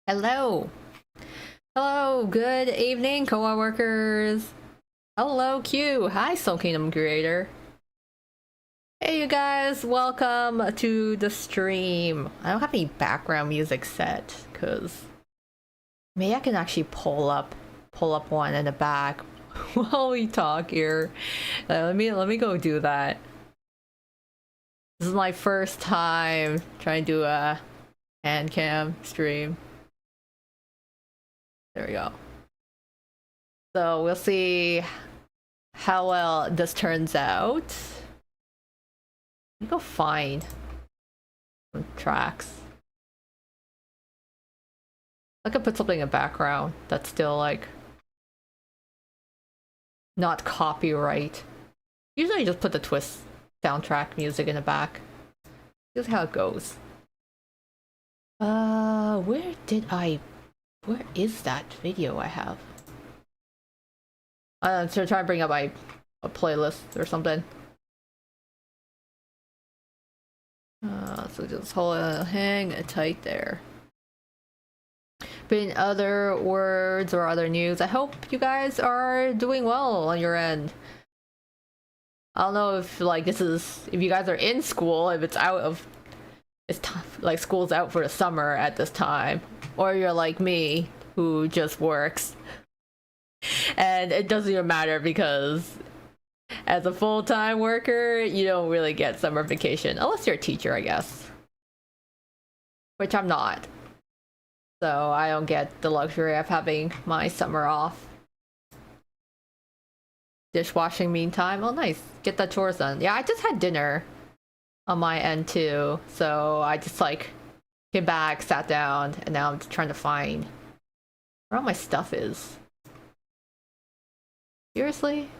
Hello. Hello, good evening, co-workers. Hello, Q. Hi, Soul Kingdom creator. Hey, you guys, welcome to the stream. I don't have any background music set, because maybe I can actually pull up one in the back while we talk here. Let me go do that. This is my first time trying to do a handcam stream. There we go. So we'll see how well this turns out. Let me go find some tracks. I could put something in the background that's still like not copyright. Usually I just put the twist soundtrack music in the back. Here's how it goes. Where is that video I have? I'm trying to bring up a playlist or something. So just hang tight there. But in other words or other news, I hope you guys are doing well on your end. I don't know if if you guys are in school, if it's tough, like school's out for the summer at this time, or you're like me who just works. And it doesn't even matter because as a full-time worker, you don't really get summer vacation unless you're a teacher, I guess. Which I'm not. So I don't get the luxury of having my summer off. Dishwashing meantime. Oh, nice. Get the chores done. Yeah, I just had dinner on my end too. So I just came back, sat down, and now I'm just trying to find where all my stuff is. Seriously?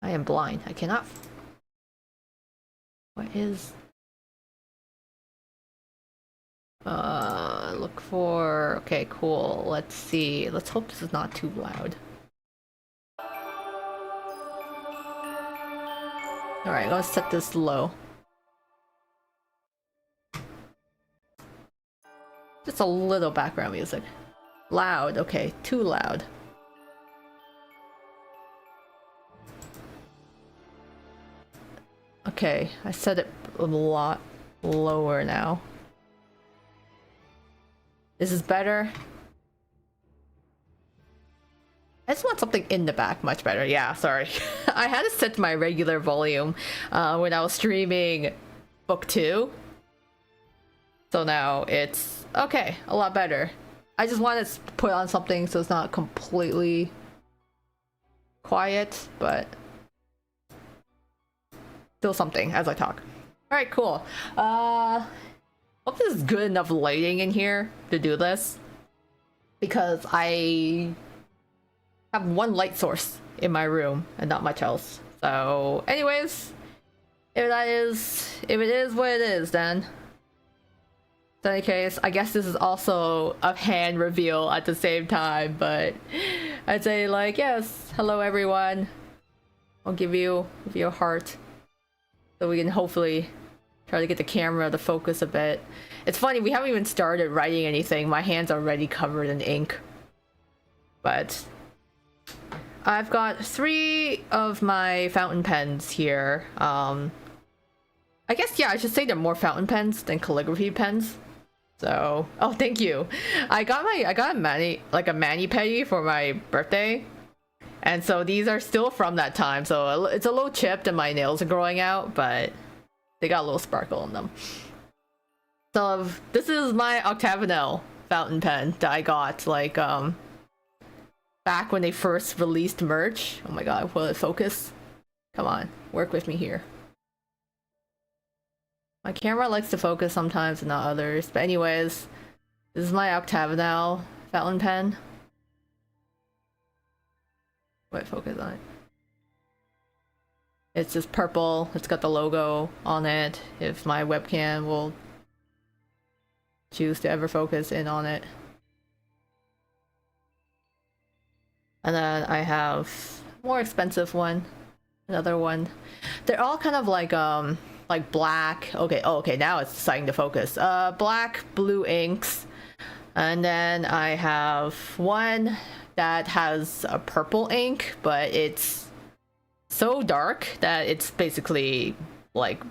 I am blind. I cannot. What is? Look for. Okay, cool. Let's see. Let's hope this is not too loud. Alright, let's set this low. Just a little background music. Loud, okay, too loud. Okay, I set it a lot lower now. This is better. I just want something in the back much better. Yeah, sorry. I had to set my regular volume when I was streaming book 2. So now it's okay, a lot better. I just wanted to put on something so it's not completely quiet, but still something as I talk. Alright, cool. Hope this is good enough lighting in here to do this. Because I have one light source in my room and not much else. So anyways, if it is what it is, then in any case, I guess this is also a hand reveal at the same time, but I'd say yes, hello everyone. I'll give you a heart so we can hopefully try to get the camera to focus a bit. It's funny, we haven't even started writing anything. My hand's already covered in ink. But I've got 3 of my fountain pens here. I guess, yeah, I should say they're more fountain pens than calligraphy pens. So, oh, thank you. I got a mani-pedi for my birthday. And so these are still from that time. So it's a little chipped and my nails are growing out, but they got a little sparkle in them. So this is my octagonal fountain pen that I got back when they first released merch. Oh my god, will it focus? Come on, work with me here. My camera likes to focus sometimes and not others. But anyways, this is my octagonal fountain pen. Wait, focus on it. It's just purple. It's got the logo on it. If my webcam will choose to ever focus in on it. And then I have more expensive one. Another one. They're all kind of like black. Okay, oh, okay, now it's starting to focus. Black, blue inks. And then I have one that has a purple ink, but it's so dark that it's basically like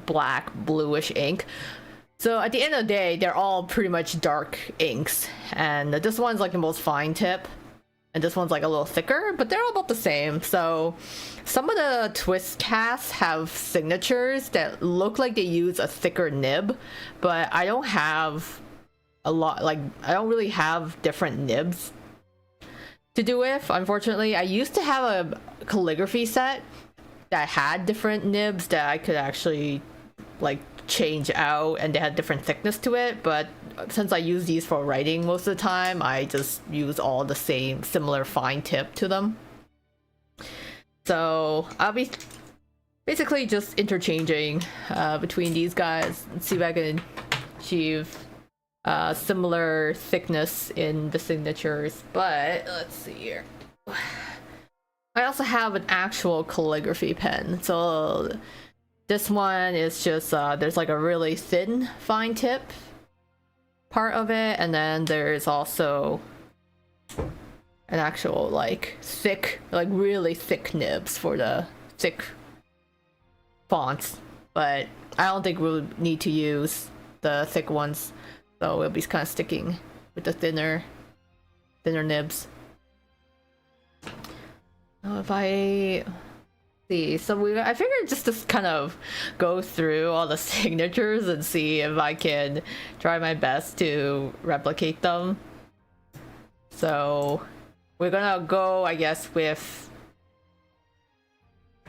black, bluish ink. So at the end of the day, they're all pretty much dark inks. And this one's like the most fine tip. And this one's like a little thicker, but they're all about the same. So some of the twist casts have signatures that look like they use a thicker nib, but I don't have a lot, like I don't really have different nibs to do with, unfortunately. I used to have a calligraphy set that had different nibs that I could actually like change out, and they had different thickness to it, but since I use these for writing most of the time, I just use all the same similar fine tip to them. So I'll be basically just interchanging between these guys and see if I can achieve similar thickness in the signatures. But let's see here. I also have an actual calligraphy pen. So this one is just there's like a really thin fine tip part of it, and then there's also an actual like thick, like really thick nibs for the thick fonts. But I don't think we'll need to use the thick ones, so we'll be kind of sticking with the thinner nibs. Now if I see, so I figured just to kind of go through all the signatures and see if I can try my best to replicate them. So we're gonna go, I guess, with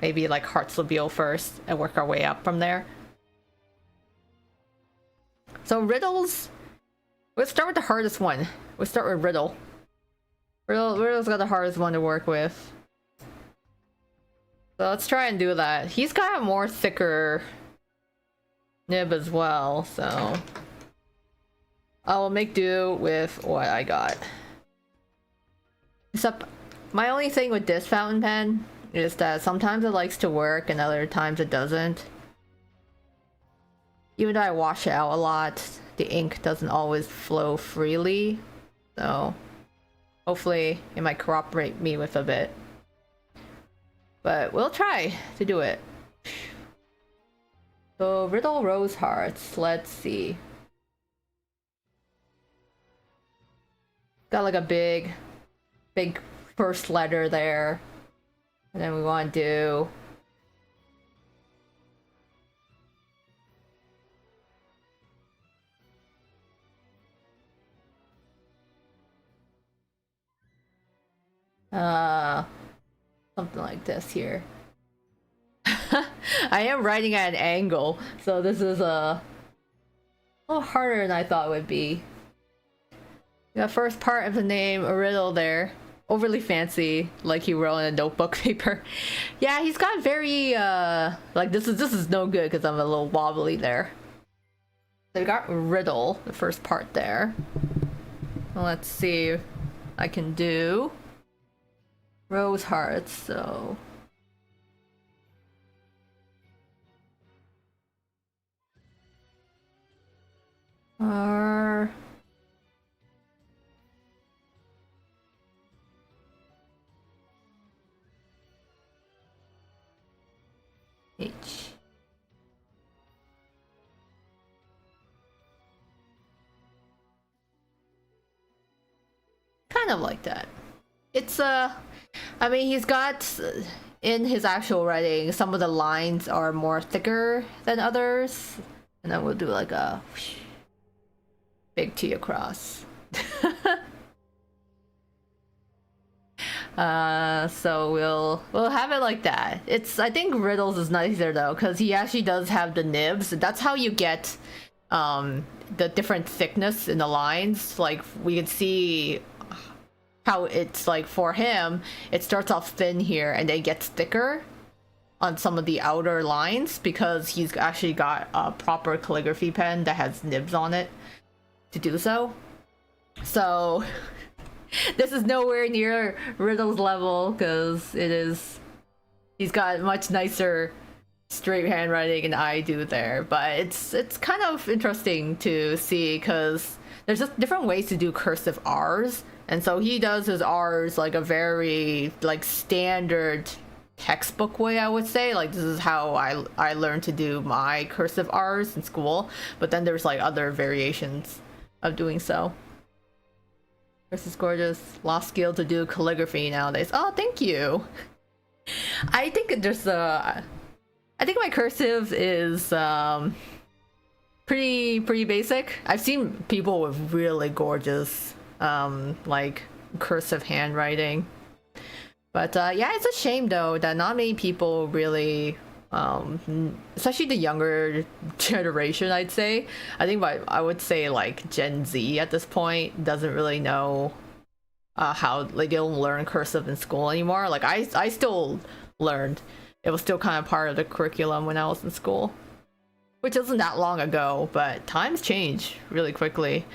maybe like Hartzlebeel first and work our way up from there. So riddles, let's start with the hardest one. We'll start with riddle. Riddle's got the hardest one to work with. So let's try and do that. He's got a more thicker nib as well, so I will make do with what I got. Except my only thing with this fountain pen is that sometimes it likes to work and other times it doesn't. Even though I wash it out a lot, the ink doesn't always flow freely, so hopefully it might cooperate me with a bit. But we'll try to do it. So riddle rose hearts, let's see. Got like a big first letter there. And then we want to do something like this here. I am writing at an angle, so this is a little harder than I thought it would be. The first part of the name, a riddle there. Overly fancy, like he wrote in a notebook paper. Yeah, he's got very like this is no good because I'm a little wobbly there. So we got riddle, the first part there. Well, let's see if I can do rose hearts, so R H. Kind of like that. It's I mean, he's got in his actual writing, some of the lines are more thicker than others, and then we'll do like a big T across. So we'll have it like that. I think riddles is nicer though, because he actually does have the nibs. That's how you get the different thickness in the lines. Like we can see how it's like for him, it starts off thin here and then gets thicker on some of the outer lines because he's actually got a proper calligraphy pen that has nibs on it to do so. So this is nowhere near Riddle's level because he's got much nicer straight handwriting and I do there, but it's kind of interesting to see because there's just different ways to do cursive R's, and so he does his R's like a very like standard textbook way, I would say. Like this is how I learned to do my cursive R's in school, but then there's like other variations of doing so. This is gorgeous. Lost skill to do calligraphy nowadays. Oh, thank you. I think there's I think my cursive is pretty basic. I've seen people with really gorgeous like cursive handwriting. But yeah, it's a shame though that not many people really especially the younger generation, I'd say. I think I would say like Gen Z at this point doesn't really know how, like, they don't learn cursive in school anymore. Like I still learned. It was still kind of part of the curriculum when I was in school, which isn't that long ago, but times change really quickly.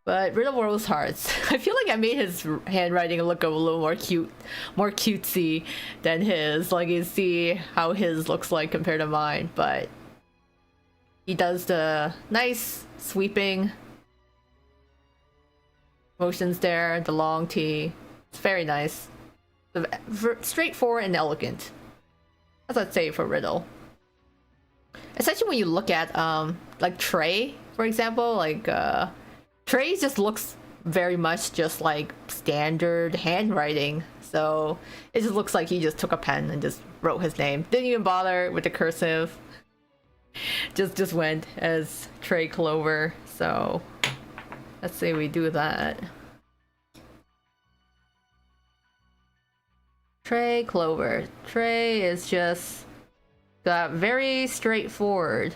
But Riddle World's Hearts, I feel like I made his handwriting look a little more cute, more cutesy than his. Like, you see how his looks like compared to mine, but he does the nice sweeping motions there, the long T. It's very nice. Straightforward and elegant, as I'd say for Riddle. Especially when you look at like Trey, for example, like Trey just looks very much just like standard handwriting. So it just looks like he just took a pen and just wrote his name. Didn't even bother with the cursive. Just went as Trey Clover. So let's say we do that. Trey Clover. Trey is just got very straightforward.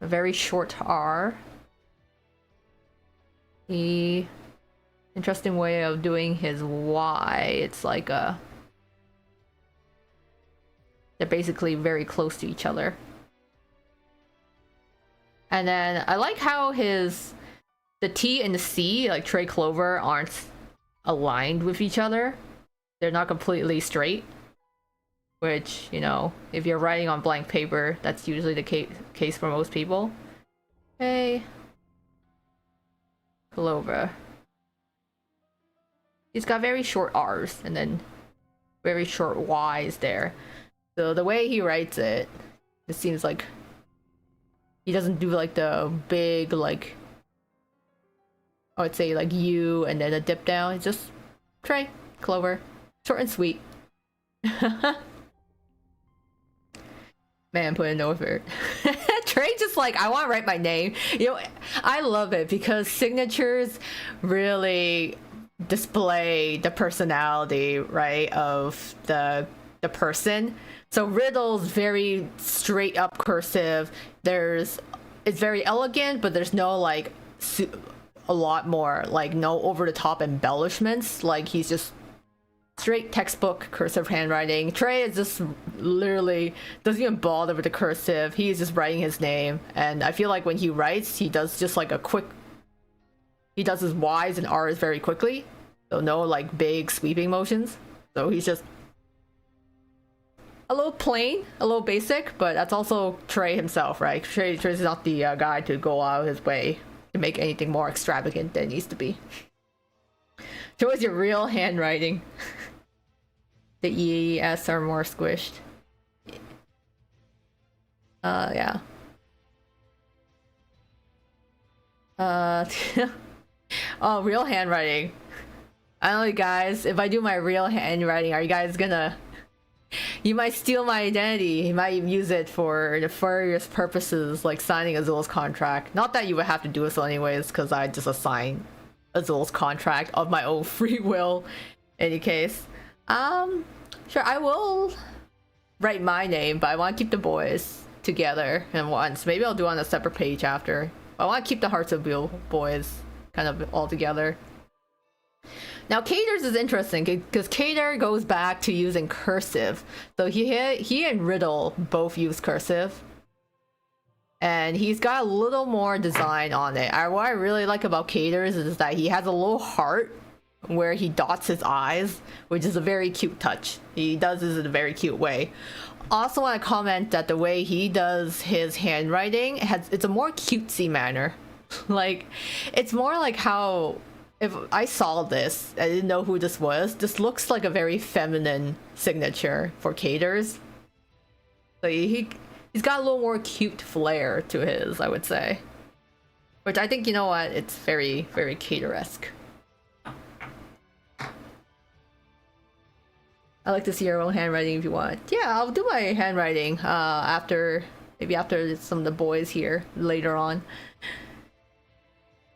A very short R. The interesting way of doing his Y. It's like they're basically very close to each other. And then I like how the T and the C, like Trey Clover, aren't aligned with each other. They're not completely straight, which, you know, if you're writing on blank paper, that's usually the case for most people. Hey, Clover. He's got very short R's and then very short Y's there. So the way he writes it, it seems like he doesn't do like the big, like, I would say like U and then a dip down. It's just Trey Clover. Short and sweet. Man, put in no effort. Trey just like, I want to write my name. You know, I love it because signatures really display the personality, right, of the person. So Riddle's very straight up cursive. It's very elegant, but there's no like a lot more like no over the top embellishments. Like he's just straight textbook cursive handwriting. Trey is just literally doesn't even bother with the cursive. He's just writing his name, and I feel like when he writes, he does just like he does his Y's and R's very quickly, so no like big sweeping motions. So he's just a little plain, a little basic, but that's also Trey himself, right? Trey's not the guy to go out of his way to make anything more extravagant than it needs to be. Show us your real handwriting. The E, S are more squished. Yeah. Oh, real handwriting. I don't know, guys. If I do my real handwriting, are you guys gonna... You might steal my identity. You might use it for nefarious purposes, like signing Azul's contract. Not that you would have to do so anyways, because I just assign Azul's contract of my own free will. In any case, sure, I will write my name, but I want to keep the boys together in once. Maybe I'll do on a separate page after. I want to keep the Hearts of Bill boys kind of all together. Now Cater's is interesting because Cater goes back to using cursive. So he and Riddle both use cursive. And he's got a little more design on it. What I really like about Cater's is that he has a little heart where he dots his eyes, which is a very cute touch. He does this in a very cute way. Also want to comment that the way he does his handwriting it's a more cutesy manner. Like, it's more like how, if I saw this, I didn't know who this was. This looks like a very feminine signature for Cater's. So he's got a little more cute flair to his, I would say. Which I think, you know what, it's very, very Cater-esque. I like to see your own handwriting if you want. Yeah, I'll do my handwriting maybe after some of the boys here later on.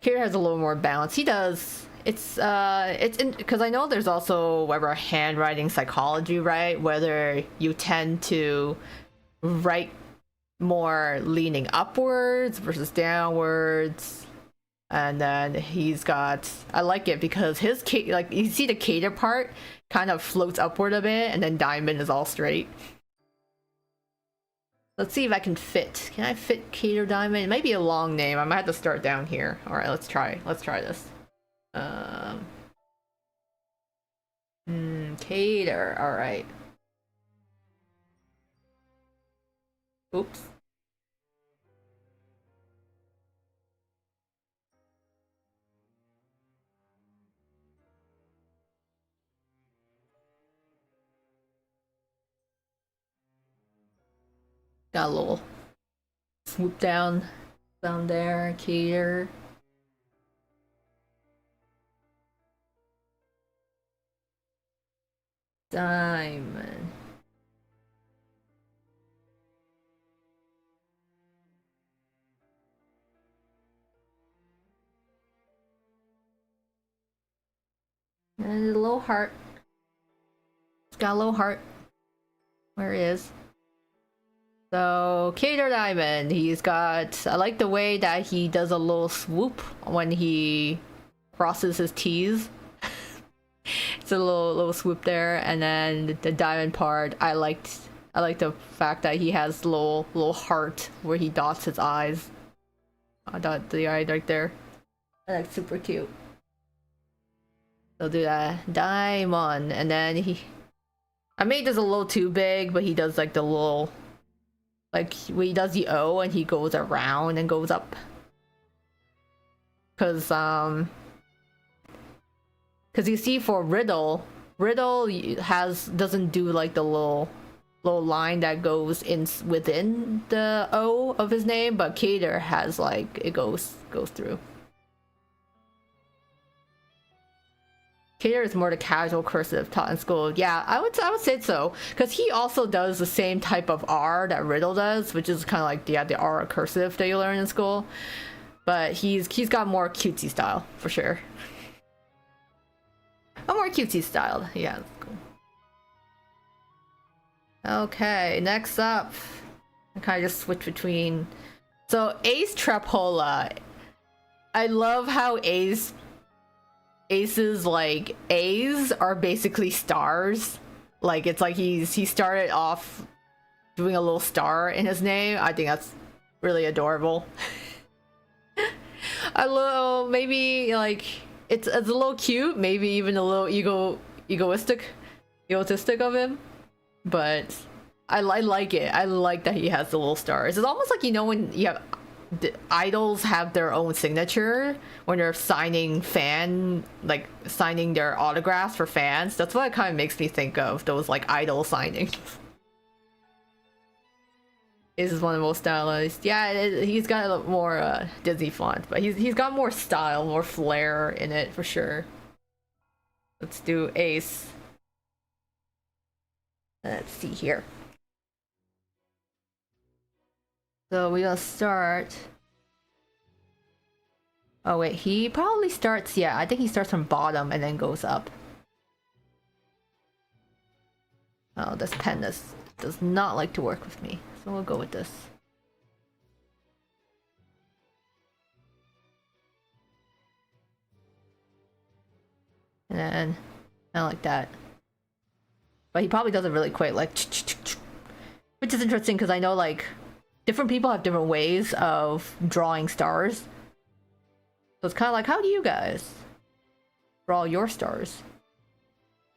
Kira has a little more balance. He does. It's because I know there's also whatever handwriting psychology, right? Whether you tend to write more leaning upwards versus downwards. And then he's got, I like it because his like, you see the Cater part kind of floats upward a bit, and then Diamond is all straight. Let's see if I can fit. Can I fit Cater Diamond? It might be a long name. I might have to start down here. All right, let's try this. Cater. All right. Oops. Got a little swoop down there, Cater. Diamond. And a little heart. It's got a little heart. Where it is. So, Cater Diamond, he's got, I like the way that he does a little swoop when he crosses his T's. It's a little swoop there, and then the diamond part, I like the fact that he has little heart where he dots his eyes. I dot the eye right there. That's super cute. So do that diamond, and then I made this a little too big, but he does like the little, like when he does the O and he goes around and goes up. Cause you see for Riddle doesn't do like the little line that goes within the O of his name, but Cater has like it goes through. Cater is more the casual cursive taught in school. Yeah, I would say so, because he also does the same type of R that Riddle does, which is kind of like the R cursive that you learn in school. But he's got more cutesy style for sure. A more cutesy style, yeah. Cool. Okay, next up, I kind of just switch between. So Ace Trapola, I love how Ace's like A's are basically stars. Like it's like he started off doing a little star in his name. I think that's really adorable. A little, maybe like it's a little cute, maybe even a little egotistic of him, but I like it. I like that he has the little stars. It's almost like, you know, when you have the idols have their own signature when they're signing their autographs for fans. That's what it kind of makes me think of, those like idol signings. This is one of the most stylized. Yeah, he's got a more Disney font, but he's got more style, more flair in it for sure. Let's do Ace. Let's see here. So we're gonna start. Oh wait, he probably starts, yeah, I think he starts from bottom and then goes up. Oh, this pen does not like to work with me, so we'll go with this. And then, I like that. But he probably does it really quick, like, which is interesting because I know like different people have different ways of drawing stars. So it's kind of like, how do you guys for all your stars.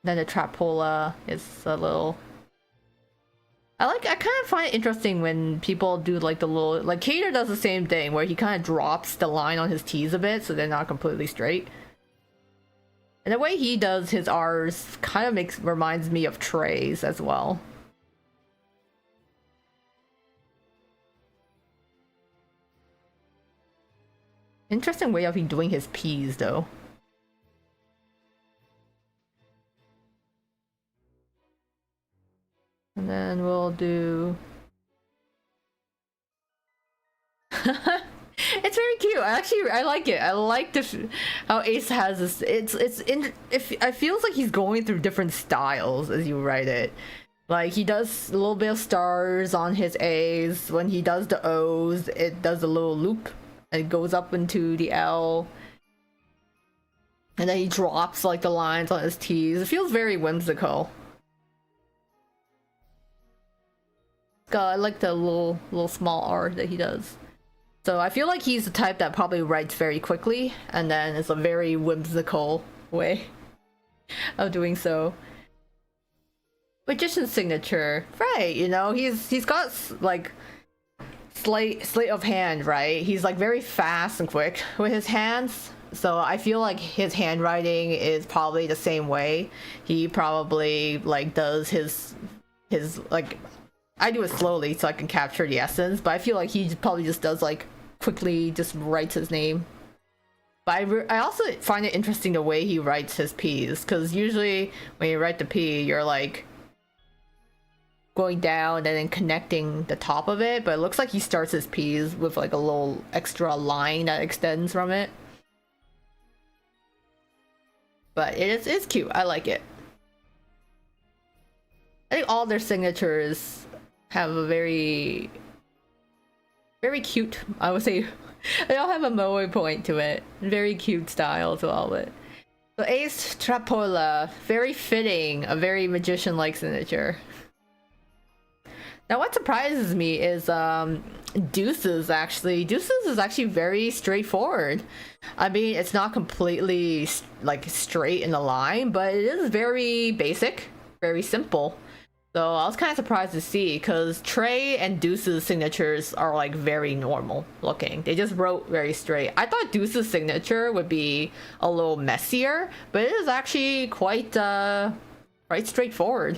Then the trapola is a little... I kind of find it interesting when people do like the little... Like Cater does the same thing where he kind of drops the line on his T's a bit so they're not completely straight. And the way he does his R's kind of reminds me of Trey's as well. Interesting way of him doing his P's though. And then we'll do... It's very cute. I like it. I like how Ace has this. It feels like he's going through different styles as you write it. Like he does a little bit of stars on his A's. When he does the O's, it does a little loop and it goes up into the L. And then he drops like the lines on his T's. It feels very whimsical. I like the little small R that he does. So I feel like he's the type that probably writes very quickly, and then it's a very whimsical way of doing so. Magician's signature, right? You know, he's got like sleight of hand, right? He's like very fast and quick with his hands. So I feel like his handwriting is probably the same way. He probably like does his like. I do it slowly so I can capture the essence, but I feel like he probably just does like quickly just writes his name. But I also find it interesting the way he writes his P's, because usually when you write the P, you're like going down and then connecting the top of it, but it looks like he starts his P's with like a little extra line that extends from it. But it's cute. I like it. I think all their signatures have a very cute, I would say, they all have a moe point to it. Very cute style to all of it. So Ace Trapola, very fitting, a very magician-like signature. Now what surprises me is Deuces actually. Deuces is actually very straightforward. I mean, it's not completely like straight in the line, but it is very basic, very simple. So I was kind of surprised to see, because Trey and Deuce's signatures are like very normal looking. They just wrote very straight. I thought Deuce's signature would be a little messier, but it is actually quite straightforward.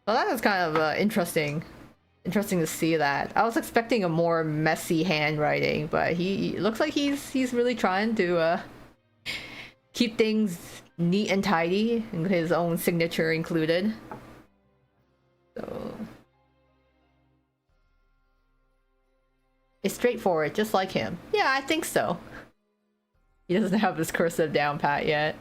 So that is kind of interesting to see that. I was expecting a more messy handwriting, but he looks like he's really trying to keep things neat and tidy, and his own signature included. So it's straightforward, just like him. Yeah, I think so. He doesn't have his cursive down pat yet.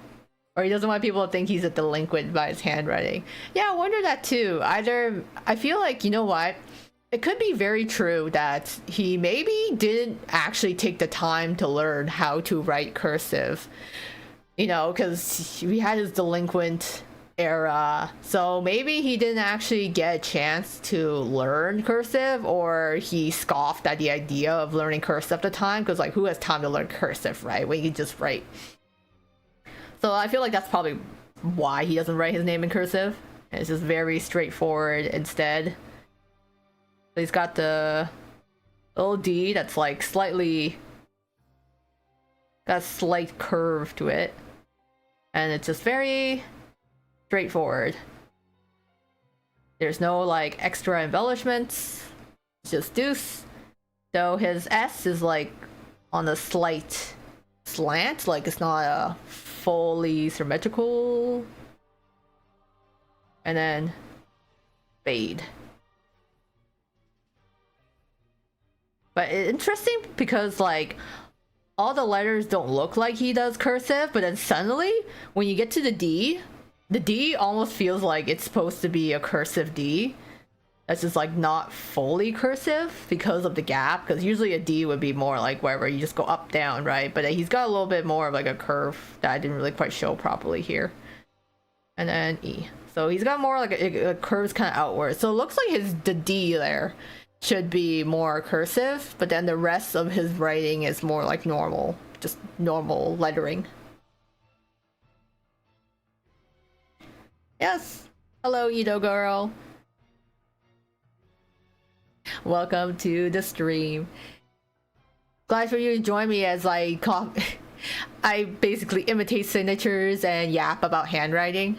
Or he doesn't want people to think he's a delinquent by his handwriting. Yeah, I wonder that too. Either, I feel like, you know what? It could be very true that he maybe didn't actually take the time to learn how to write cursive. You know, because we had his delinquent era, so maybe he didn't actually get a chance to learn cursive, or he scoffed at the idea of learning cursive at the time, because like, who has time to learn cursive, right, when you can just write? So I feel like that's probably why he doesn't write his name in cursive. It's just very straightforward instead. So he's got the little D that's like slightly got a slight curve to it. And it's just very straightforward. There's no like extra embellishments. It's just deuce. So his S is like on a slight slant, like it's not a fully symmetrical. And then fade. But it's interesting because like all the letters don't look like he does cursive, but then suddenly when you get to the D almost feels like it's supposed to be a cursive D. That's just like not fully cursive because of the gap, because usually a D would be more like wherever you just go up down, right? But he's got a little bit more of like a curve that I didn't really quite show properly here. And then E. So he's got more like a curves kind of outward. So it looks like the D there should be more cursive, but then the rest of his writing is more like normal just normal lettering. Yes. Hello, Edo girl. Welcome to the stream. Glad for you to join me as I basically imitate signatures and yap about handwriting.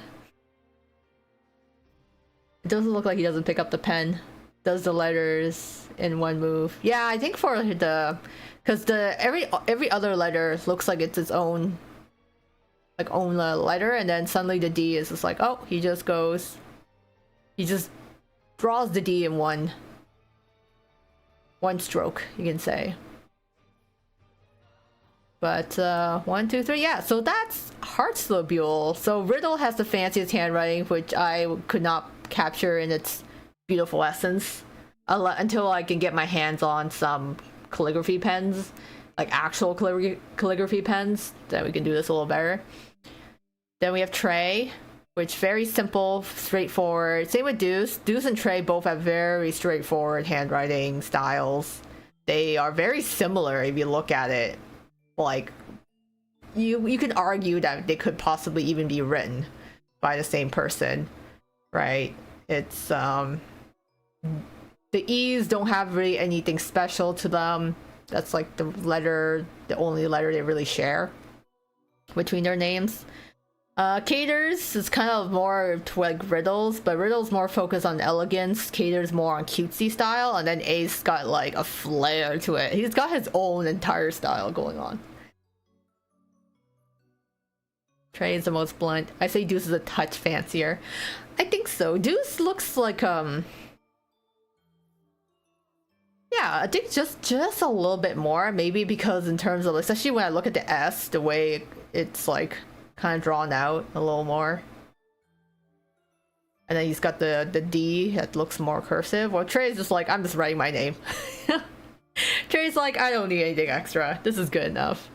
It doesn't look like he doesn't pick up the pen. Does the letters in one move. Yeah, I think for the... Because every other letter looks like it's its own... Like, own letter, and then suddenly the D is just like, oh, he just goes... He just draws the D in one stroke, you can say. But 1, 2, 3, yeah. So that's Heartslobule. So Riddle has the fanciest handwriting, which I could not capture in its beautiful essence until I can get my hands on some calligraphy pens, like actual calligraphy pens. Then we can do this a little better. Then we have Trey, which very simple, straightforward. Same with Deuce. Deuce and Trey both have very straightforward handwriting styles. They are very similar if you look at it. Like, you could argue that they could possibly even be written by the same person, right? It's the E's don't have really anything special to them. That's like the only letter they really share between their names. Caters is kind of more to like Riddles, but Riddle's more focused on elegance. Caters more on cutesy style, and then Ace got like a flair to it. He's got his own entire style going on. Trey is the most blunt. I say Deuce is a touch fancier. I think so. Deuce looks like yeah, I think just a little bit more, maybe because in terms of, especially when I look at the S, the way it's like kind of drawn out a little more. And then he's got the D that looks more cursive. Well, Trey's just like, I'm just writing my name. Trey's like, I don't need anything extra. This is good enough.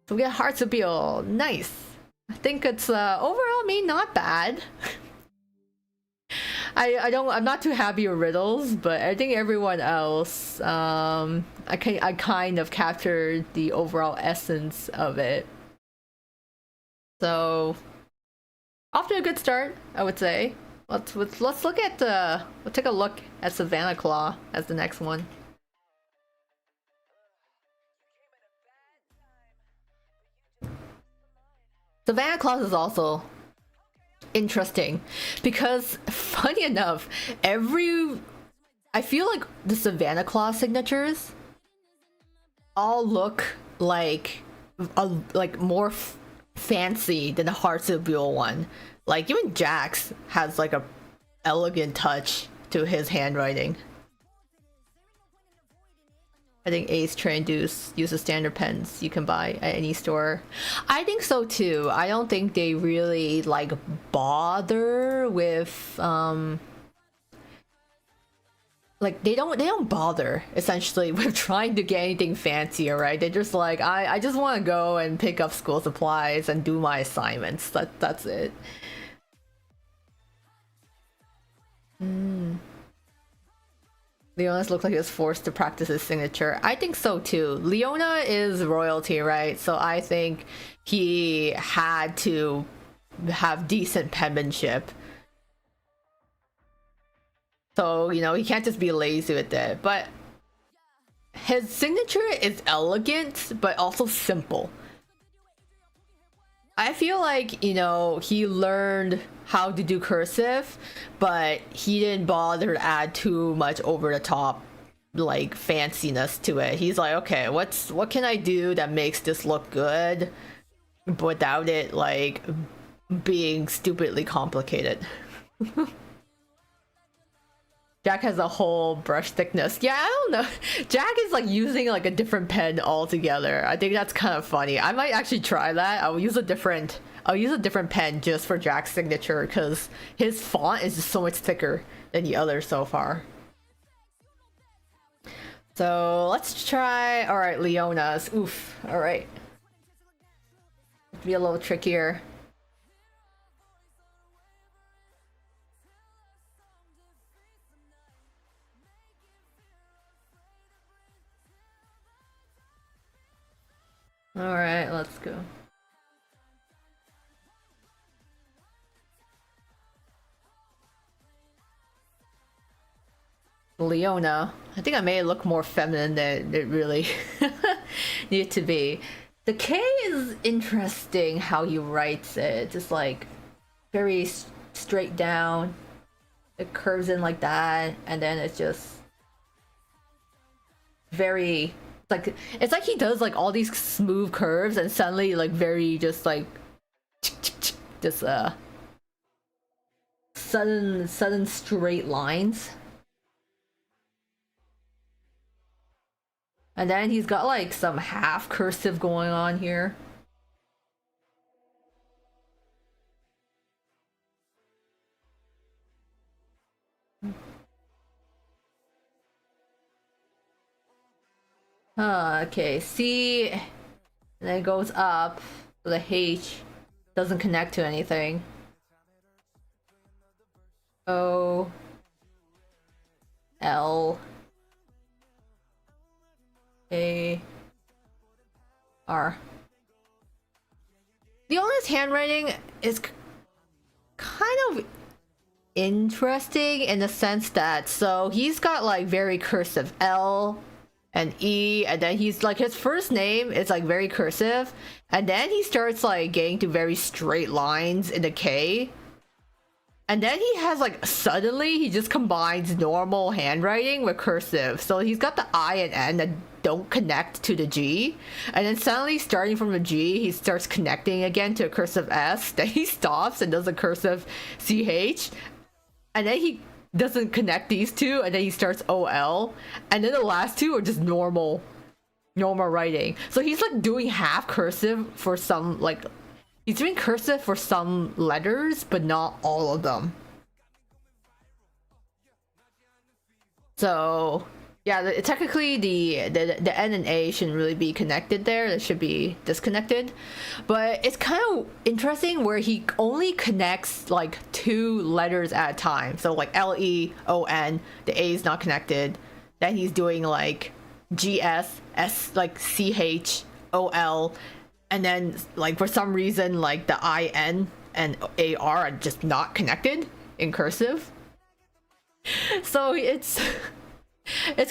So we get Heartslobule. Nice. I think it's overall, I mean, not bad. I'm not too happy with Riddles, but I think everyone else, I kind of captured the overall essence of it. So off to a good start, I would say. Let's look at we'll take a look at Savannah Claw as the next one. Savannah Claus is also interesting because, funny enough, I feel like the Savannah Claus signatures all look like more fancy than the Heartslobule one. Like even Jax has like a elegant touch to his handwriting. I think Ace, Trey, and Deuce use the standard pens you can buy at any store. I think so too. I don't think they really like bother with like they don't bother essentially with trying to get anything fancier, right? They're just like, I just want to go and pick up school supplies and do my assignments. That's it. Leona's looked like he was forced to practice his signature. I think so too. Leona is royalty, right? So I think he had to have decent penmanship. So, you know, he can't just be lazy with it. But his signature is elegant, but also simple. I feel like, you know, he learned how to do cursive, but he didn't bother to add too much over the top like fanciness to it. He's like, okay, what can I do that makes this look good without it like being stupidly complicated. Jack has a whole brush thickness. Yeah, I don't know. Jack is like using like a different pen altogether. I think that's kind of funny. I might actually try that. I'll use a different pen just for Jack's signature because his font is just so much thicker than the others so far. So let's try. All right, Leona's. Oof. All right. Be a little trickier. Leona. I think I made it look more feminine than it really needed to be. The K is interesting how he writes it. Just like very straight down. It curves in like that, and then it's just very like it's like he does like all these smooth curves and suddenly like very just like just sudden straight lines. And then he's got like some half cursive going on here. Okay, C, and then it goes up, so the H doesn't connect to anything. O, L, A, R. Leona's handwriting is kind of interesting in the sense that, so he's got like very cursive L and E, and then he's like, his first name is like very cursive, and then he starts like getting to very straight lines in the K, and then he has like suddenly he just combines normal handwriting with cursive, so he's got the I and N that don't connect to the G, and then suddenly starting from the G he starts connecting again to a cursive S, then he stops and does a cursive CH, and then he doesn't connect these two, and then he starts OL, and then the last two are just normal writing. So he's like doing half cursive for some, like he's doing cursive for some letters but not all of them. So yeah, technically the N and A shouldn't really be connected there. It should be disconnected. But it's kind of interesting where he only connects like 2 letters at a time. So like L-E-O-N, the A is not connected. Then he's doing like G-S, S like C-H-O-L. And then like for some reason like the I-N and A-R are just not connected in cursive. So it's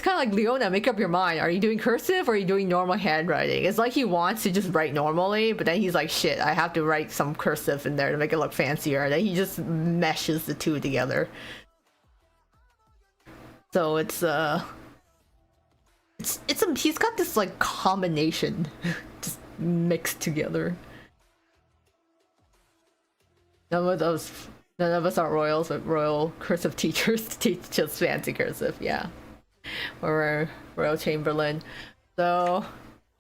kind of like, Leona, make up your mind. Are you doing cursive or are you doing normal handwriting? It's like he wants to just write normally, but then he's like, shit, I have to write some cursive in there to make it look fancier. And then he just meshes the two together. So it's he's got this like combination just mixed together. None of us are royals, but royal cursive teachers teach us fancy cursive, yeah. Or Royal Chamberlain. So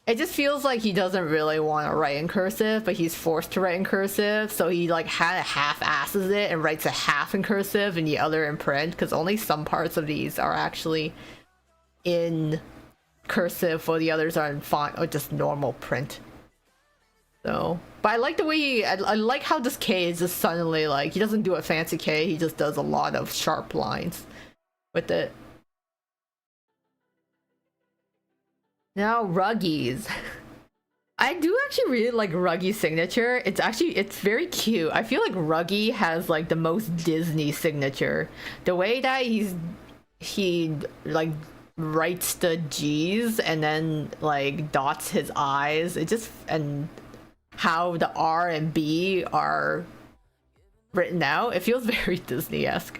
it just feels like he doesn't really want to write in cursive, but he's forced to write in cursive, so he like half-asses it and writes a half in cursive and the other in print, because only some parts of these are actually in cursive while the others are in font or just normal print. So, but I like the way I like how this K is just suddenly like, he doesn't do a fancy K, he just does a lot of sharp lines with it. Now Ruggies. I do actually really like Ruggy's signature. It's very cute. I feel like Ruggy has like the most Disney signature. The way that he like writes the G's and then like dots his eyes. It just, and how the R and B are written out, it feels very Disney-esque.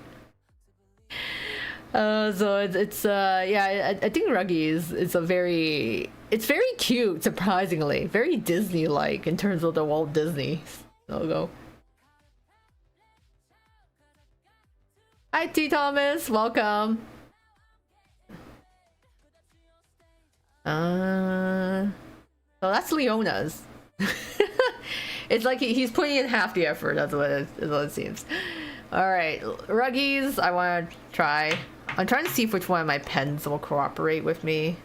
So it's yeah, I think Ruggy is it's very cute, surprisingly. Very Disney-like in terms of the Walt Disney logo. Hi T Thomas, welcome. So that's Leona's. It's like he's putting in half the effort, that's what it seems. Alright, Ruggies, I want to try. I'm trying to see which one of my pens will cooperate with me.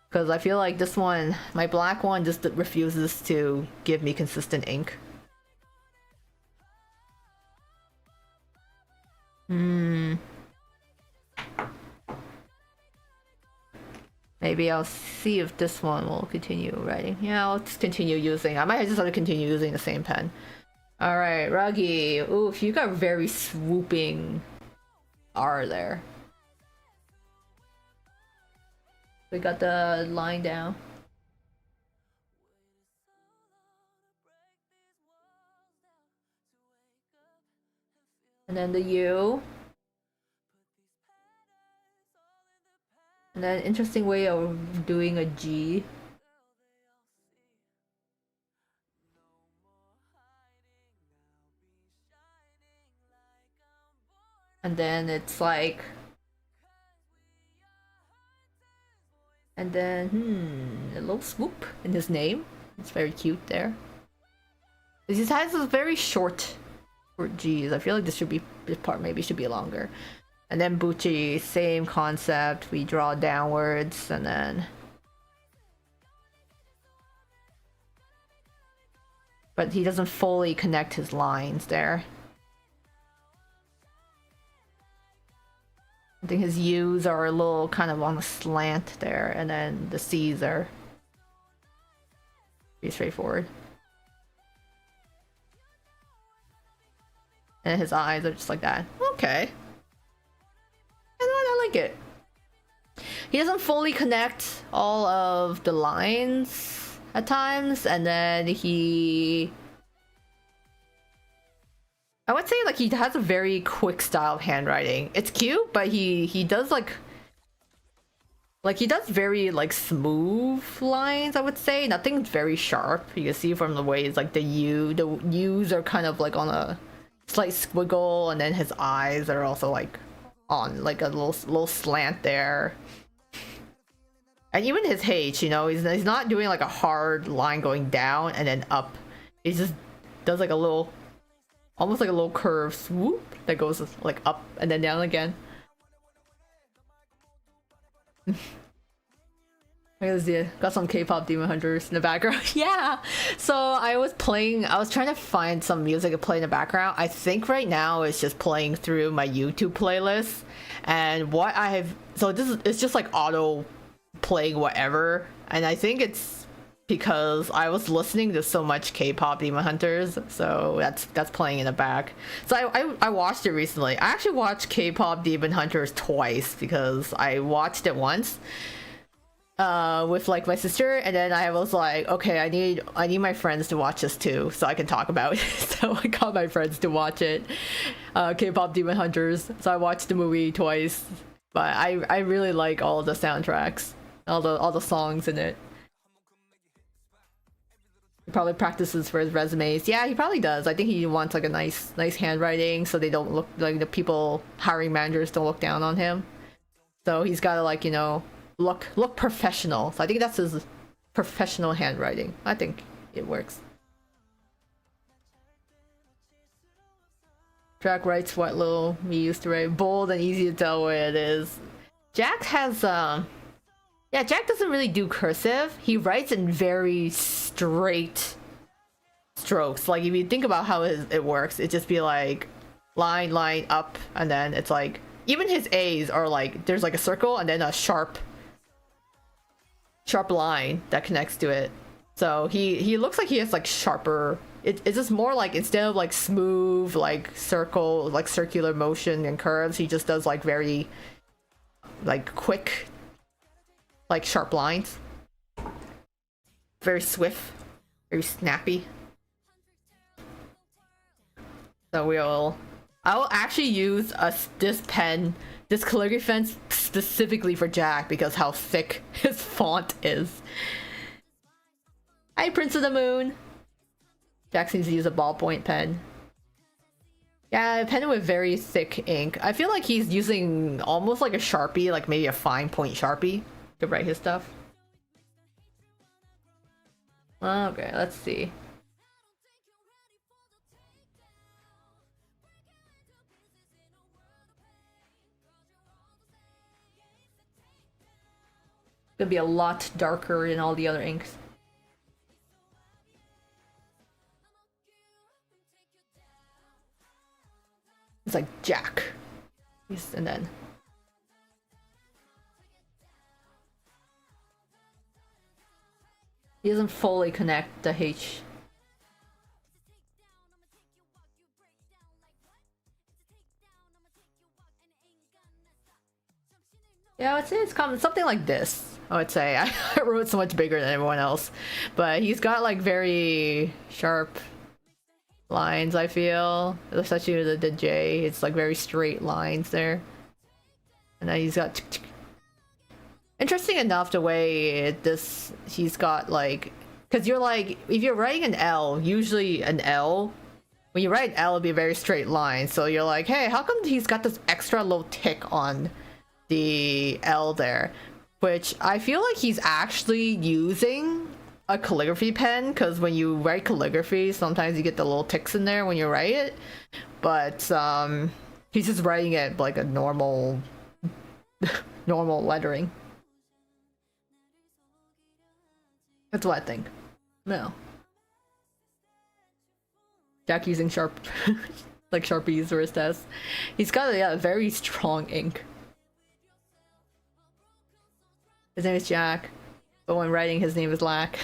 Because I feel like this one, my black one, just refuses to give me consistent ink. Maybe I'll see if this one will continue writing. Yeah, I'll just continue using. I might just have to continue using the same pen. Alright, Ruggy. Oof, you got very swooping R there. We got the line down. And then the U. And then interesting way of doing a G. And then it's like, and then a little swoop in his name. It's very cute there. His has a very short G's. I feel like this part maybe should be longer. And then Buchi, same concept. We draw downwards and then, but he doesn't fully connect his lines there. I think his U's are a little kind of on the slant there, and then the C's are pretty straightforward. And his eyes are just like that. Okay. And I like it. He doesn't fully connect all of the lines at times, and then I would say like he has a very quick style of handwriting. It's cute, but he does like he does very like smooth lines, I would say. Nothing's very sharp. You can see from the ways like the U's are kind of like on a slight squiggle, and then his eyes are also like on like a little slant there. And even his H, you know, he's not doing like a hard line going down and then up. He just does like a little, almost like a little curve swoop that goes like up and then down again. Got some K-pop Demon Hunters in the background. Yeah. So I was trying to find some music to play in the background. I think right now it's just playing through my YouTube playlist. And what I have, so it's just like auto playing whatever. And I think it's because I was listening to so much K-pop Demon Hunters, so that's playing in the back. So I watched it recently. I actually watched K-pop Demon Hunters twice because I watched it once with like my sister, and then I was like, okay, I need my friends to watch this too so I can talk about it. So I got my friends to watch it, K-pop Demon Hunters. So I watched the movie twice, but I really like all the soundtracks, all the songs in it. He probably practices for his resumes. Yeah, he probably does. I think he wants like a nice handwriting so they don't look like the people hiring managers don't look down on him. So he's got to like, you know, look professional. So I think that's his professional handwriting. I think it works. Jack writes what little me used to write. Bold and easy to tell where it is. Jack has yeah, Jack doesn't really do cursive. He writes in very straight strokes. Like if you think about how it works, it just be like line up, and then it's like even his A's are like there's like a circle and then a sharp line that connects to it. So he looks like he has like sharper. It's just more like instead of like smooth like circle like circular motion and curves, he just does like very like quick like sharp lines. Very swift, very snappy. So I will actually use this calligraphy pen specifically for Jack because how thick his font is. Hi, Prince of the Moon. Jack seems to use a ballpoint pen. Yeah, a pen with very thick ink. I feel like he's using almost like a Sharpie, like maybe a fine point Sharpie to write his stuff. Okay, let's see. Gonna be a lot darker in all the other inks. It's like Jack. And then he doesn't fully connect the H. Yeah, I would say it's common, something like this. I would say I wrote so much bigger than everyone else, but he's got like very sharp lines. I feel, especially the J. It's like very straight lines there, and then he's got. Interesting enough, the way he's got like, because you're like, if you're writing an L, usually an L, when you write an L, it'll be a very straight line. So you're like, hey, how come he's got this extra little tick on the L there? Which I feel like he's actually using a calligraphy pen, because when you write calligraphy, sometimes you get the little ticks in there when you write it. But he's just writing it like a normal normal lettering. That's what I think. No. Jack using sharp, like Sharpies for his test. He's got a very strong ink. His name is Jack, but when writing, his name is Lack.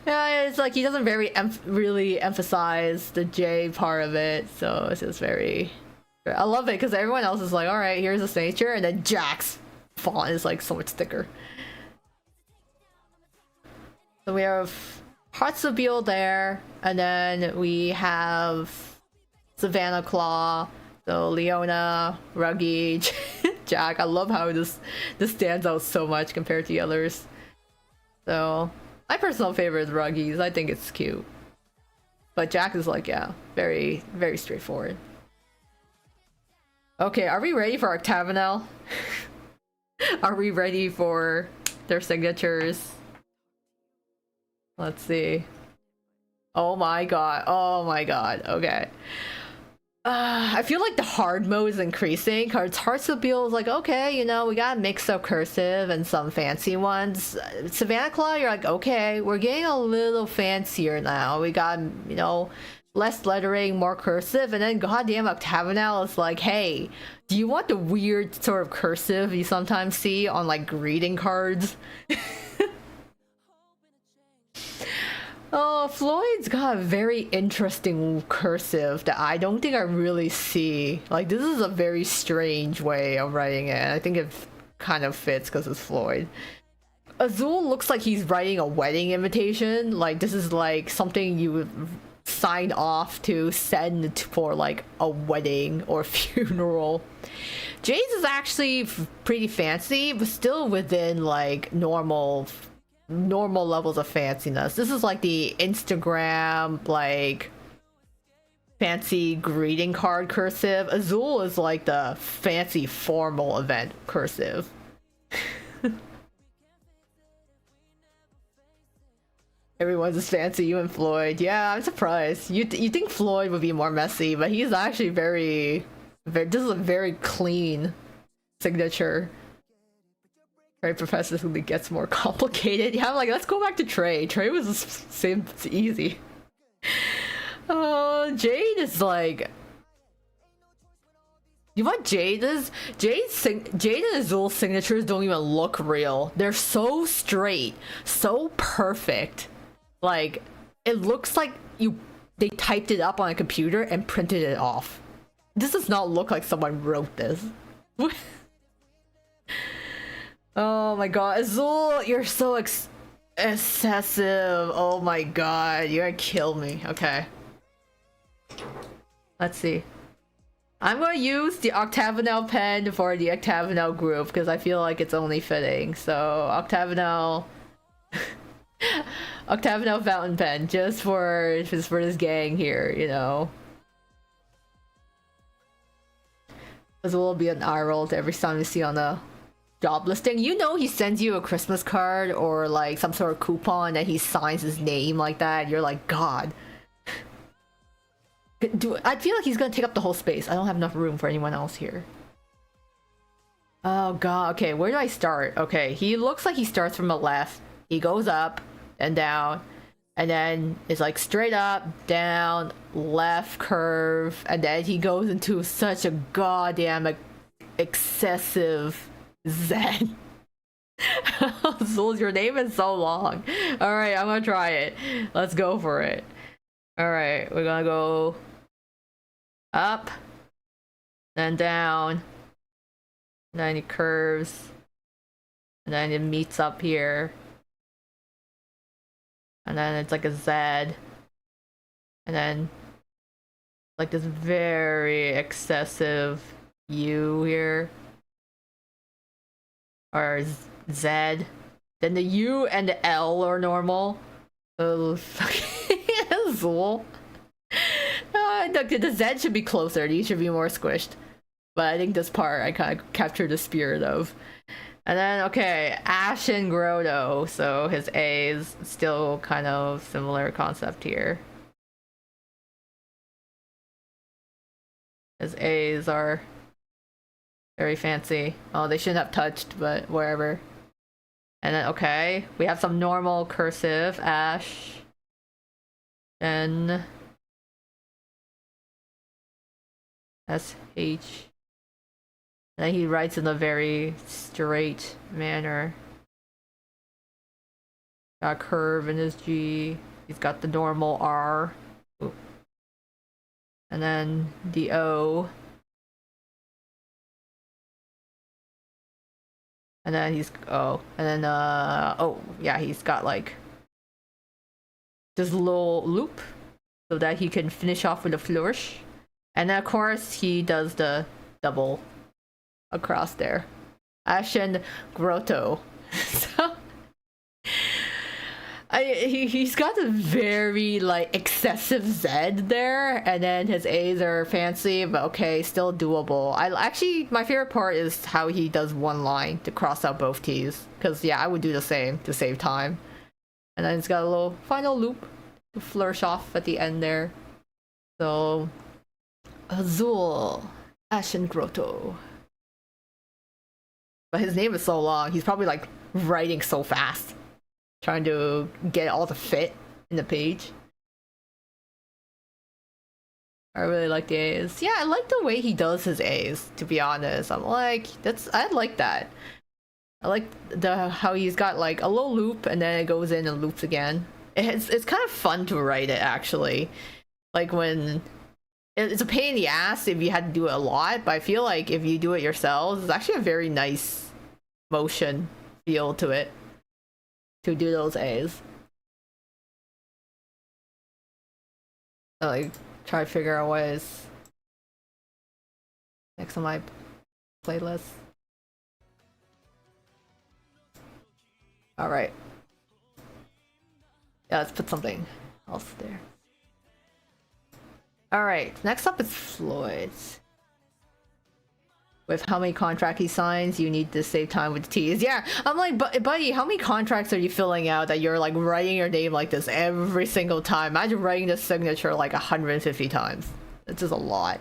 Yeah, it's like he doesn't really emphasize the J part of it, so it's just very. I love it because everyone else is like, all right, here's the signature, and then Jack's font is like so much thicker. So we have Heartsobeel there, and then we have Savannah Claw, so Leona, Ruggy, Jack. I love how this stands out so much compared to the others. So my personal favorite is Ruggy's. I think it's cute. But Jack is like, yeah, very, very straightforward. Okay, are we ready for Octagonal? Are we ready for their signatures? Let's see. Oh my god. Oh my god. Okay. I feel like the hard mode is increasing. Heartsobeel is like, okay, you know, we got a mix of cursive and some fancy ones. Savannah Claw, you're like, okay, we're getting a little fancier now. We got, you know, less lettering, more cursive, and then goddamn Octagonal is like, hey, do you want the weird sort of cursive you sometimes see on like greeting cards? Oh, Floyd's got a very interesting cursive that I don't think I really see. Like, this is a very strange way of writing it, and I think it kind of fits because it's Floyd. Azul looks like he's writing a wedding invitation. Like, this is like something you would sign off to send for like a wedding or funeral. Jay's is actually pretty fancy, but still within like normal levels of fanciness. This is like the Instagram like fancy greeting card cursive. Azul is like the fancy formal event cursive. Everyone's as fancy, you and Floyd. Yeah, I'm surprised. You think Floyd would be more messy, but he's actually very this is a very clean signature. Trey progressively gets more complicated. Yeah, I'm like, let's go back to Trey. Trey was the same, it's easy. Oh, Jade is like, you know what Jade is? Jade and Azul's signatures don't even look real. They're so straight, so perfect. Like, it looks like they typed it up on a computer and printed it off. This does not look like someone wrote this. Oh my god, Azul, you're so excessive. Oh my god, you're gonna kill me. Okay. Let's see. I'm gonna use the Octagonal pen for the Octagonal group because I feel like it's only fitting. So, Octagonal fountain pen just for this gang here, you know. Azul will be an eye roll to every time you see on the job listing. You know, he sends you a Christmas card or like some sort of coupon and he signs his name like that. You're like, God. I feel like he's gonna take up the whole space. I don't have enough room for anyone else here. Oh god. Okay, where do I start? Okay, he looks like he starts from the left. He goes up and down, and then it's like straight up, down, left curve, and then he goes into such a goddamn excessive Zen. Zul, your name is so long. Alright, I'm gonna try it. Let's go for it. Alright, we're gonna go up, then down, And then it curves. And then it meets up here. And then it's like a Z. And then like this very excessive U here. Or Z. Then the U and the L are normal. Oh, fucking Zool. The Z should be closer. These should be more squished. But I think this part I kind of captured the spirit of. And then, okay, Ash and Grotto. So his A's still kind of similar concept here. His A's are very fancy. Oh, they shouldn't have touched, but wherever. And then, okay, we have some normal cursive, Ash. Then SH. And then he writes in a very straight manner. Got a curve in his G. He's got the normal R. Ooh. And then the O. And then he's oh, and then oh yeah, he's got like this little loop so that he can finish off with a flourish. And then of course he does the double across there. Ash and Grotto. So he's got a very like excessive Z there, and then his A's are fancy, but okay, still doable. I actually, my favorite part is how he does one line to cross out both T's, because yeah, I would do the same to save time. And then it's got a little final loop to flourish off at the end there. So Azul, Ash and Grotto. But his name is so long, he's probably like writing so fast, trying to get all the fit in the page. I really like the A's. Yeah, I like the way he does his A's, to be honest. I'm like, I like that. I like how he's got like a little loop and then it goes in and loops again. It's kind of fun to write it, actually. Like when it's a pain in the ass if you had to do it a lot, but I feel like if you do it yourselves, it's actually a very nice motion feel to it to do those A's. I like try to figure out what is next on my playlist. All right. Yeah, let's put something else there. All right, next up is Floyd. With how many contract he signs, you need to save time with T's. Yeah, I'm like, buddy, how many contracts are you filling out that you're like writing your name like this every single time? Imagine writing this signature like 150 times. It's just a lot.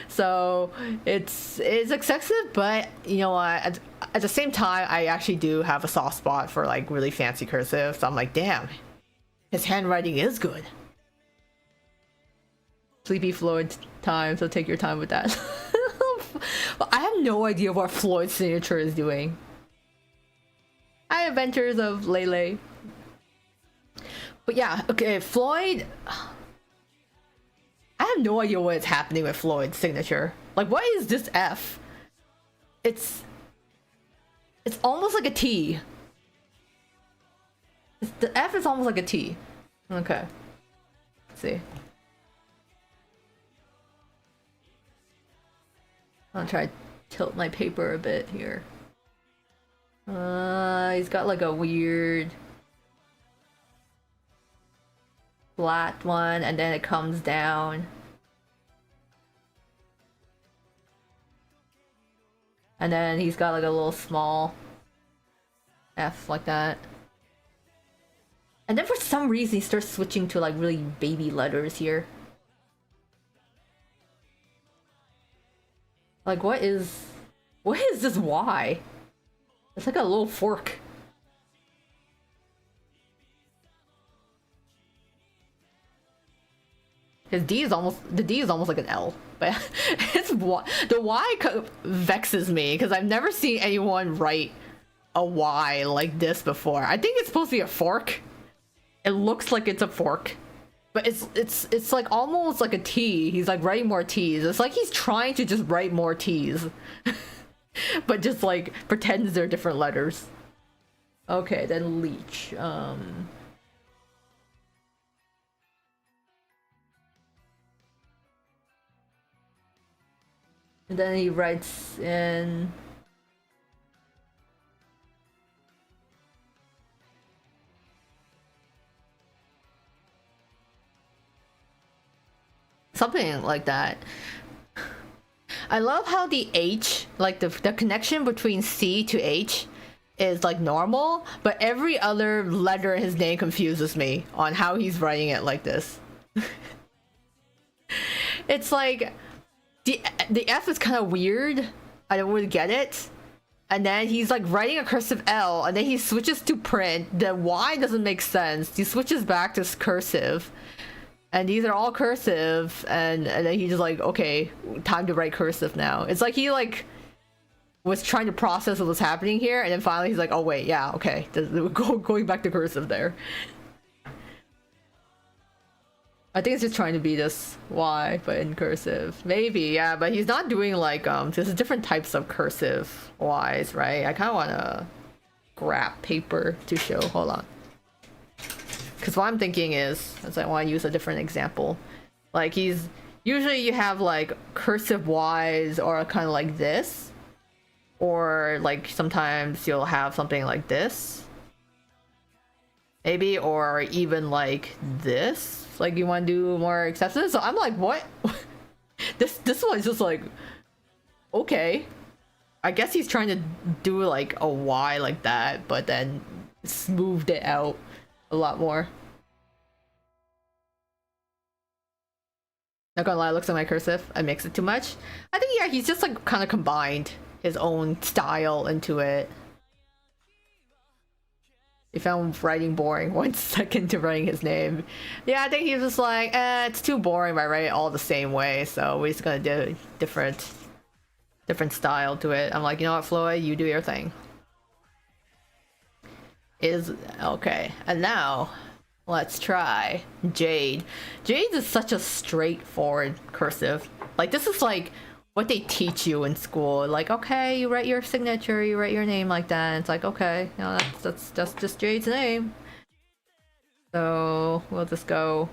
So it's excessive, but you know what? At the same time, I actually do have a soft spot for like really fancy cursive. So I'm like, damn, his handwriting is good. Sleepy Floyd time, so take your time with that. I have no idea what Floyd's signature is doing. Hi, Adventures of Lele. But yeah, okay, Floyd. I have no idea what is happening with Floyd's signature. Like, what is this F? It's almost like a T. The F is almost like a T. Okay. Let's see. I'll try to tilt my paper a bit here. He's got like a weird flat one, and then it comes down. And then he's got like a little small F like that. And then for some reason he starts switching to like really baby letters here. Like, what is this Y? It's like a little fork. His D is almost like an L, but the Y vexes me because I've never seen anyone write a Y like this before. I think it's supposed to be a fork. It looks like it's a fork, but it's like almost like a T. He's like writing more T's. It's like he's trying to just write more T's, but just like pretends they're different letters. Okay, then leech. And then he writes in something like that. I love how the H, like the connection between C to H is like normal, but every other letter in his name confuses me on how he's writing it like this. It's like the F is kind of weird. I don't really get it. And then he's like writing a cursive L, and then he switches to print. The Y doesn't make sense. He switches back to cursive. And these are all cursive, and then he's just like, okay, time to write cursive now. It's like he like was trying to process what was happening here, and then finally he's like, oh wait, yeah, okay, going back to cursive there. I think it's just trying to be this Y, but in cursive. Maybe, yeah, but he's not doing like, there's different types of cursive Ys, right? I kind of want to grab paper to show, hold on. Because what I'm thinking is I want to use a different example. Like he's usually you have like cursive Ys or kind of like this, or like sometimes you'll have something like this, maybe, or even like this. Like you want to do more excessive. So I'm like, what? this one's just like, okay, I guess he's trying to do like a Y like that, but then smoothed it out a lot more. Not gonna lie, looks like my cursive. I mix it too much. I think, yeah, he's just like kind of combined his own style into it. He found writing boring 1 second to writing his name. Yeah, I think he was just like, it's too boring if I write it all the same way, so we're just gonna do different style to it. I'm like, you know what, Floyd, you do your thing. Is okay, and now let's try Jade. Jade is such a straightforward cursive. Like this is like what they teach you in school. Like, okay, you write your signature, you write your name like that. And it's like, okay, you know, that's just Jade's name. So we'll just go.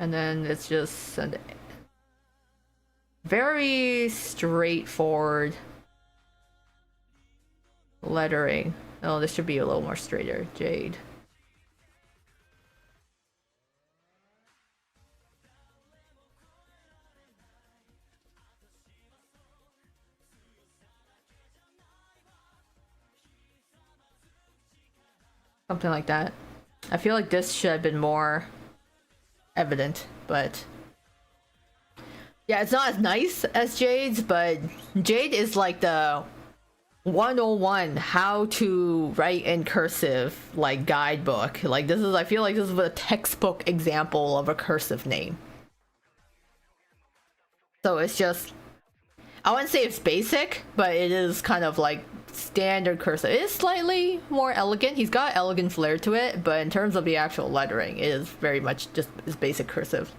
And then it's just an very straightforward lettering. Oh, this should be a little more straighter. Jade. Something like that. I feel like this should have been more evident, but yeah, it's not as nice as Jade's, but Jade is like the 101 how to write in cursive like guidebook. Like this is, I feel like this is a textbook example of a cursive name. So it's just, I wouldn't say it's basic, but it is kind of like standard cursive. It is slightly more elegant. He's got elegant flair to it, but in terms of the actual lettering, it is very much just is basic cursive.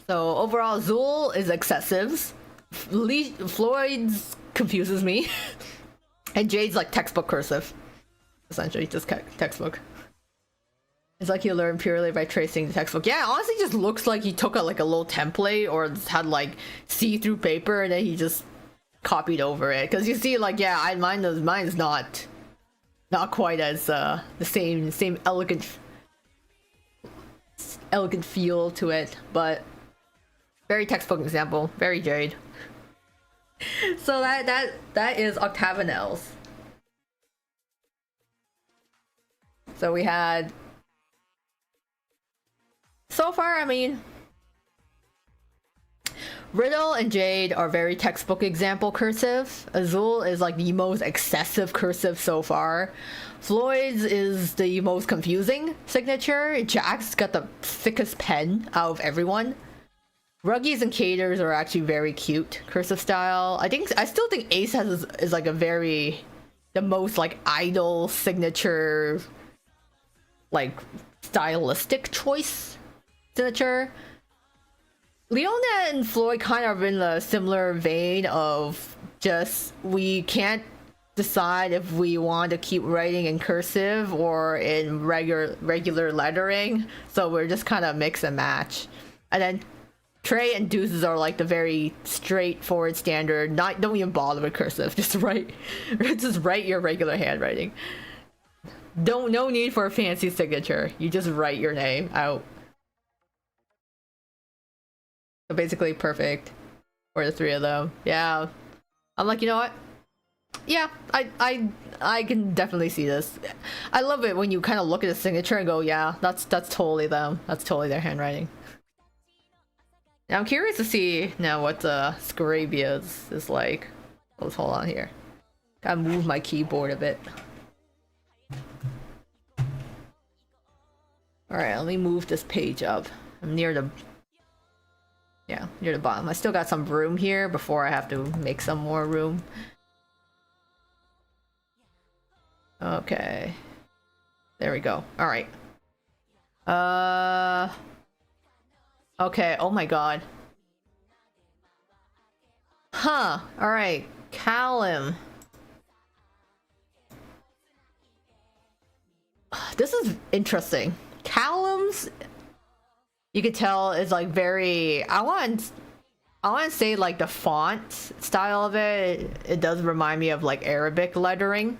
So overall, Zool is excessive. Floyd's confuses me. And Jade's like textbook cursive. Essentially, just textbook. It's like you learn purely by tracing the textbook. Yeah, honestly, just looks like he took a little template or had like see-through paper and then he just copied over it. Because you see, like, yeah, mine is not quite as the same elegant feel to it, but very textbook example, very Jade. So that is octagonals. So we had. So far, I mean, Riddle and Jade are very textbook example cursive. Azul is like the most excessive cursive so far. Floyd's is the most confusing signature. Jack's got the thickest pen out of everyone. Ruggies and Caters are actually very cute cursive style. I still think Ace is like a very the most like idol signature like stylistic choice signature. Leona and Floyd kind of in a similar vein of just we can't decide if we want to keep writing in cursive or in regular lettering, so we're just kind of mix and match. And then Trey and Deuces are like the very straightforward standard. Don't even bother with cursive. Just write your regular handwriting. No need for a fancy signature. You just write your name out. So basically perfect for the three of them. Yeah. I'm like, you know what? Yeah, I can definitely see this. I love it when you kind of look at the signature and go, yeah, that's totally them. That's totally their handwriting. Now I'm curious to see now what Scarabia's is like. Let's hold on here. Gotta move my keyboard a bit. Alright, let me move this page up. I'm near the bottom. I still got some room here before I have to make some more room. Okay. There we go. Alright. Okay, oh my god. Huh, alright. Callum. This is interesting. Callum's, you could tell, is like very, I want to say like the font style of it does remind me of like Arabic lettering.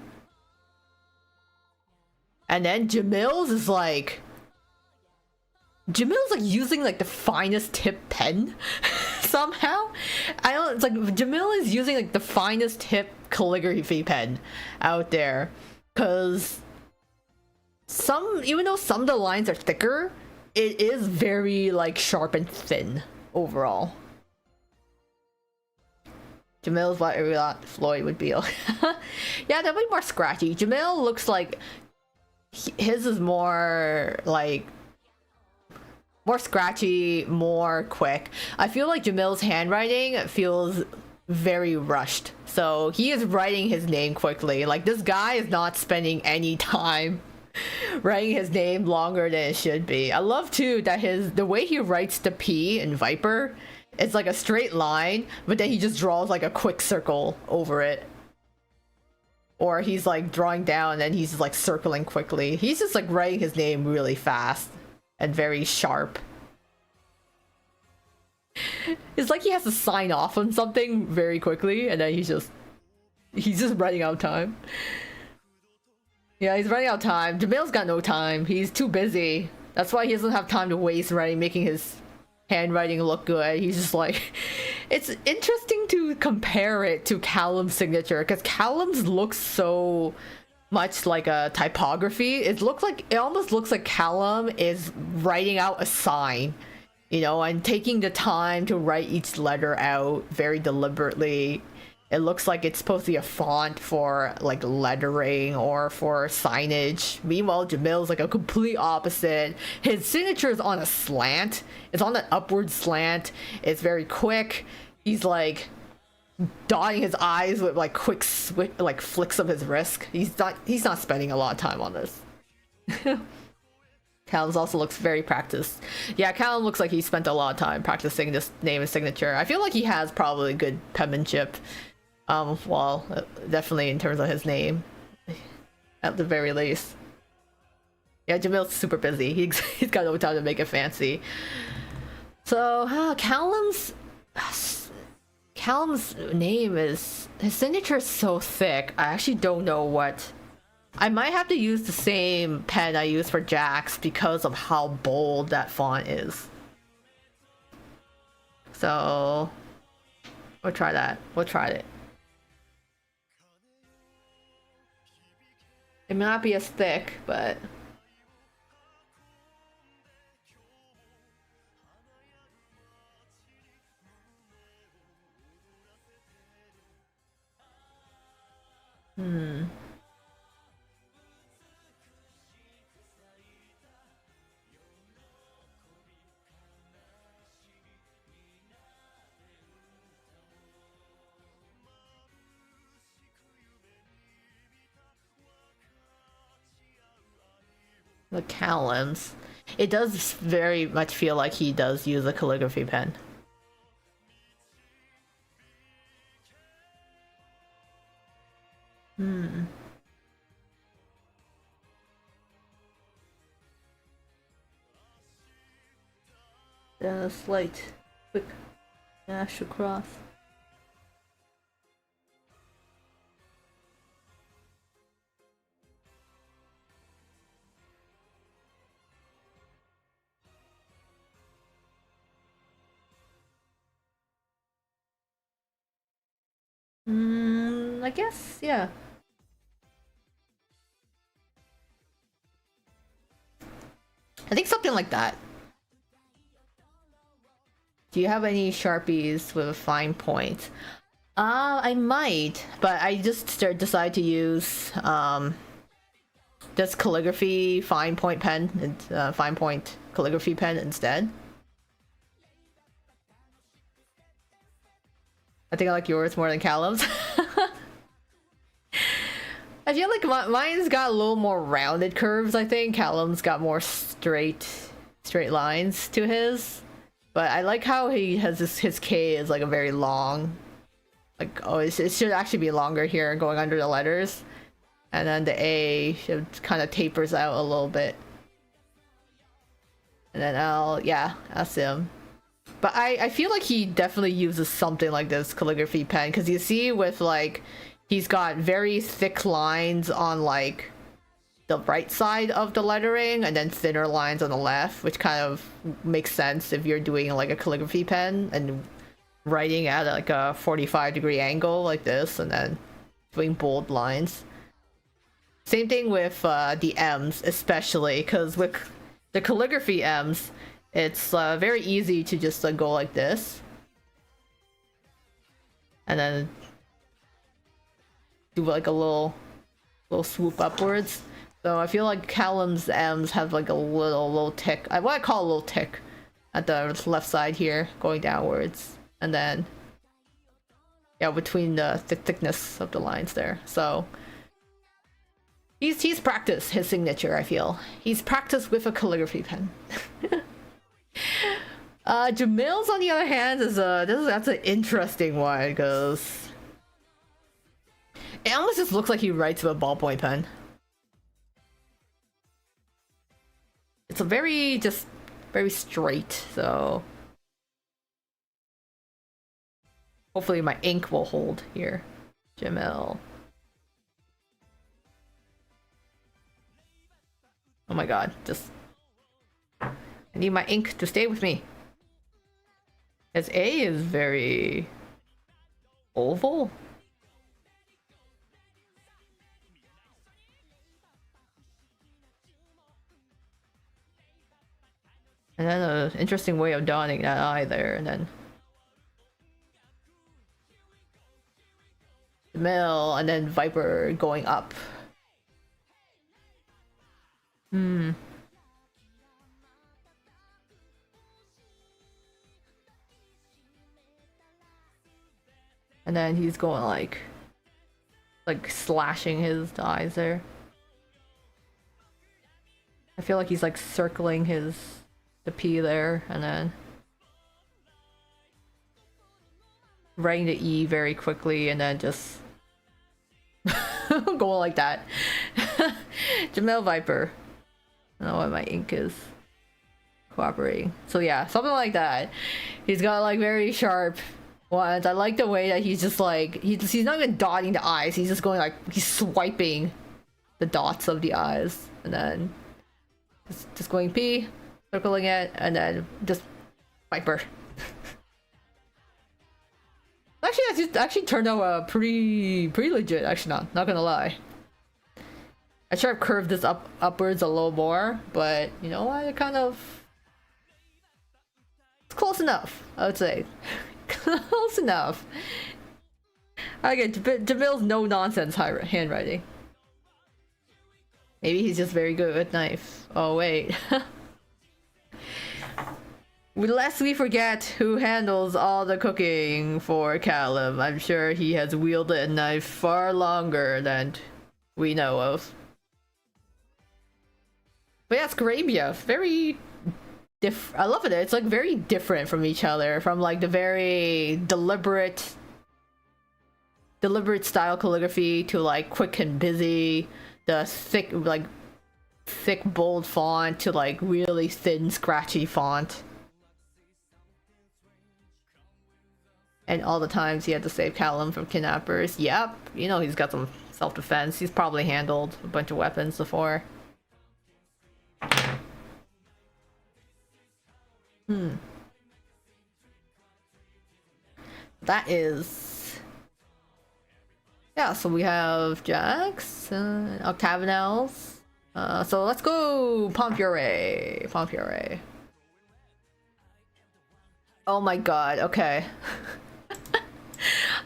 And then Jamil's is like using like the finest tip pen somehow. I don't, it's like Jamil is using like the finest tip calligraphy pen out there, because even though some of the lines are thicker, it is very like sharp and thin overall. Jamil's what we thought Floyd would be. Yeah, definitely more scratchy. Jamil looks like his is more like more scratchy, more quick. I feel like Jamil's handwriting feels very rushed, so he is writing his name quickly. Like, this guy is not spending any time writing his name longer than it should be. I love too that the way he writes the P in Viper, it's like a straight line, but then he just draws like a quick circle over it. Or he's like drawing down and then he's just like circling quickly. He's just like writing his name really fast and very sharp. It's like he has to sign off on something very quickly and then he's just running out of time. Yeah, he's running out of time. Jamil's got no time. He's too busy. That's why he doesn't have time to waste writing, making his handwriting look good. He's just like, it's interesting to compare it to Callum's signature, because Callum's looks so much like a typography. It almost looks like Callum is writing out a sign, you know, and taking the time to write each letter out very deliberately. It looks like it's supposed to be a font for like lettering or for signage. Meanwhile, Jamil's like a complete opposite. His signature is on a slant. It's on an upward slant. It's very quick. He's like dotting his eyes with like quick like flicks of his wrist. He's not spending a lot of time on this. Callum also looks very practiced. Yeah, Callum looks like he spent a lot of time practicing this name and signature. I feel like he has probably good penmanship. Well, definitely in terms of his name, at the very least. Yeah, Jamil's super busy. He's got no time to make it fancy. So, Callum's name is, his signature is so thick. I actually don't know what. I might have to use the same pen I use for Jax because of how bold that font is. So, we'll try that. We'll try it. It may not be as thick, but The Callum's. It does very much feel like he does use a calligraphy pen. Then a slight, quick dash across. I guess, yeah. I think something like that. Do you have any Sharpies with a fine point? I might, but I just decided to use this calligraphy fine point pen and fine point calligraphy pen instead. I think I like yours more than Callum's. I feel like mine's got a little more rounded curves. I think Callum's got more straight lines to his. But I like how he has his K is like a very long, like, oh, it should actually be longer here going under the letters, and then the A should kind of tapers out a little bit, and then L, yeah, that's him. But I feel like he definitely uses something like this calligraphy pen, because you see with like he's got very thick lines on like the right side of the lettering and then thinner lines on the left, which kind of makes sense if you're doing like a calligraphy pen and writing at like a 45-degree angle like this and then doing bold lines. Same thing with the M's, especially because with the calligraphy M's, it's very easy to just go like this and then do like a little swoop upwards. So I feel like Callum's M's have like a little tick. What I call a little tick at the left side here, going downwards, and then yeah, between the thickness of the lines there. So he's practiced his signature. I feel he's practiced with a calligraphy pen. Jamil's on the other hand is that's an interesting one because it almost just looks like he writes with a ballpoint pen. It's a very straight, so hopefully my ink will hold here. Jamil. Oh my god, I need my ink to stay with me. His A is very oval. And then an interesting way of dotting that eye there, and then Mill, and then Viper going up. And then he's going like slashing his eyes there. I feel like he's like circling the P there, and then writing the E very quickly, and then just going like that. Jamil Viper. I don't know what my ink is cooperating. So yeah, something like that. He's got like very sharp ones. I like the way that he's just like he's not even dotting the eyes. He's just going like he's swiping the dots of the eyes, and then just going P, circling it, and then just Viper. Actually, that actually turned out pretty legit. Actually, not gonna lie. I should have curved this upwards a little more, but you know what? It's close enough, I would say. Close enough. Okay, Jamil's no nonsense handwriting. Maybe he's just very good with knife. Oh wait. Lest we forget who handles all the cooking for Callum. I'm sure he has wielded a knife far longer than we know of. But yeah, Scrabia, very I love it. It's like very different from each other, from like the very deliberate style calligraphy to like quick and busy, the thick bold font to like really thin scratchy font. And all the times he had to save Callum from kidnappers. Yep, you know he's got some self-defense. He's probably handled a bunch of weapons before. That is... Yeah, so we have Jax, Octagonals. So let's go Pompiore. Pompiore. Oh my god, okay.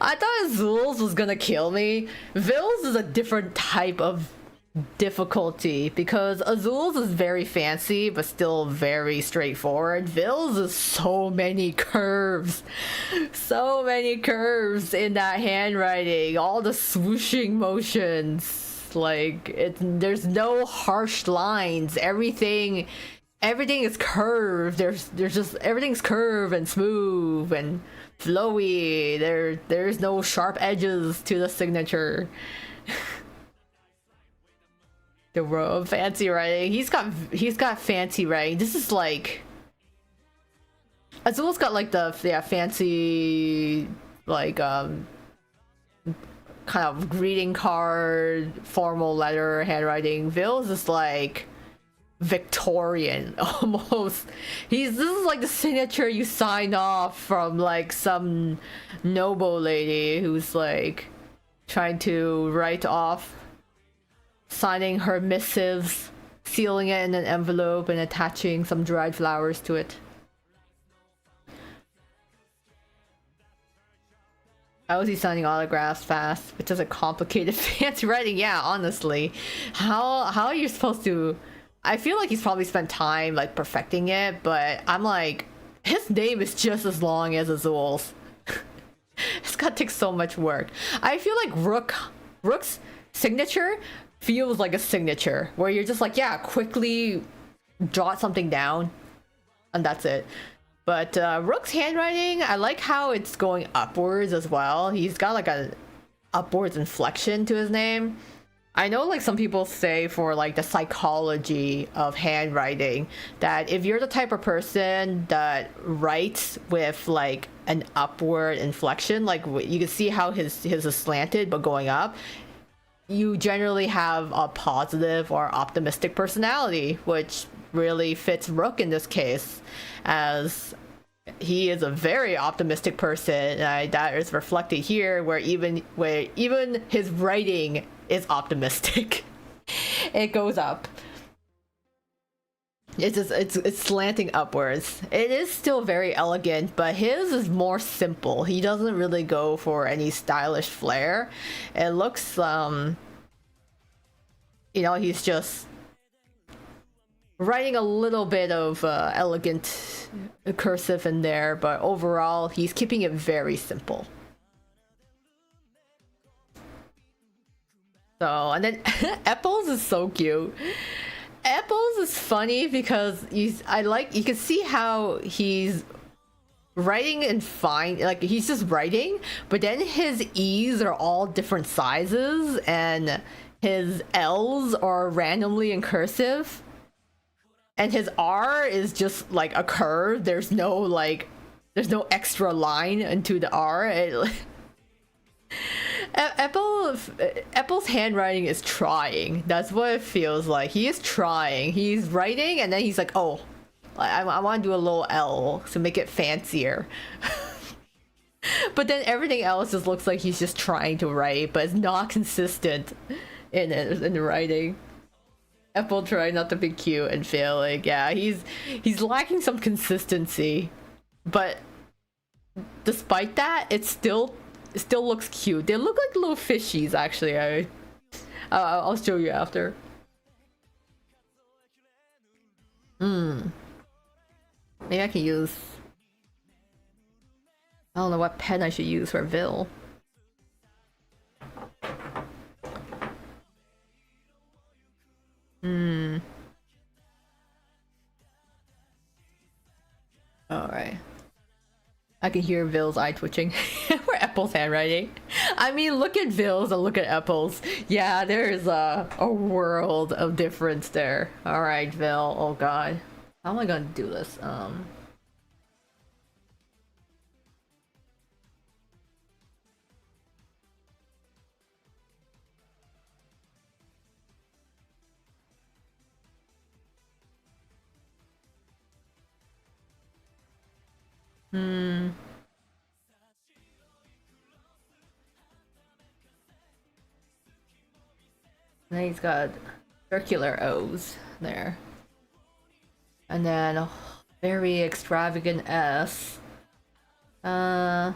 I thought Azul's was gonna kill me. Vils is a different type of difficulty because Azul's is very fancy but still very straightforward. Vils is so many curves. So many curves in that handwriting. All the swooshing motions. Like there's no harsh lines. Everything is curved. There's just everything's curved and smooth and flowy. There's no sharp edges to the signature. The row of fancy writing. He's got fancy writing. This is like Azul's got like the fancy like kind of greeting card, formal letter handwriting. Vils is like Victorian almost. This is like the signature you sign off from like some noble lady who's like trying to write off, signing her missives, sealing it in an envelope and attaching some dried flowers to it. How is he signing autographs fast? It's just a complicated fancy writing. Yeah, honestly. How are you supposed to... I feel like he's probably spent time like perfecting it, but I'm like, his name is just as long as Azul's. It's gotta take so much work. I feel like Rook's signature feels like a signature where you're just like, yeah, quickly jot something down and that's it. But Rook's handwriting, I like how it's going upwards as well. He's got like a upwards inflection to his name. I know like some people say for like the psychology of handwriting that if you're the type of person that writes with like an upward inflection, like you can see how his is slanted but going up, you generally have a positive or optimistic personality, which really fits Rook in this case, as he is a very optimistic person, and that is reflected here, where even his writing is optimistic. It goes up. It's slanting upwards. It is still very elegant, but his is more simple. He doesn't really go for any stylish flair. It looks you know, he's just writing a little bit of elegant cursive in there, but overall he's keeping it very simple. So, and then Apples is so cute. Apples is funny because you can see how he's writing and fine, like he's just writing, but then his E's are all different sizes and his L's are randomly in cursive. And his R is just like a curve. There's no extra line into the R. Apple's handwriting is trying. That's what it feels like. He is trying. He's writing and then he's like, oh, I want to do a little L to make it fancier. But then everything else just looks like he's just trying to write, but it's not consistent in the writing. Apple trying not to be cute and failing. Yeah, he's lacking some consistency, but despite that, it still looks cute. They look like little fishies, actually. I'll show you after. Maybe I can use... I don't know what pen I should use for Vil. I can hear Ville's eye twitching. Or Apple's handwriting. I mean, look at Ville's and look at Apple's. Yeah, there is a world of difference there. Alright, Ville. Oh god. How am I gonna do this? Hmm. Then he's got circular O's there. And then a very extravagant S. Then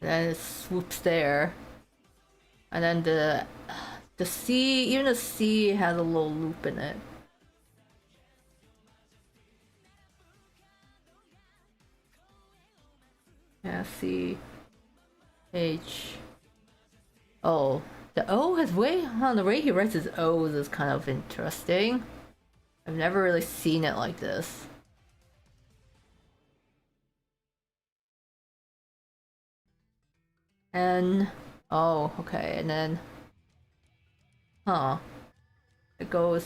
it swoops there. And then the C, even the C has a little loop in it. Yeah, C, H, O. The O has way on the way he writes his O's is kind of interesting. I've never really seen it like this. And oh, okay, and then it goes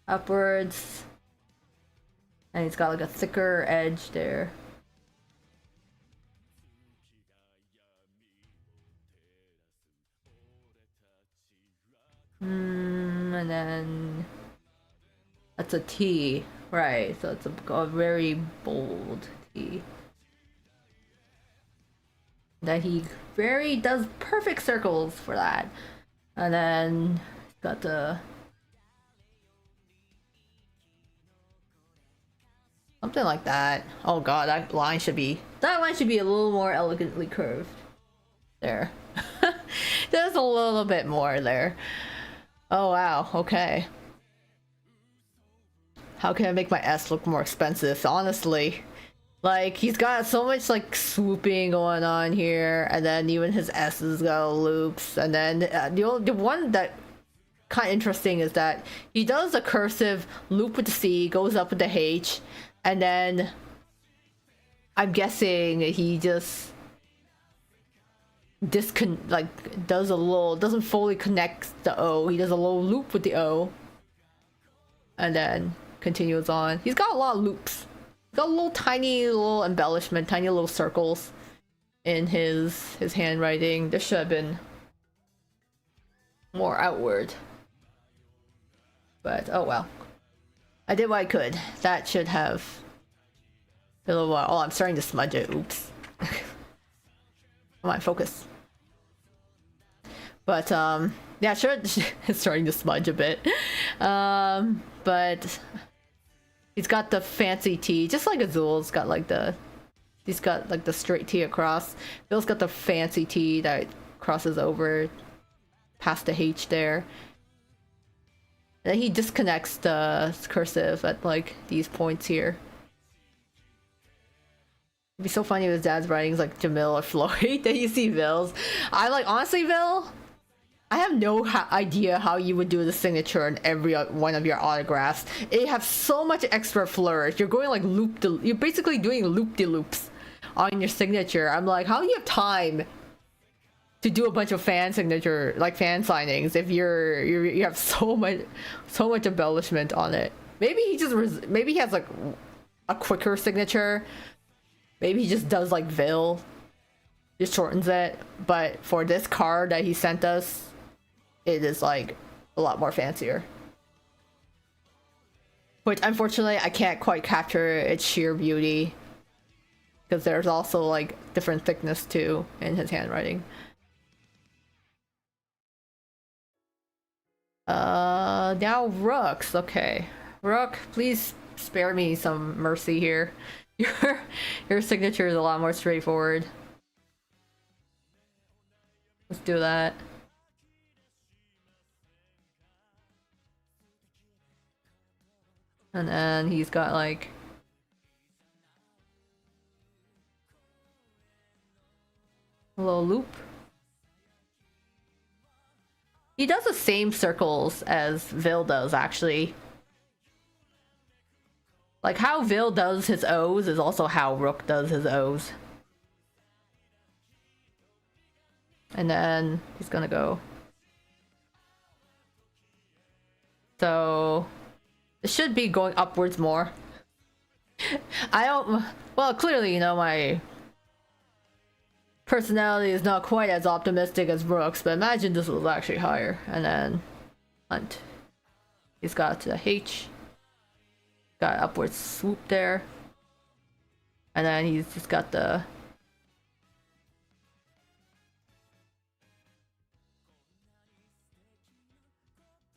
upwards, and it's got like a thicker edge there. And then that's a T, right? So it's a very bold T. That he does perfect circles for that. And then he's got the something like that. Oh god, that line should be a little more elegantly curved. There. There's a little bit more there. Oh wow, okay. How can I make my S look more expensive? Honestly. Like, he's got so much, like, swooping going on here, and then even his S's got loops, and then the one that kind of interesting is that he does a cursive loop with the C, goes up with the H, and then I'm guessing he just doesn't fully connect the O. He does a little loop with the O, and then continues on. He's got a lot of loops. Got a little tiny little embellishment, tiny little circles in his handwriting. This should have been more outward. But oh well. I did what I could. That should have been a little while. Oh, I'm starting to smudge it. Oops. Come on, focus. But yeah, sure, it's starting to smudge a bit. But he's got the fancy T, just like Azul's got like he's got like the straight T across. Bill's got the fancy T that crosses over past the H there. Then he disconnects the cursive at like these points here. It'd be so funny if his dad's writing is like Jamil or Floyd. Then you see Ville's. I like, honestly, Ville, I have no idea how you would do the signature on every one of your autographs. It have so much extra flourish. You're going like you're basically doing loop-de-loops on your signature. I'm like, how do you have time to do a bunch of fan signings if you have so much embellishment on it? Maybe he has like a quicker signature. Maybe he just does like Ville, just shortens it. But for this card that he sent us, it is like a lot more fancier. Which unfortunately I can't quite capture its sheer beauty, because there's also like different thickness too in his handwriting. Now Rooks. Okay, Rook, please spare me some mercy here. Your signature is a lot more straightforward. Let's do that. And then he's got like a little loop. He does the same circles as Ville does, actually. Like how Vil does his O's is also how Rook does his O's. And then he's gonna go. So it should be going upwards more. I don't. Well, clearly, you know, my personality is not quite as optimistic as Brooks, but imagine this was actually higher. And then Hunt. He's got the H. Got upward swoop there. And then he's just got the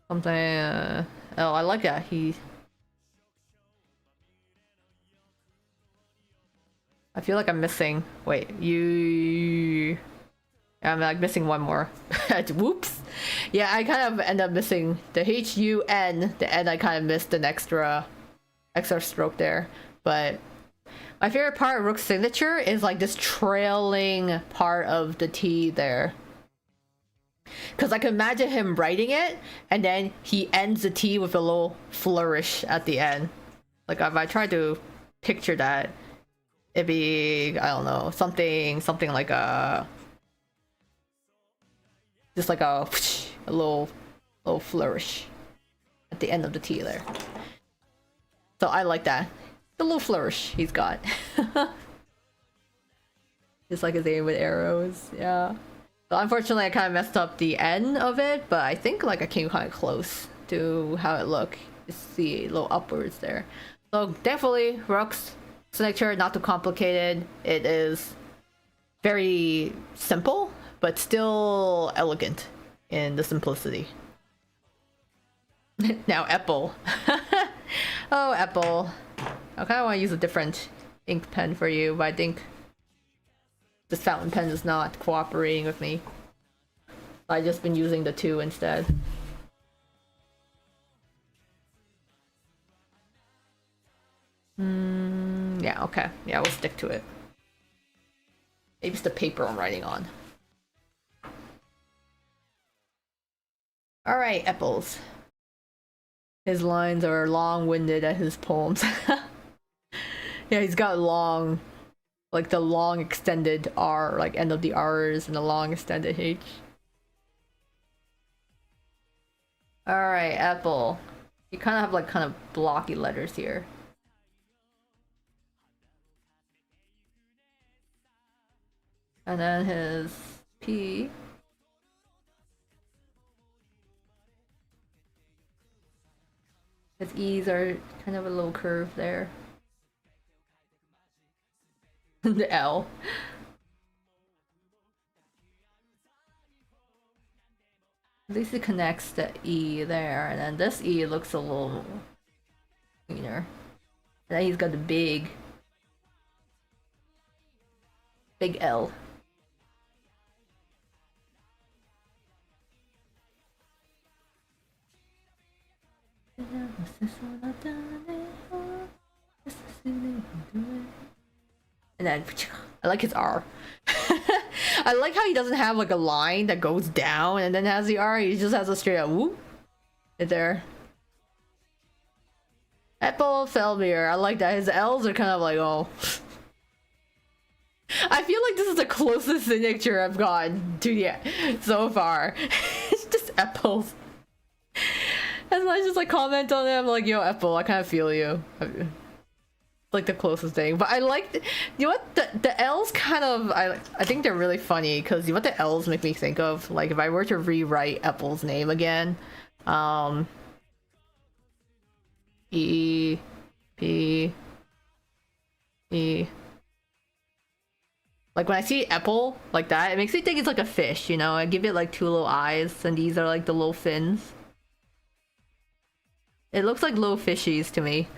something. Oh, I like that. I feel like I'm missing. Wait, you. I'm like missing one more. Whoops. Yeah, I kind of end up missing the H-U-N. The N, I kind of missed an extra stroke there. But my favorite part of Rook's signature is like this trailing part of the T there. Because I can imagine him writing it, and then he ends the T with a little flourish at the end. Like if I try to picture that, it'd be, I don't know, something like a, just like a little flourish at the end of the T there. So I like that. The little flourish he's got. Just like his aim with arrows, yeah. So unfortunately I kind of messed up the end of it, but I think like I came kind of close to how it looked. You see a little upwards there. So definitely Rook's signature, not too complicated. It is very simple, but still elegant in the simplicity. Now Apple. Oh, Apple. I kind of want to use a different ink pen for you, but I think this fountain pen is not cooperating with me. I've just been using the 2 instead. Yeah, okay. Yeah, we'll stick to it. Maybe it's the paper I'm writing on. Alright, Apples. His lines are long-winded at his poems. Yeah, he's got long, like the long extended R, like end of the R's and the long extended H. Alright, Apple. You kind of have like kind of blocky letters here. And then his P. His E's are kind of a little curve there. The L. At least it connects the E there, and then this E looks a little cleaner. And then he's got the big L. And then I like his R. I like how he doesn't have like a line that goes down and then has the R. He just has a straight up whoop right there. Apple Felmier. I like that. His L's are kind of like, oh. I feel like this is the closest signature I've gotten to yet so far. It's just Apples. As much as I comment on it, I'm like, yo, Apple, I kind of feel you. It's like the closest thing. But I like, you know what, the L's kind of, I think they're really funny because you know what the L's make me think of? Like if I were to rewrite Apple's name again, E, P, E. Like when I see Apple like that, it makes me think it's like a fish, you know? I give it like 2 little eyes and these are like the little fins. It looks like little fishies to me.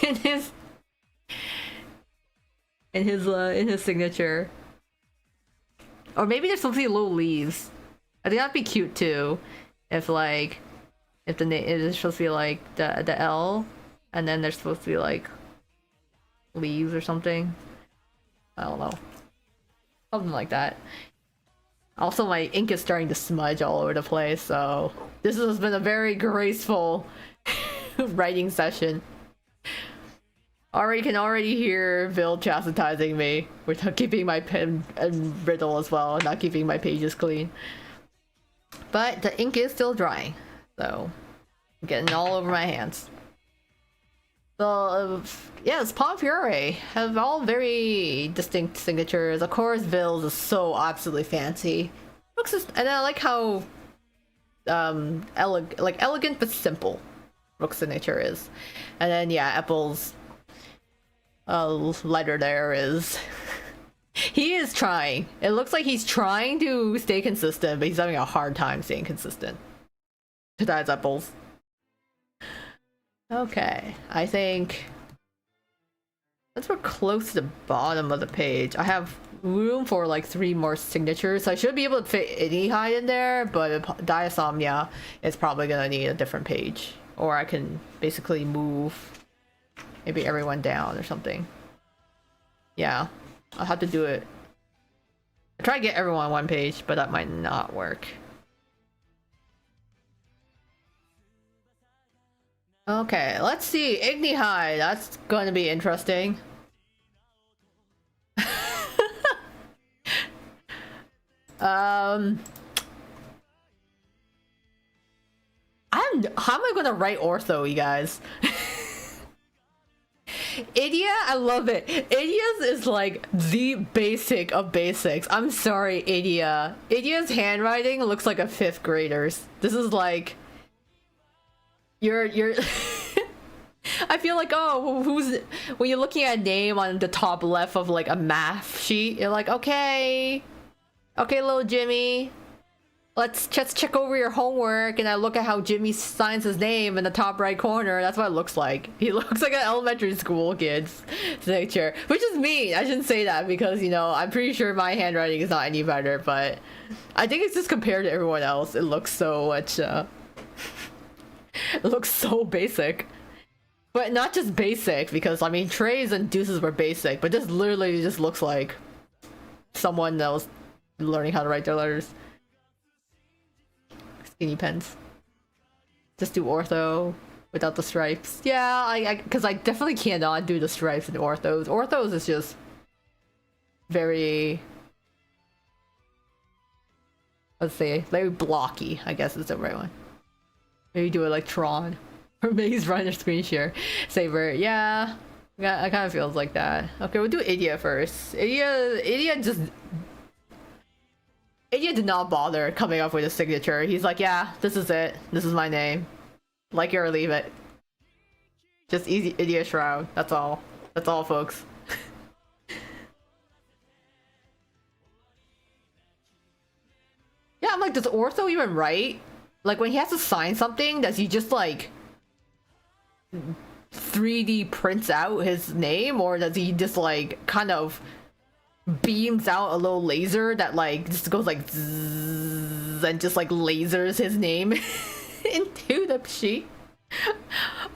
in his signature. Or maybe there's something little leaves. I think that'd be cute too. If like if the name is supposed to be like the L and then there's supposed to be like leaves or something. I don't know. Something like that. Also my ink is starting to smudge all over the place, so this has been a very graceful writing session. Already can already hear Vil chastising me with not keeping my pen and brittle as well, not keeping my pages clean. But the ink is still drying, so I'm getting all over my hands. So yes, Palm Fury have all very distinct signatures. Of course, Vil's is so absolutely fancy. Looks just, and I like how elegant but simple Rook's signature is. And then yeah, Apple's letter there is he is trying. It looks like he's trying to stay consistent, but he's having a hard time staying consistent. That's Apple's. Okay, I think since we're close to the bottom of the page, I have room for like 3 more signatures, so I should be able to fit any hide in there, but Diasomnia is probably gonna need a different page. Or I can basically move maybe everyone down or something. Yeah, I'll have to do it. I try to get everyone on one page, but that might not work. Okay, let's see. Igni High, that's going to be interesting. How am I gonna write ortho, you guys? Idia, I love it. Idia's is like the basic of basics. I'm sorry, Idia. Idia's handwriting looks like a 5th grader's. This is like you're I feel like, oh, who's when you're looking at a name on the top left of like a math sheet, you're like, okay, little Jimmy, let's just check over your homework. And I look at how Jimmy signs his name in the top right corner. That's what it looks like. He looks like an elementary school kid's signature, which is mean. I shouldn't say that because, you know, I'm pretty sure my handwriting is not any better, but I think it's just compared to everyone else, it looks so much it looks so basic. But not just basic, because I mean Trey's and Deuces were basic, but this literally just looks like someone that was learning how to write their letters. Skinny pens. Just do ortho without the stripes. Yeah, because I definitely cannot do the stripes in orthos. Orthos is just very, let's say, very blocky, I guess is the right one. Maybe do it like Tron. Or Maze Runner screen share. Saber, yeah. It kind of feels like that. Okay, we'll do Idia first. Idia did not bother coming up with a signature. He's like, yeah, this is it. This is my name. Like it or leave it. Just easy Idia Shroud. That's all. That's all, folks. Yeah, I'm like, does Ortho even write? Like, when he has to sign something, does he just like 3D prints out his name, or does he just like kind of beams out a little laser that like just goes like zzz, and just like lasers his name into the sheet?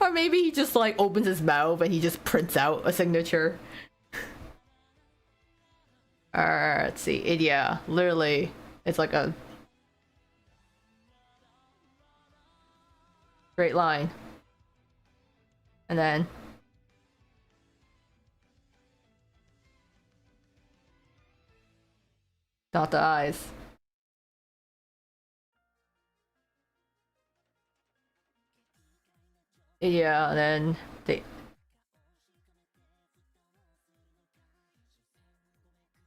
Or maybe he just like opens his mouth and he just prints out a signature. Let's see, Idia, literally it's like a straight line. And then dot the eyes. Yeah, and then the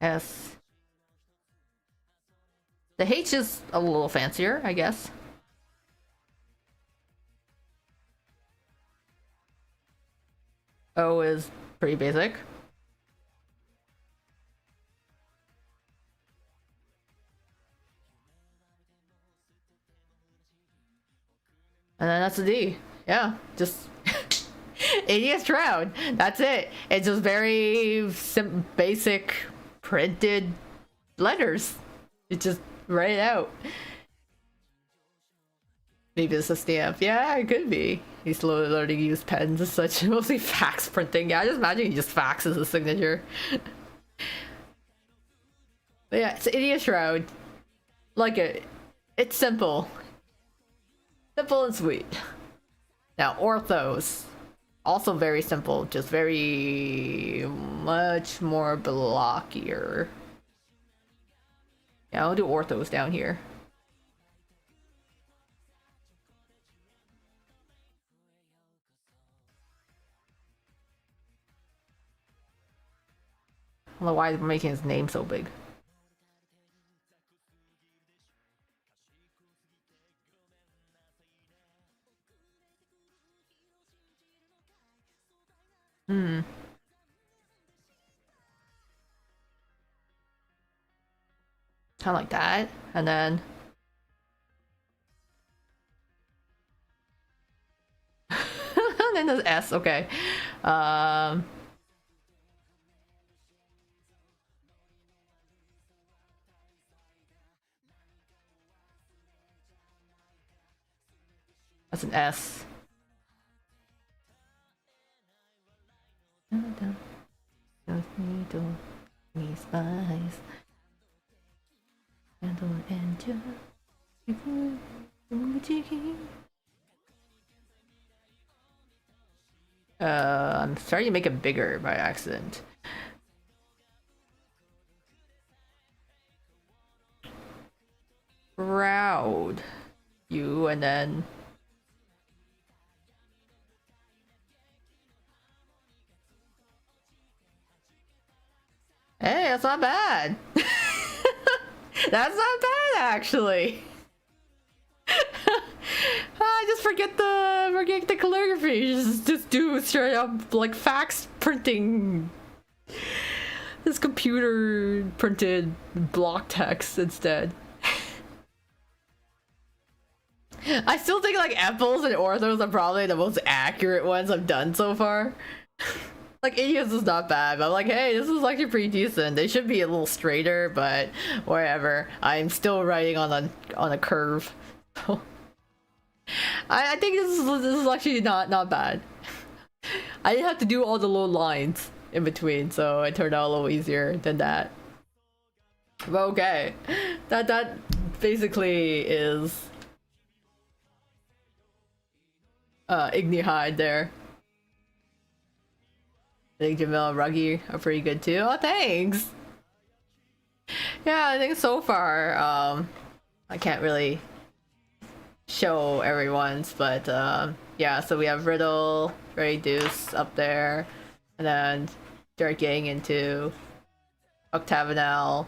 S. The H is a little fancier, I guess. O is pretty basic. And then that's a D. Yeah, just ADS Shroud. That's it. It's just very basic printed letters. It just write it out. Maybe it's a stamp. Yeah, it could be. He's slowly learning to use pens and such. Mostly fax printing. Yeah, I just imagine he just faxes a signature. But yeah, it's Idiot Shroud. Like it. It's simple. Simple and sweet. Now, orthos. Also very simple, just very much more blockier. Yeah, I'll do orthos down here. I don't know why I'm making his name so big. Kind of like that, and then then there's S. Okay. That's an S. I'm starting to make it bigger by accident. Proud you, and then hey, that's not bad. That's not bad actually. I just forget the calligraphy. Just do straight up like fax printing. This computer printed block text instead. I still think like epils and orthos are probably the most accurate ones I've done so far. Like idioms is not bad, but I'm like, hey, this is actually pretty decent. They should be a little straighter, but whatever. I'm still writing on a curve. I think this is actually not bad. I didn't have to do all the low lines in between, so it turned out a little easier than that. But okay, that basically is Ignihide there. I think Jamil and Ruggy are pretty good too. Oh, thanks. Yeah, I think so far I can't really show everyone's, but yeah, so we have Riddle, Ray Deuce up there, and then start getting into Octagonal,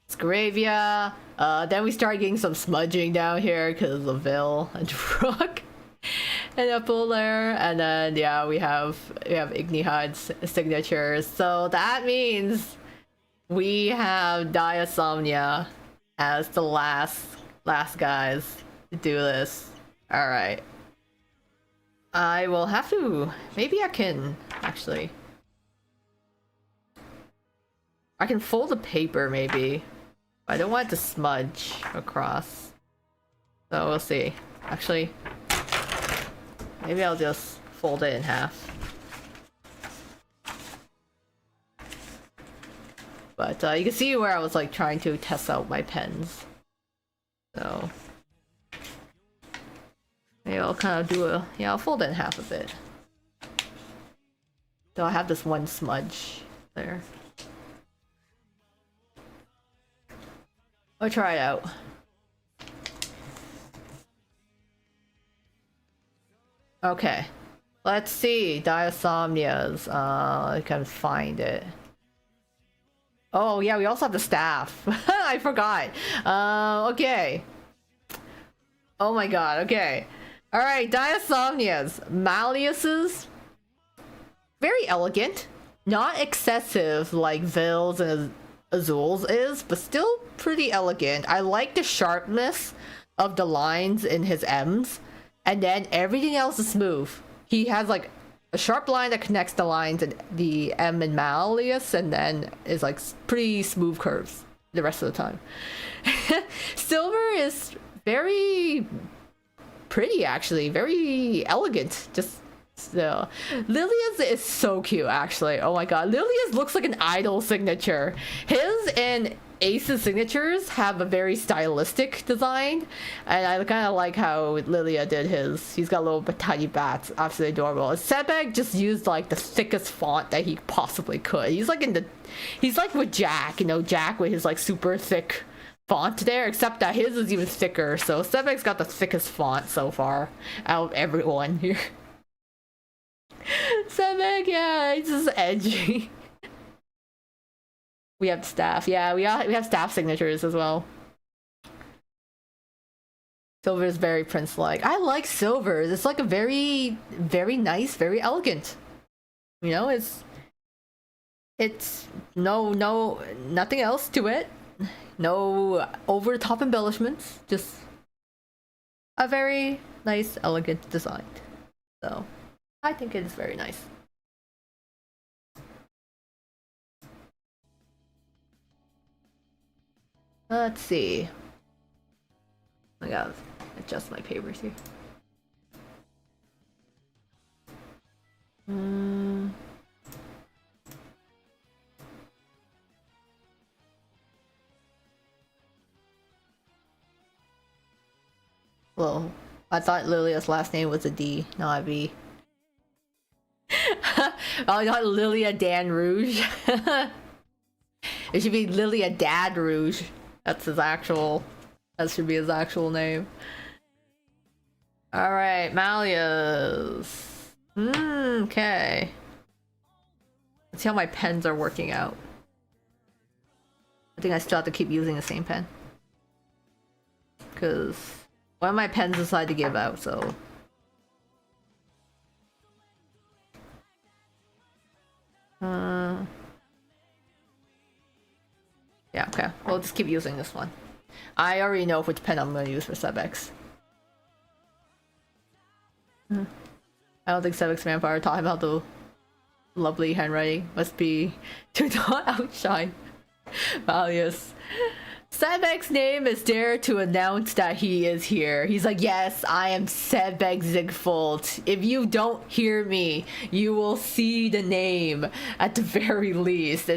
Scravia, then we start getting some smudging down here because of Vil and Rook and Apple there, and then yeah, we have Ignihide's signatures, so that means we have Diasomnia as the last guys to do this. All right, I will have to, maybe I can actually, I can fold the paper maybe. I don't want it to smudge across, so we'll see. Actually, maybe I'll just fold it in half. But you can see where I was like trying to test out my pens. So maybe I'll kind of do a, yeah, I'll fold it in half a bit. So I have this one smudge there. I'll try it out. Okay, let's see Diasomnia's. I can find it. Oh yeah, we also have the staff. I forgot. Okay. Oh my god. Okay. All right, Diasomnia's. Malleus's. Very elegant, not excessive like Vil's and Azul's is, but still pretty elegant. I like the sharpness of the lines in his M's, and then everything else is smooth. He has like a sharp line that connects the lines and the M in Malleus, and then is like pretty smooth curves the rest of the time. Silver is very pretty actually, very elegant, just So, Lilia's is so cute, actually. Oh my god, Lilia's looks like an idol signature. His and Ace's signatures have a very stylistic design, and I kind of like how Lilia did his. He's got little tiny bats, absolutely adorable. Sebek just used like the thickest font that he possibly could. He's like with Jack, you know, Jack with his like super thick font there, except that his is even thicker. So Sebek's got the thickest font so far out of everyone here. Sebek, yeah, he's just edgy. We have staff, yeah, we have staff signatures as well. Silver's very prince-like. I like Silver's. It's like a very, very nice, very elegant. You know, it's nothing else to it. No over-the-top embellishments. Just a very nice, elegant design. So, I think it is very nice. Let's see. I gotta adjust my papers here. Well, I thought Lilia's last name was a D, not a B. Oh, not Lilia Dan Rouge. It should be Lilia Dad Rouge. That's his actual. That should be his actual name. Alright, Malleus. Okay. Let's see how my pens are working out. I think I still have to keep using the same pen. Because one of my pens decided to give out, so. Yeah, okay. We'll just keep using this one. I already know which pen I'm going to use for Sebek's. I don't think Sebek's vampire taught him how to lovely handwriting. Must be to not outshine Malleus. Sebek's name is there to announce that he is here. He's like, yes, I am Sebek Zigfold. If you don't hear me, you will see the name at the very least.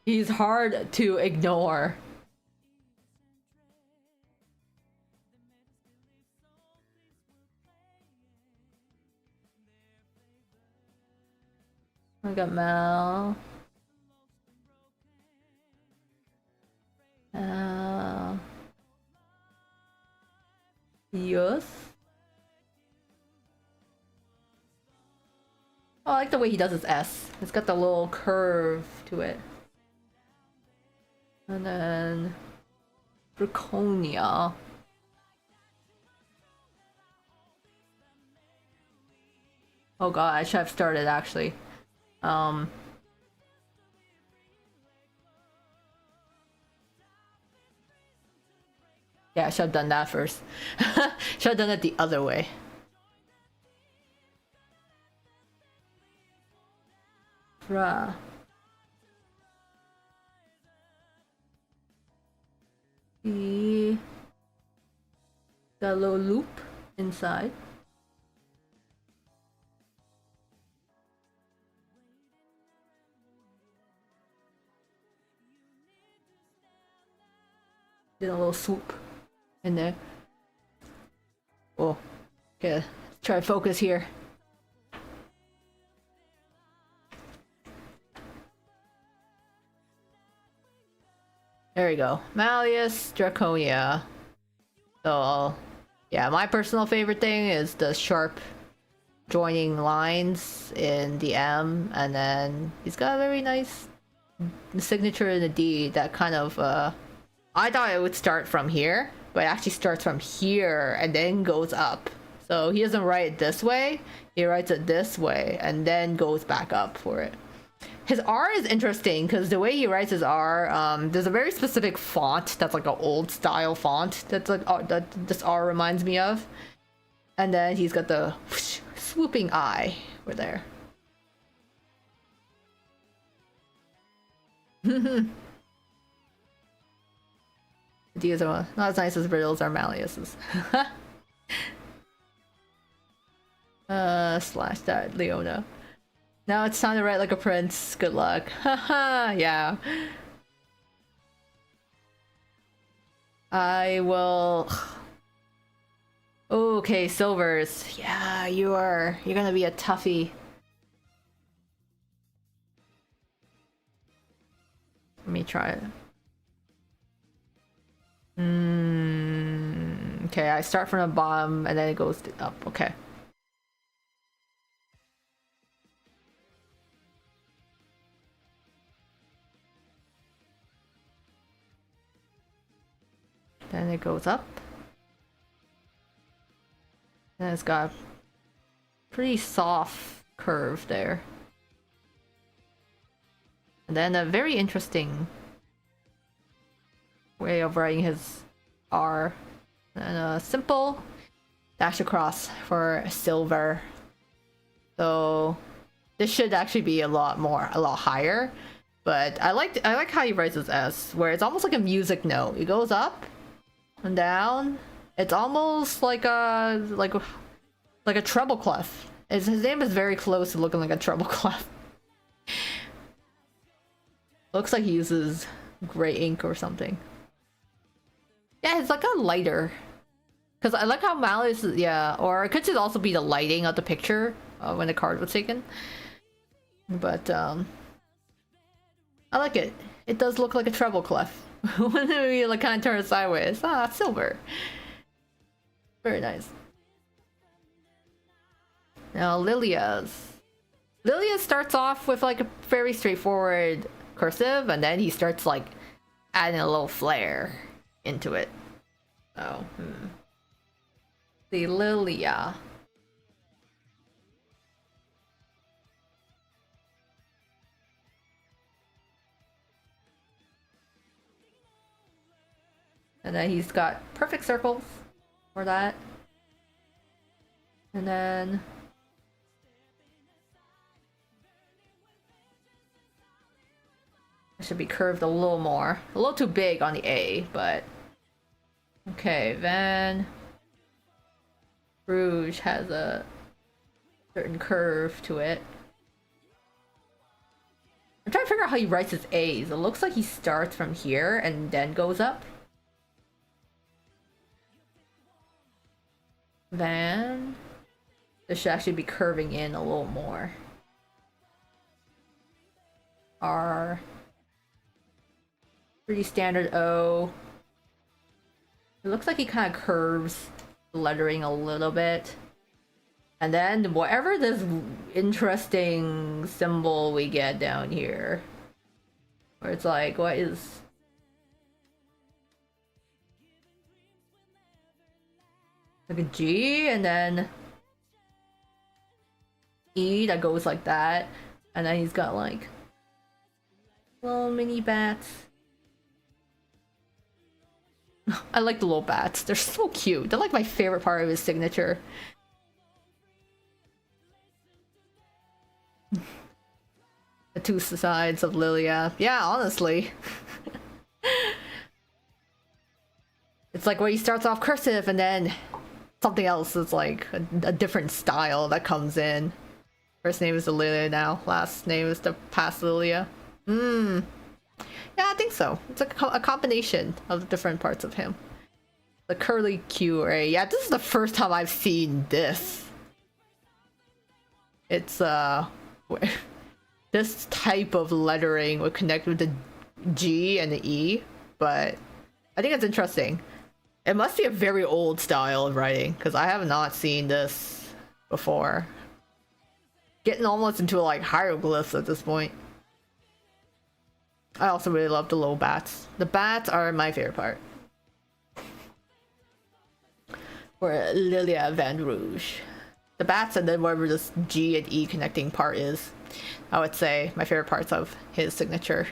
He's hard to ignore. I got Mal. Yes. Oh, I like the way he does his S. It's got the little curve to it. And then Draconia. Oh god, I should have started actually. Yeah, I should have done that first. Should have done it the other way. Bruh. Got a little loop inside. Did a little swoop in there. Oh, okay. Try to focus here. There we go. Malleus Draconia. So, yeah, my personal favorite thing is the sharp joining lines in the M, and then he's got a very nice signature in the D that kind of, I thought it would start from here, but it actually starts from here and then goes up. So he doesn't write it this way, he writes it this way and then goes back up for it. His R is interesting because the way he writes his R, there's a very specific font that's like an old style font that's like that this R reminds me of. And then he's got the whoosh, swooping eye over there. These are not as nice as Riddles or Malleus's. Slash that, Leona. Now it's time to write like a prince. Good luck. Haha, yeah. I will... Okay, Silvers. Yeah, you're gonna be a toughie. Let me try it. Okay, I start from the bottom and then it goes up. Okay. Then it goes up. And it's got a pretty soft curve there. And then a very interesting way of writing his R. And a simple dash across for silver. So this should actually be a lot higher. But I like how he writes his S, where it's almost like a music note. It goes up and down. It's almost like a treble clef. His name is very close to looking like a treble clef. Looks like he uses gray ink or something. Yeah, it's like a lighter. Because I like how Malice, yeah, or it could just also be the lighting of the picture when the card was taken. But I like it. It does look like a treble clef. When we like kind of turn it sideways. Ah, silver. Very nice. Now Lilia's. Lilia starts off with like a very straightforward cursive, and then he starts like adding a little flair into it. Oh, the Lilia. And then he's got perfect circles for that. And then it should be curved a little more. A little too big on the A, but okay, then Rouge has a certain curve to it. I'm trying to figure out how he writes his A's. It looks like he starts from here and then goes up. Then this should actually be curving in a little more. R. Pretty standard O. It looks like he kind of curves the lettering a little bit. And then whatever this interesting symbol we get down here. Where it's like, what is... like a G and then E that goes like that. And then he's got like little mini bats. I like the little bats. They're so cute. They're like my favorite part of his signature. The two sides of Lilia. Yeah, honestly. It's like where he starts off cursive and then something else is like a different style that comes in. First name is the Lilia now. Last name is the past Lilia. Yeah, I think so. It's like a combination of the different parts of him. The curly Q ray. Yeah, this is the first time I've seen this. It's this type of lettering would connect with the G and the E, but I think it's interesting. It must be a very old style of writing because I have not seen this before. Getting almost into like hieroglyphs at this point. I also really love the little bats. The bats are my favorite part. For Lilia Van Rouge. The bats and then whatever this G and E connecting part is, I would say my favorite parts of his signature.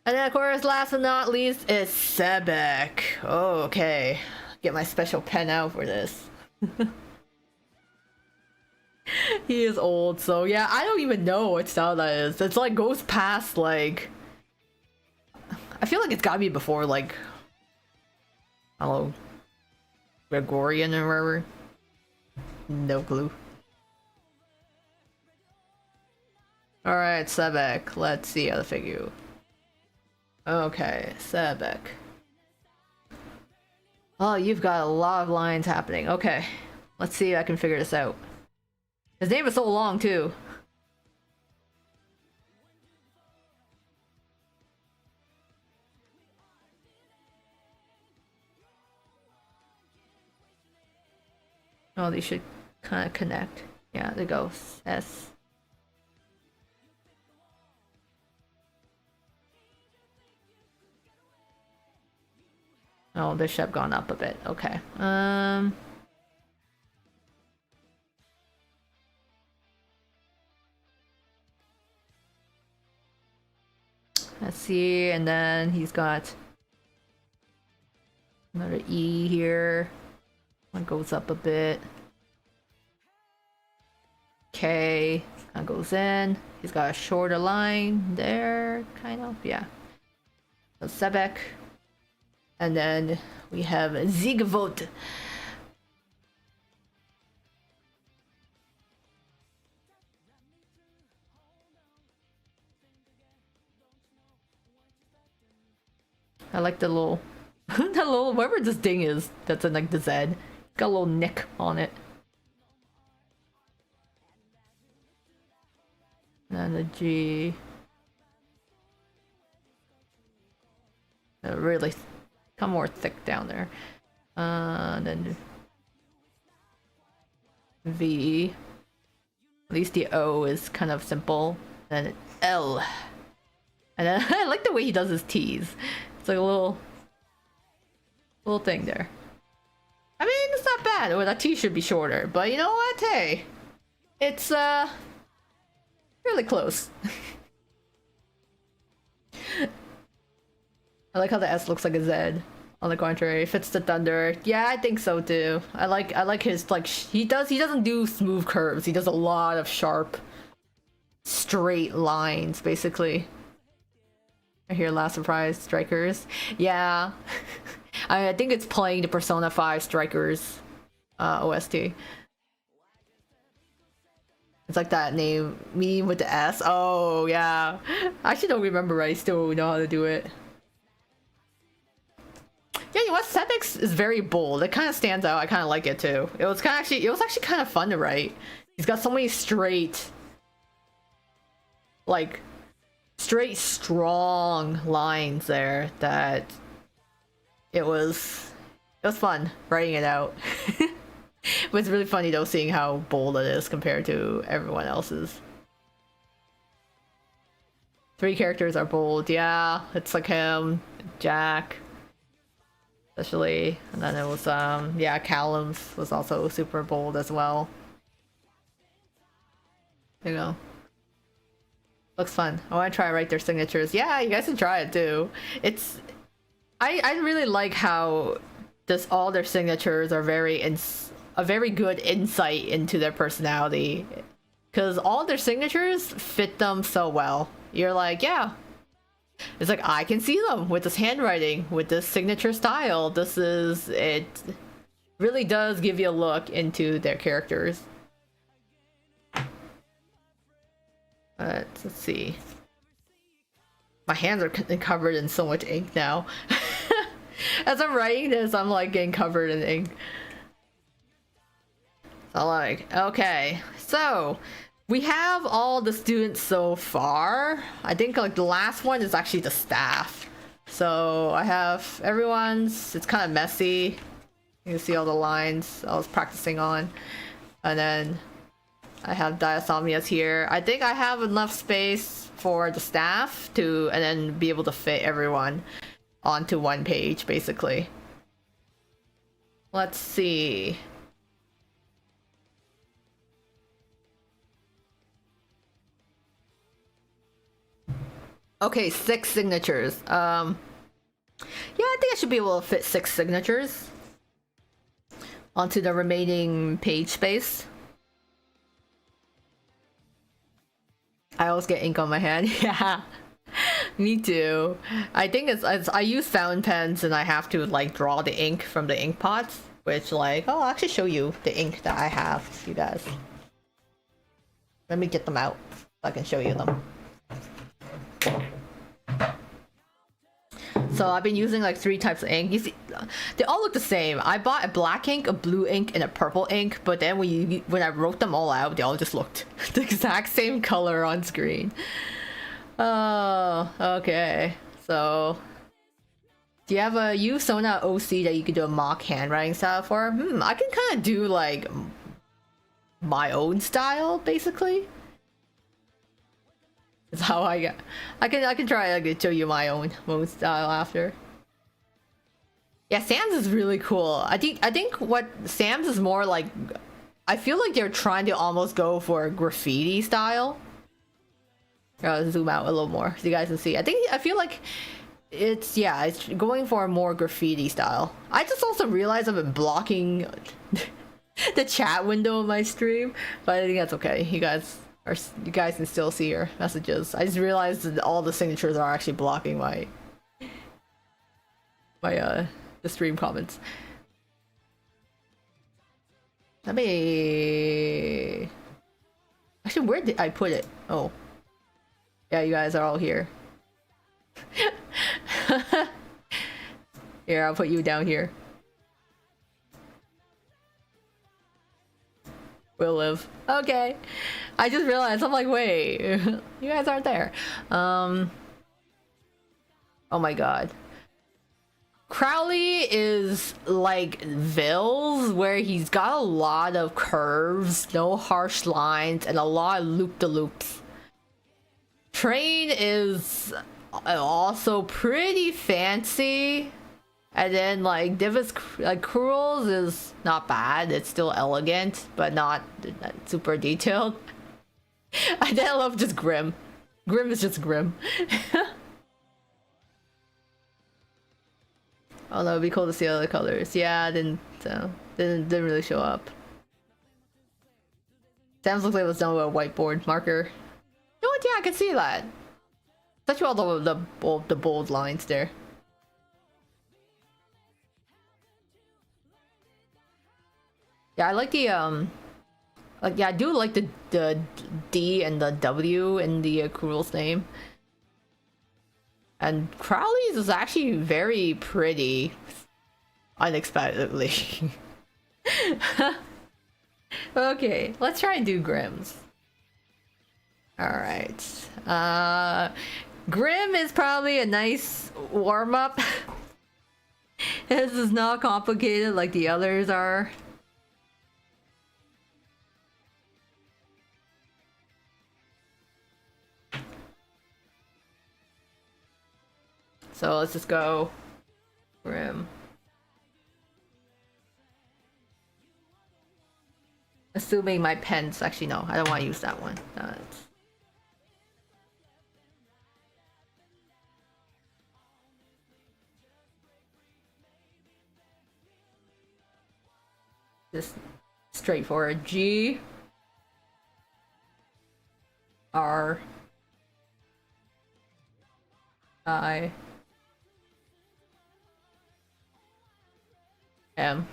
And then of course, last but not least, is Sebek. Oh, okay. Get my special pen out for this. He is old, so yeah, I don't even know what style that is. It's like goes past like... I feel like it's gotta be before like... I don't know... Gregorian or whatever. No clue. Alright, Sebek. Let's see how to figure. Okay, Sebek. Oh, you've got a lot of lines happening. Okay. Let's see if I can figure this out. His name is so long, too. Oh, they should kind of connect. Yeah, there goes. S. Oh, this should have gone up a bit. Okay. Let's see, and then he's got another E here. One goes up a bit. K kind of goes in. He's got a shorter line there, kind of. Yeah. So Sebek. And then we have Ziegvoet. I like the little, that little, whatever this thing is that's in like the Z. Got a little nick on it. And the G. Really come more thick down there. Then V. At least the O is kind of simple. Then L. And then I like the way he does his T's. It's like a little thing there. I mean, it's not bad. Well, that T should be shorter, but you know what? Hey, it's really close. I like how the S looks like a Z. On the contrary, fits the thunder. Yeah, I think so too. I like his like he doesn't do smooth curves. He does a lot of sharp, straight lines, basically. I hear last surprise strikers. Yeah, I think it's playing the Persona 5 Strikers OST. It's like that name meme with the S. Oh yeah, I actually don't remember. I still know how to do it. Yeah, you know what? Sebek is very bold. It kind of stands out. I kind of like it too. It was actually kind of fun to write. He's got so many straight, strong lines there that it was fun writing it out. It was really funny though, seeing how bold it is compared to everyone else's. 3 characters are bold. Yeah, it's like him, Jack. Especially, and then it was yeah, Callum's was also super bold as well. There you go. Looks fun. I want to try to write their signatures. Yeah, you guys can try it too. It's I really like how all their signatures are a very good insight into their personality, because all their signatures fit them so well. You're like, yeah. It's like, I can see them with this handwriting, with this signature style. It really does give you a look into their characters. Let's see. My hands are covered in so much ink now. As I'm writing this, I'm like getting covered in ink. So like, okay, so we have all the students so far. I think like the last one is actually the staff. So I have everyone's, it's kind of messy. You can see all the lines I was practicing on. And then I have Diasomnia's here. I think I have enough space for the staff and then be able to fit everyone onto one page, basically. Let's see. Okay, 6 signatures. Yeah, I think I should be able to fit 6 signatures onto the remaining page space. I always get ink on my hand. Yeah, me too. I think it's I use fountain pens and I have to like draw the ink from the ink pots Which, like, oh, I'll actually show you the ink that I have, you guys. Let me get them out so I can show you them. So I've been using like 3 types of ink. You see, they all look the same. I bought a black ink, a blue ink, and a purple ink, but then when I wrote them all out, they all just looked the exact same color on screen. Oh, okay. So, do you have a Sona OC that you could do a mock handwriting style for? I can kind of do like my own style, basically. That's how I get. I can try to show you my own style after. Yeah, Sam's is really cool. I think what Sam's is more like. I feel like they're trying to almost go for a graffiti style. I'll zoom out a little more so you guys can see. I feel like it's going for a more graffiti style. I just also realized I've been blocking the chat window of my stream, but I think that's okay. You guys can still see your messages. I just realized that all the signatures are actually blocking my the stream comments. Let me actually, where did I put it? Oh, yeah, you guys are all here. Here, I'll put you down here. Will live. Okay. I just realized, I'm like, wait, you guys aren't there. Oh my god. Crowley is like Vils, where he's got a lot of curves, no harsh lines, and a lot of loop-de-loops. Train is also pretty fancy. And then like Divis, like Cruel's is not bad. It's still elegant, but not super detailed. I then love just Grim. Grim is just Grim. Oh no, it'd be cool to see other colors. Yeah, didn't really show up. Sam's looks like it was done with a whiteboard marker. You know what? Yeah, I can see that. Especially all the bold lines there. Yeah, I like the yeah, I do like the D and the W in the Cruel's name. And Crowley's is actually very pretty, unexpectedly. Okay, let's try and do Grimm's. Alright. Grim is probably a nice warm-up. This is not complicated like the others are. So let's just go Grim. Assuming my pen's actually, no, I don't want to use that one. That's... Just straightforward. G R I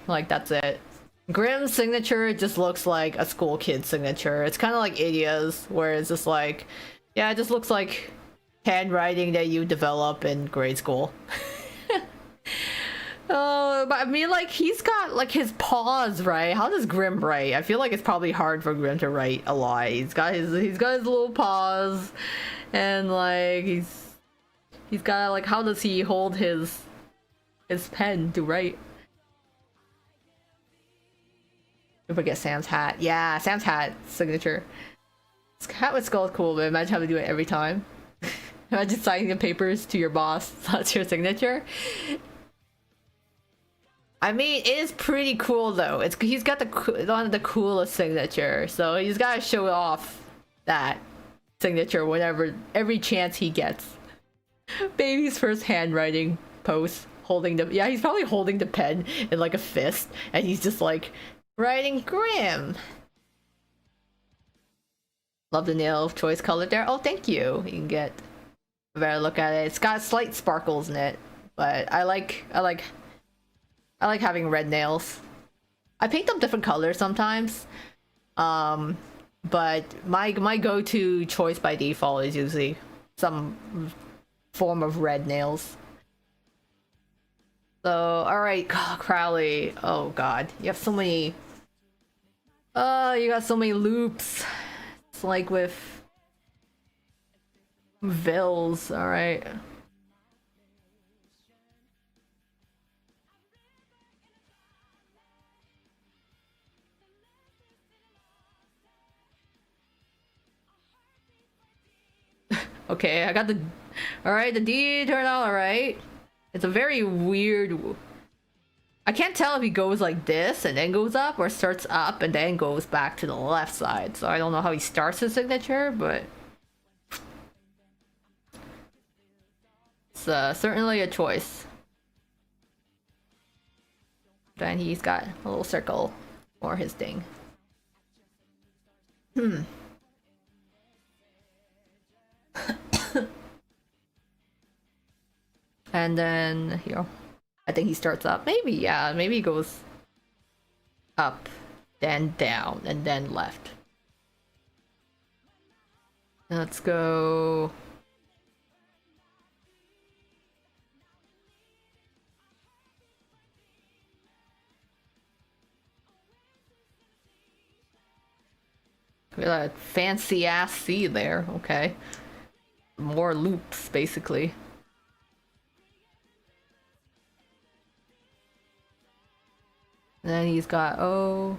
like that's it. Grimm's signature just looks like a school kid's signature. It's kind of like Idia's, where it's just like, yeah, it just looks like handwriting that you develop in grade school. Oh, but I mean, like, he's got like his paws, right? How does Grimm write? I feel like it's probably hard for Grimm to write a lot. He's got his little paws, and like he's got like, how does he hold his pen to write? Don't forget Sam's hat. Yeah, Sam's hat signature. His hat with skull is cool, but imagine having to do it every time. Imagine signing the papers to your boss. That's your signature. I mean, it is pretty cool though. He's got one of the coolest signature, so he's got to show off that signature whenever, every chance he gets. Baby's first handwriting post, holding the, yeah, he's probably holding the pen in like a fist, and he's just like writing Grim. Love the nail choice color there. Oh, thank you. You can get a better look at it. It's got slight sparkles in it, but I like having red nails. I paint them different colors sometimes. But my go-to choice by default is usually some form of red nails. So, alright, Crowley. Oh god. You have so many... you got so many loops. It's like with... Vills, alright. Okay, I got the... Alright, the D turned out alright. It's a very weird... I can't tell if he goes like this and then goes up, or starts up and then goes back to the left side. So I don't know how he starts his signature, but... It's certainly a choice. Then he's got a little circle for his thing. And then here, I think he starts up. Maybe, yeah, maybe he goes up, then down, and then left. Let's go. We got a fancy ass C there, okay. More loops, basically. And then he's got O.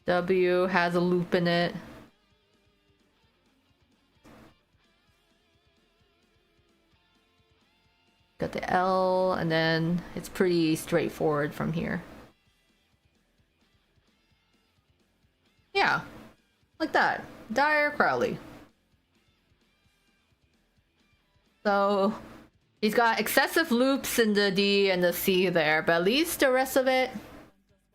W has a loop in it. Got the L, and then it's pretty straightforward from here. Yeah, like that. Dire Crowley. So he's got excessive loops in the D and the C there, but at least the rest of it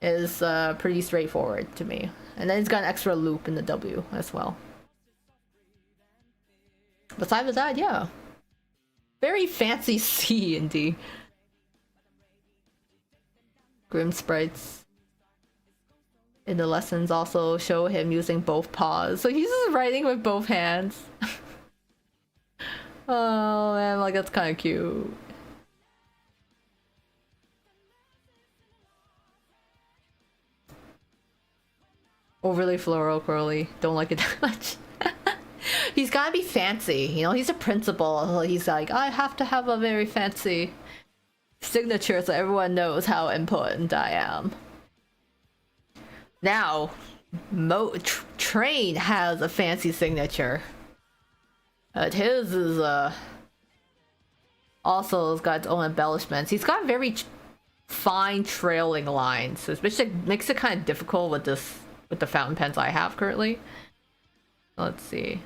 is pretty straightforward to me. And then he's got an extra loop in the W as well. Besides that, yeah. Very fancy C and D. Grim sprites in the lessons also show him using both paws. So he's just writing with both hands. Oh man, like that's kind of cute. Overly floral curly. Don't like it that much. He's gotta be fancy, you know, he's a principal. He's like, I have to have a very fancy signature so everyone knows how important I am. Now, Train has a fancy signature. But his is also has got its own embellishments. He's got very fine trailing lines, which makes it kind of difficult with the fountain pens I have currently. Let's see.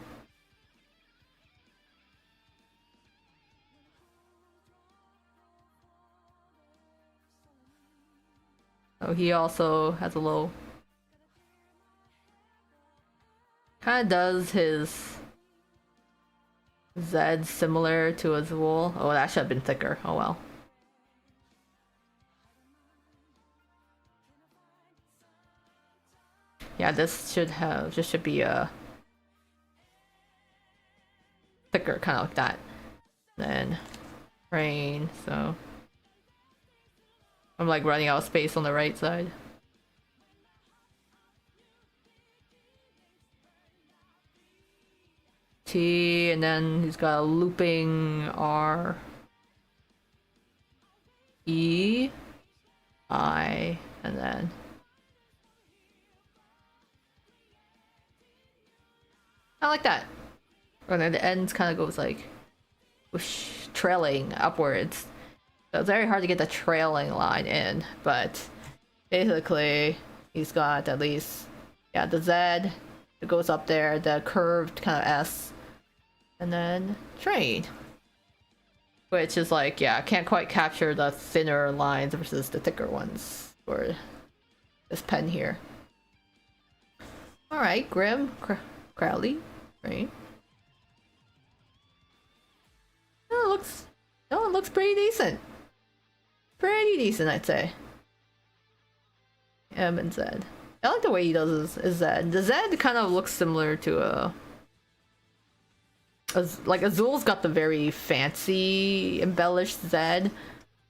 Oh, he also has a little... Kind of does his Z similar to his wool. Oh, that should have been thicker. Oh well. Yeah, this should be a thicker, kind of like that. Then rain, so I'm like running out of space on the right side. T, and then he's got a looping R. E. I, and then I like that. And then the ends kind of goes like whoosh, trailing upwards. So it's very hard to get the trailing line in, but basically he's got at least, yeah, the Z that goes up there, the curved kind of S, and then train. Which is like, yeah, can't quite capture the thinner lines versus the thicker ones for this pen here. Alright, Grim, Crowley, right? Oh, it looks pretty decent. Pretty decent, I'd say. M and Z. I like the way he does his Z. The Z kind of looks similar to like Azul's got the very fancy embellished Z,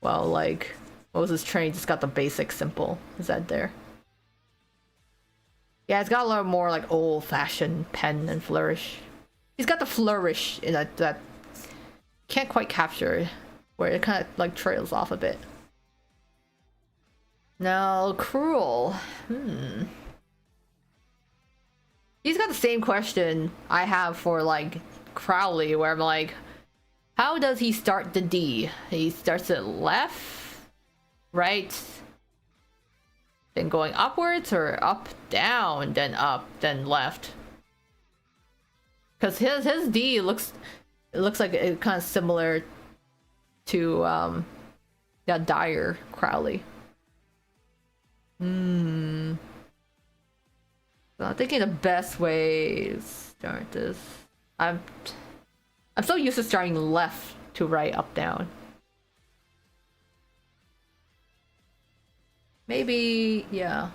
while like Moses Train just got the basic simple Z there. Yeah, it's got a lot more like old-fashioned pen and flourish. He's got the flourish in that can't quite capture, where it kind of like trails off a bit. Now, Cruel. He's got the same question I have for like Crowley, where I'm like, how does he start the D? He starts it left, right, then going upwards, or up, down, then up, then left? Because his D looks like it kind of similar to that Dyer Crowley. So I'm thinking the best way to start this. I'm so used to starting left to right, up, down. Maybe, yeah.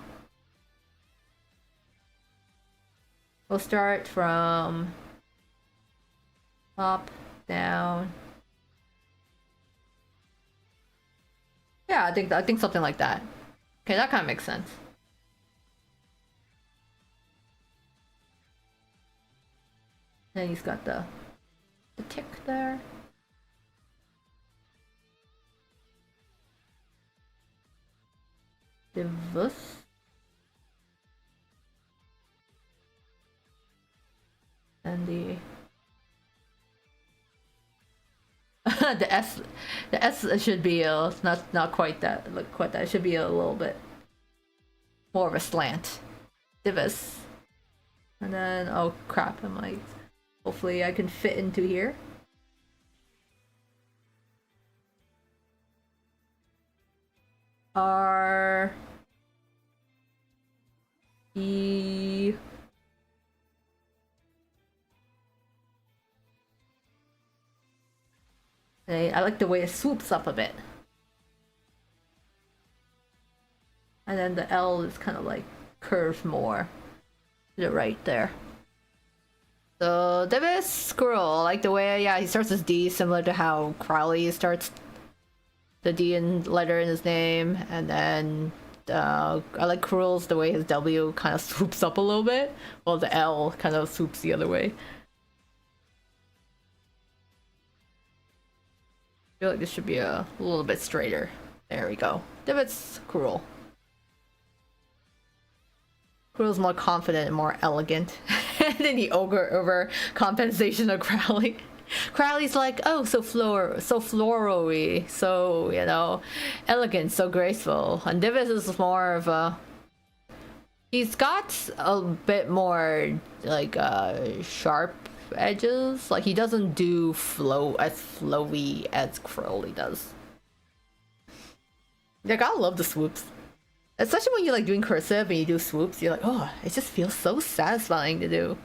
We'll start from up, down. Yeah, I think something like that. Okay, that kind of makes sense. Then he's got the tick there. Divus. And the the S should be not quite that, it should be a little bit more of a slant. Divus. And then, oh crap, I'm like, hopefully I can fit into here. R E I like the way it swoops up a bit. And then the L is kind of like curved more to the right there. So Davis Squirrel, I like the way, yeah, he starts his D similar to how Crowley starts the D and letter in his name. And then I like Cruel's the way his W kind of swoops up a little bit, while the L kind of swoops the other way. I feel like this should be a little bit straighter. There we go. Divot's Cruel. Cruel's more confident and more elegant than the over compensation of Crowley. Crowley's like, oh, so floral-y, so, you know, elegant, so graceful. And Divot is more of a... He's got a bit more, like, sharp edges. Like, he doesn't do flowy as Crowley does. Like, I love the swoops. Especially when you're like doing cursive and you do swoops, you're like, oh, it just feels so satisfying to do.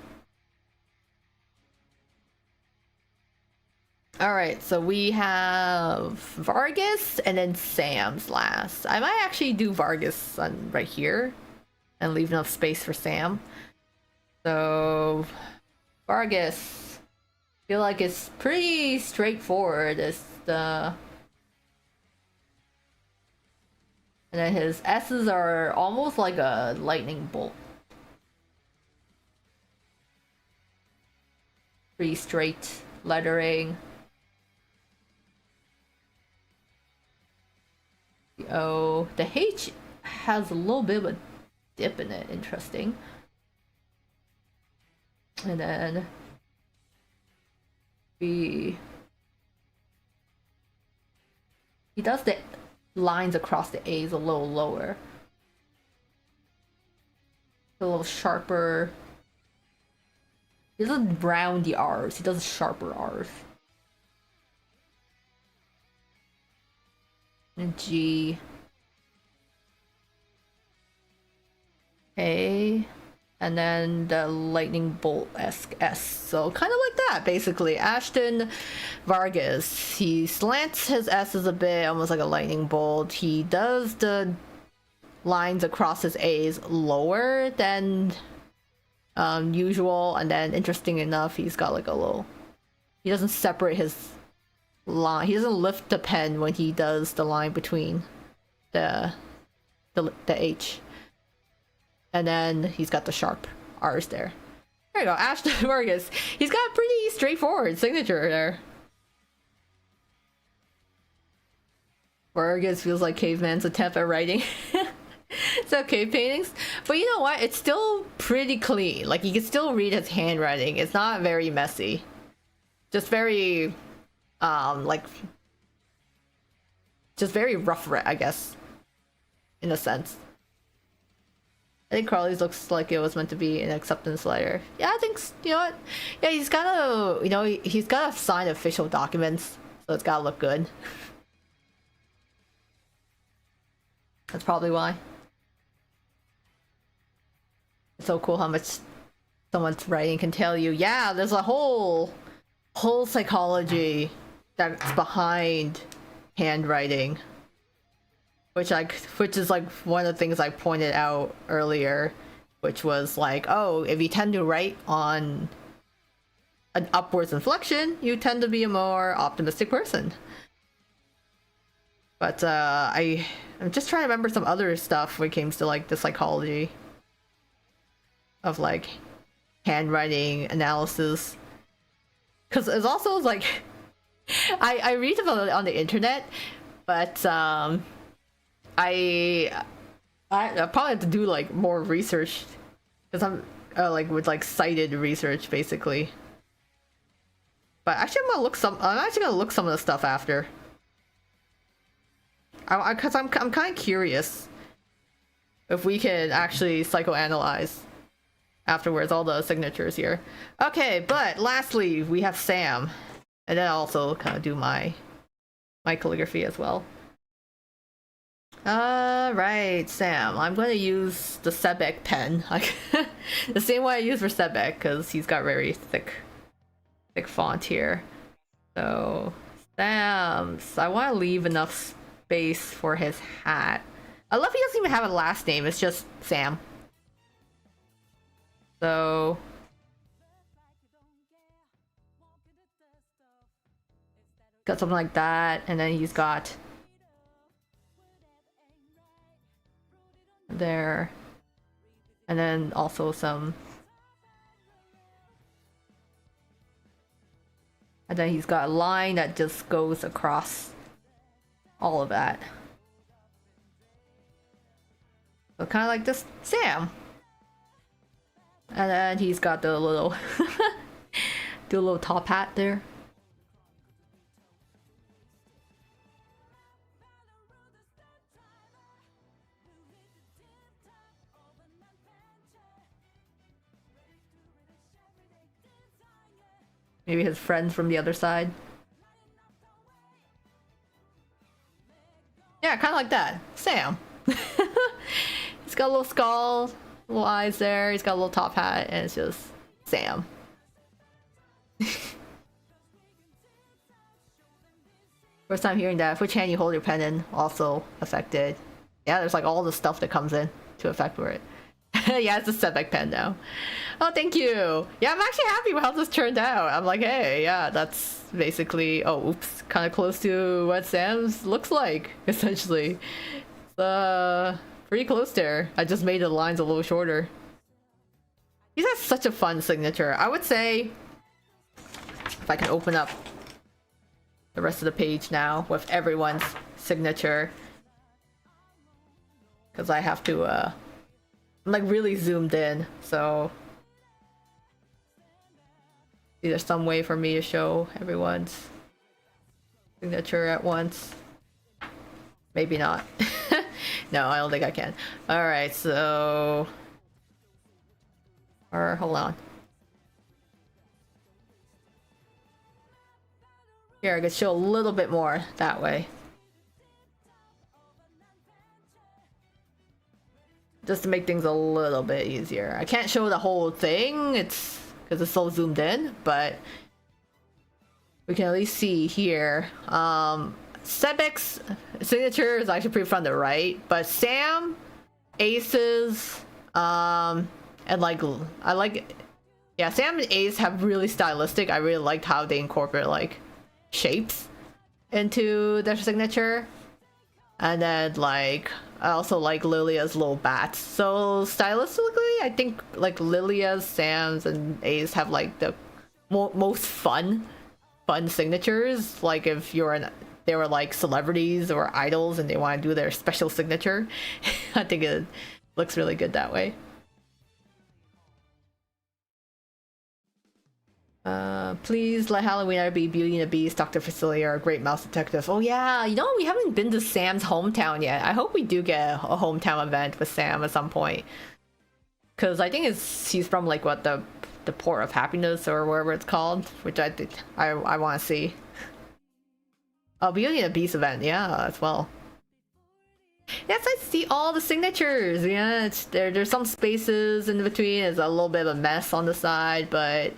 Alright, so we have Vargas and then Sam's last. I might actually do Vargas on right here and leave enough space for Sam. So Vargas, I feel like it's pretty straightforward. It's the... And then his S's are almost like a lightning bolt. Pretty straight lettering. The O. The H has a little bit of a dip in it. Interesting. And then B. He does the lines across the A's a little lower. A little sharper. He doesn't round the R's, he does sharper R's. And G. A. And then the lightning bolt-esque S. So kind of like that, basically. Ashton Vargas. He slants his S's a bit, almost like a lightning bolt. He does the lines across his A's lower than usual, and then interesting enough, he's got like a little. He doesn't separate his line. He doesn't lift the pen when he does the line between the H, and then he's got the sharp R's there. There you go, Ashton Vargas. He's got a pretty straightforward signature there. Vargas feels like caveman's attempt at writing. So cave paintings, but you know what? It's still pretty clean. Like you can still read his handwriting. It's not very messy. Just very, just very rough, I guess, in a sense. I think Carly's looks like it was meant to be an acceptance letter. Yeah, I think, you know what? Yeah, he's gotta, you know, he's gotta sign official documents, so it's gotta look good. That's probably why. It's so cool how much someone's writing can tell you. Yeah, there's a whole psychology that's behind handwriting, which is like one of the things I pointed out earlier, which was like, oh, if you tend to write on an upwards inflection, you tend to be a more optimistic person. But I'm just trying to remember some other stuff when it comes to like the psychology of like handwriting analysis, because it's also like I read about it on the internet, but I probably have to do like more research, because I'm like with like cited research basically. But actually I'm actually gonna look some of the stuff after, because I'm kind of curious if we can actually psychoanalyze afterwards all the signatures here. Okay, but lastly we have Sam, and then I'll also kind of do my calligraphy as well. Right, Sam. I'm going to use the Sebek pen, like the same way I use for Sebek, because he's got very thick font here. So Sam's, I want to leave enough space for his hat. I love he doesn't even have a last name. It's just Sam. So got something like that, and then he's got there, and then also some, and then he's got a line that just goes across all of that. So kind of like this Sam. And then he's got the little do a little top hat there. Maybe his friends from the other side. Yeah, kind of like that. Sam. He's got a little skull, little eyes there. He's got a little top hat, and it's just Sam. First time hearing that. Which hand you hold your pen in also affected. Yeah, there's like all the stuff that comes in to affect for it. Yeah, it's a Sebek pen now. Oh, thank you. Yeah, I'm actually happy with how this turned out. I'm like, hey, yeah, that's basically, oh, oops, kind of close to what Sam's looks like, essentially. It's pretty close there. I just made the lines a little shorter. He's got such a fun signature. I would say, if I can open up the rest of the page now with everyone's signature, because I have to, I'm like really zoomed in, so there's some way for me to show everyone's signature at once. Maybe not. No, I don't think I can. Alright, so... Or, hold on. Here, I could show a little bit more that way. Just to make things a little bit easier. I can't show the whole thing, it's because it's so zoomed in, but we can at least see here. Sebek's signature is actually pretty from the right, but Sam Aces, and like I like, yeah, Sam and Ace have really stylistic. I really liked how they incorporate like shapes into their signature. And then like I also like Lilia's little bats. So stylistically, I think like Lilia's, Sam's, and Ace have like the most fun signatures. Like if they were like celebrities or idols and they want to do their special signature, I think it looks really good that way. Please let Halloween be Beauty and the Beast, Dr. Facilier, or Great Mouse Detective. Oh yeah, you know, we haven't been to Sam's hometown yet. I hope we do get a hometown event with Sam at some point. Cause I think he's from like what the Port of Happiness or wherever it's called, which I think I want to see. Oh, Beauty and the Beast event, yeah, as well. Yes, I see all the signatures. Yeah, there's some spaces in between. It's a little bit of a mess on the side, but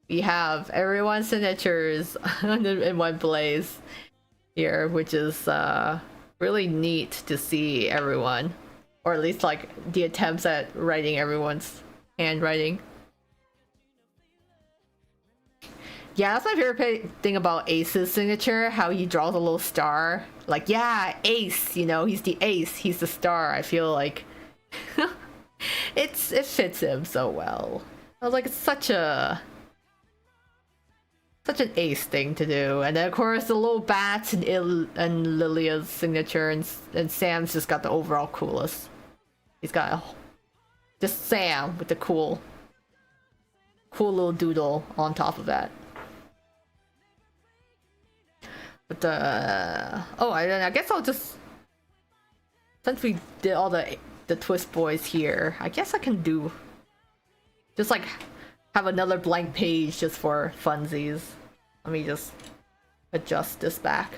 we have everyone's signatures in one place here, which is really neat to see everyone, or at least like the attempts at writing everyone's handwriting. Yeah, that's my favorite thing about Ace's signature, how he draws a little star. Like, yeah, Ace, you know, he's the ace, he's the star. I feel like it fits him so well. I was like, it's such an Ace thing to do. And then of course the little bats and Lilia's signature, and Sam's just got the overall coolest. He's got just Sam with the cool little doodle on top of that. But oh, I guess I'll just, since we did all the Twist Boys here, I guess I can do just like have another blank page just for funsies. Let me just adjust this back.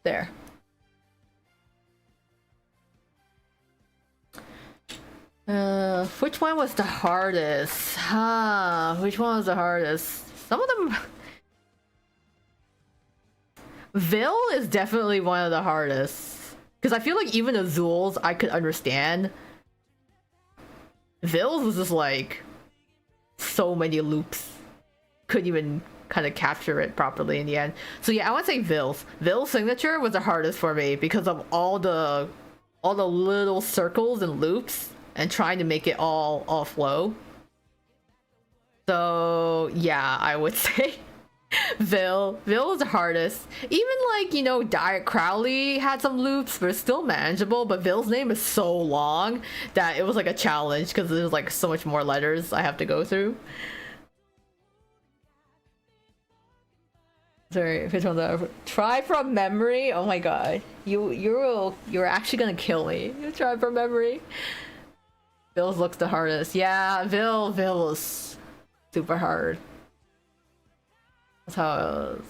There. Which one was the hardest? Which one was the hardest? Some of them... Vil is definitely one of the hardest. Because I feel like even Azul's I could understand. Vil's was just like... so many loops. Couldn't even kind of capture it properly in the end. So yeah, I would say Vil's. Vil's signature was the hardest for me because of all the little circles and loops and trying to make it all flow. So yeah, I would say Vil was the hardest. Even like, you know, Diet Crowley had some loops, but it's still manageable. But Vil's name is so long that it was like a challenge because there's like so much more letters I have to go through. Sorry, which one's that? Try from memory. Oh my god, you're actually gonna kill me. You try from memory. Vil's looks the hardest. Yeah, Vil was super hard. That's how it was.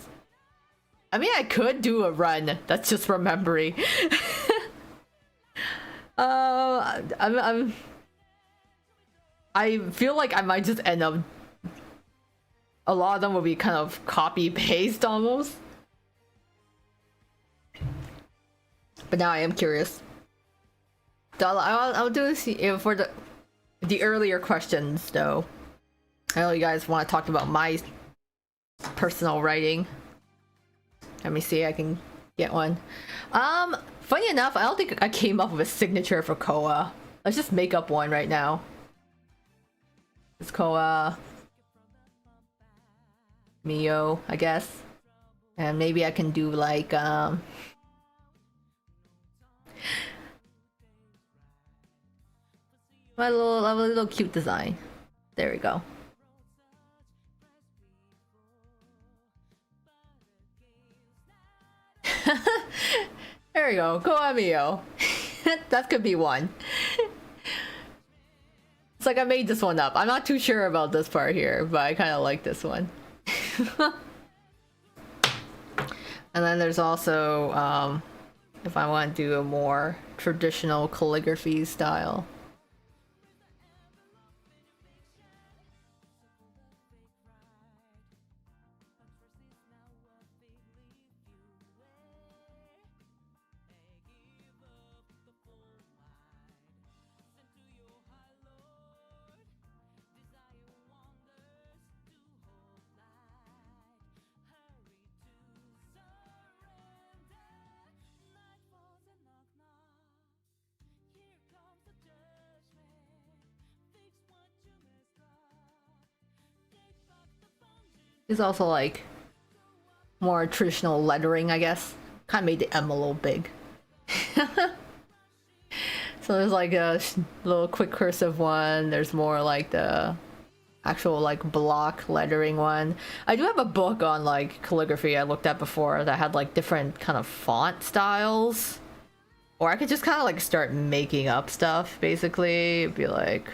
I mean, I could do a run that's just from memory. I feel like I might just end up. A lot of them will be kind of copy paste almost. But now I am curious. So I'll do this for the earlier questions though. I know you guys want to talk about my personal writing. Let me see, I can get one. Funny enough, I don't think I came up with a signature for Koa. Let's just make up one right now. It's Koa Miyo, I guess. And maybe I can do like a little cute design. There we go. There we go, Koa Miyo. That could be one. It's like I made this one up. I'm not too sure about this part here, but I kind of like this one. And then there's also, if I want to do a more traditional calligraphy style. It's also like more traditional lettering, I guess. Kind of made the M a little big. So there's like a little quick cursive one. There's more like the actual like block lettering one. I do have a book on like calligraphy I looked at before that had like different kind of font styles. Or I could just kind of like start making up stuff, basically. It'd be like...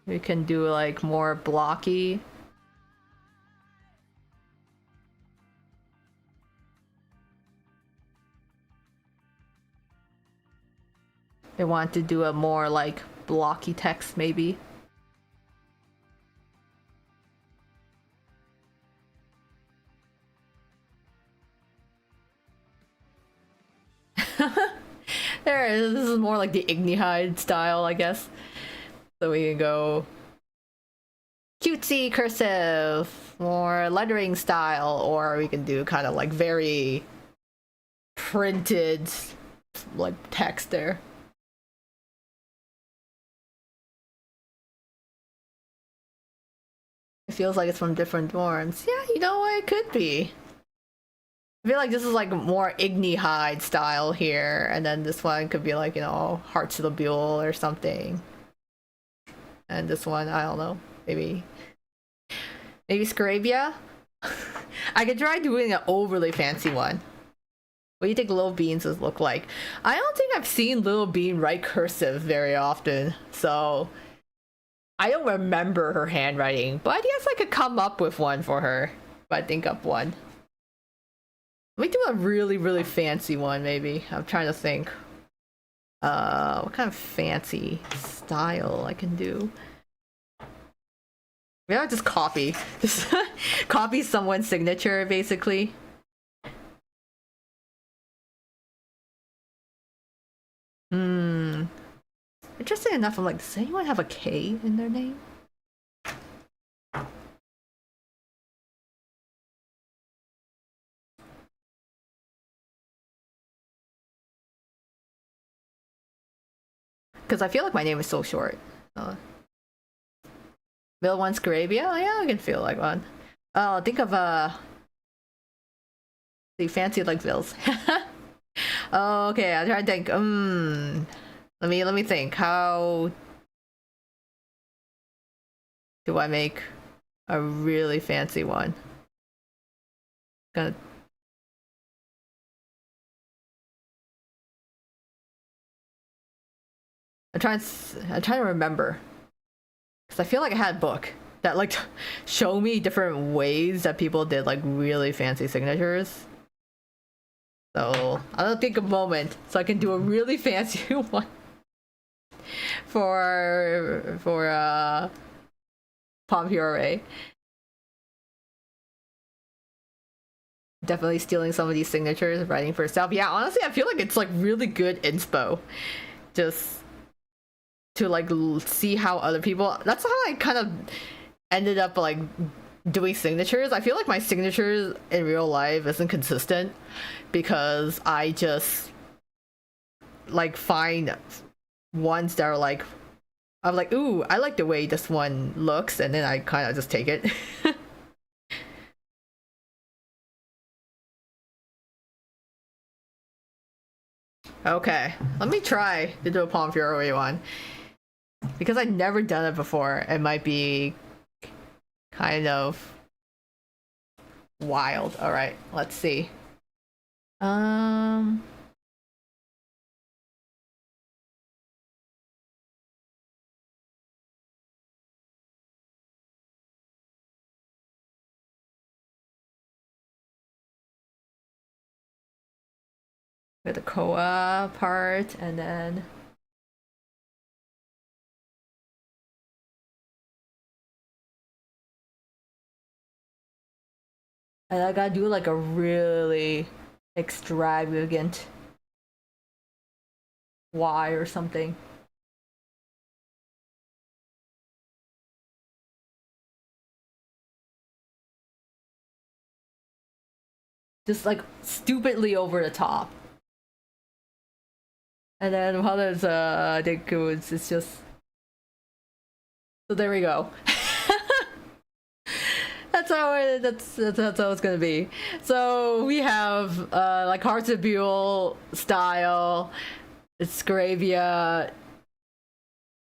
We can do like more blocky. They want to do a more like blocky text, maybe. There it is. This is more like the Ignihide style, I guess. So we can go cutesy cursive, more lettering style, or we can do kind of like very printed like text there. It feels like it's from different dorms. Yeah, you know what? It could be. I feel like this is like more Ignihide style here, and then this one could be like, you know, Hearts of the Buell or something. And this one, I don't know, maybe Scarabia? I could try doing an overly fancy one. What do you think Little Beans look like? I don't think I've seen Little Bean write cursive very often, so I don't remember her handwriting, but I guess I could come up with one for her if I think up one. Let me do a really, really fancy one, maybe. I'm trying to think. What kind of fancy style I can do? Maybe I'll just copy. Just copy someone's signature, basically. Hmm. Interesting enough, I'm like, does anyone have a K in their name? Because I feel like my name is so short. Bill wants Arabia? Oh, yeah, I can feel like one. Oh, think of the fancy like Bills. Oh, okay, I'm trying to think. Let me think. How do I make a really fancy one? Gonna I'm trying to remember. Because I feel like I had a book that like show me different ways that people did like really fancy signatures. So I'll take a moment so I can do a really fancy one for Pompiore. Definitely stealing some of these signatures, writing for yourself. Yeah, honestly, I feel like it's like really good inspo. Just to like see how other people. That's how I kind of ended up like doing signatures. I feel like my signatures in real life isn't consistent because I just like find ones that are like I'm like, ooh, I like the way this one looks, and then I kind of just take it. Okay, let me try to do a Palm Fury one because I've never done it before. It might be kind of wild. All right, let's see. Um, with the Koa part, and then I gotta do like a really extravagant Y or something. Just like stupidly over the top. And then what is I think it's just, so there we go. That's how it's gonna be. So we have like Hearts of Buell style, Scravia,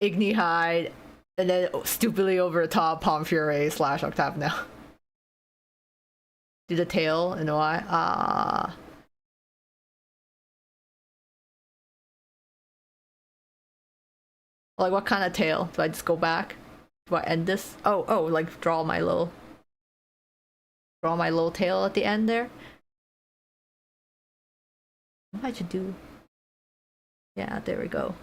Ignihide, and then stupidly over the top Palm Fury / Octave now. Do the tail and why? Like what kind of tail? Do I just go back? Do I end this? Oh, like draw my little tail at the end there. What I should do? Yeah, there we go.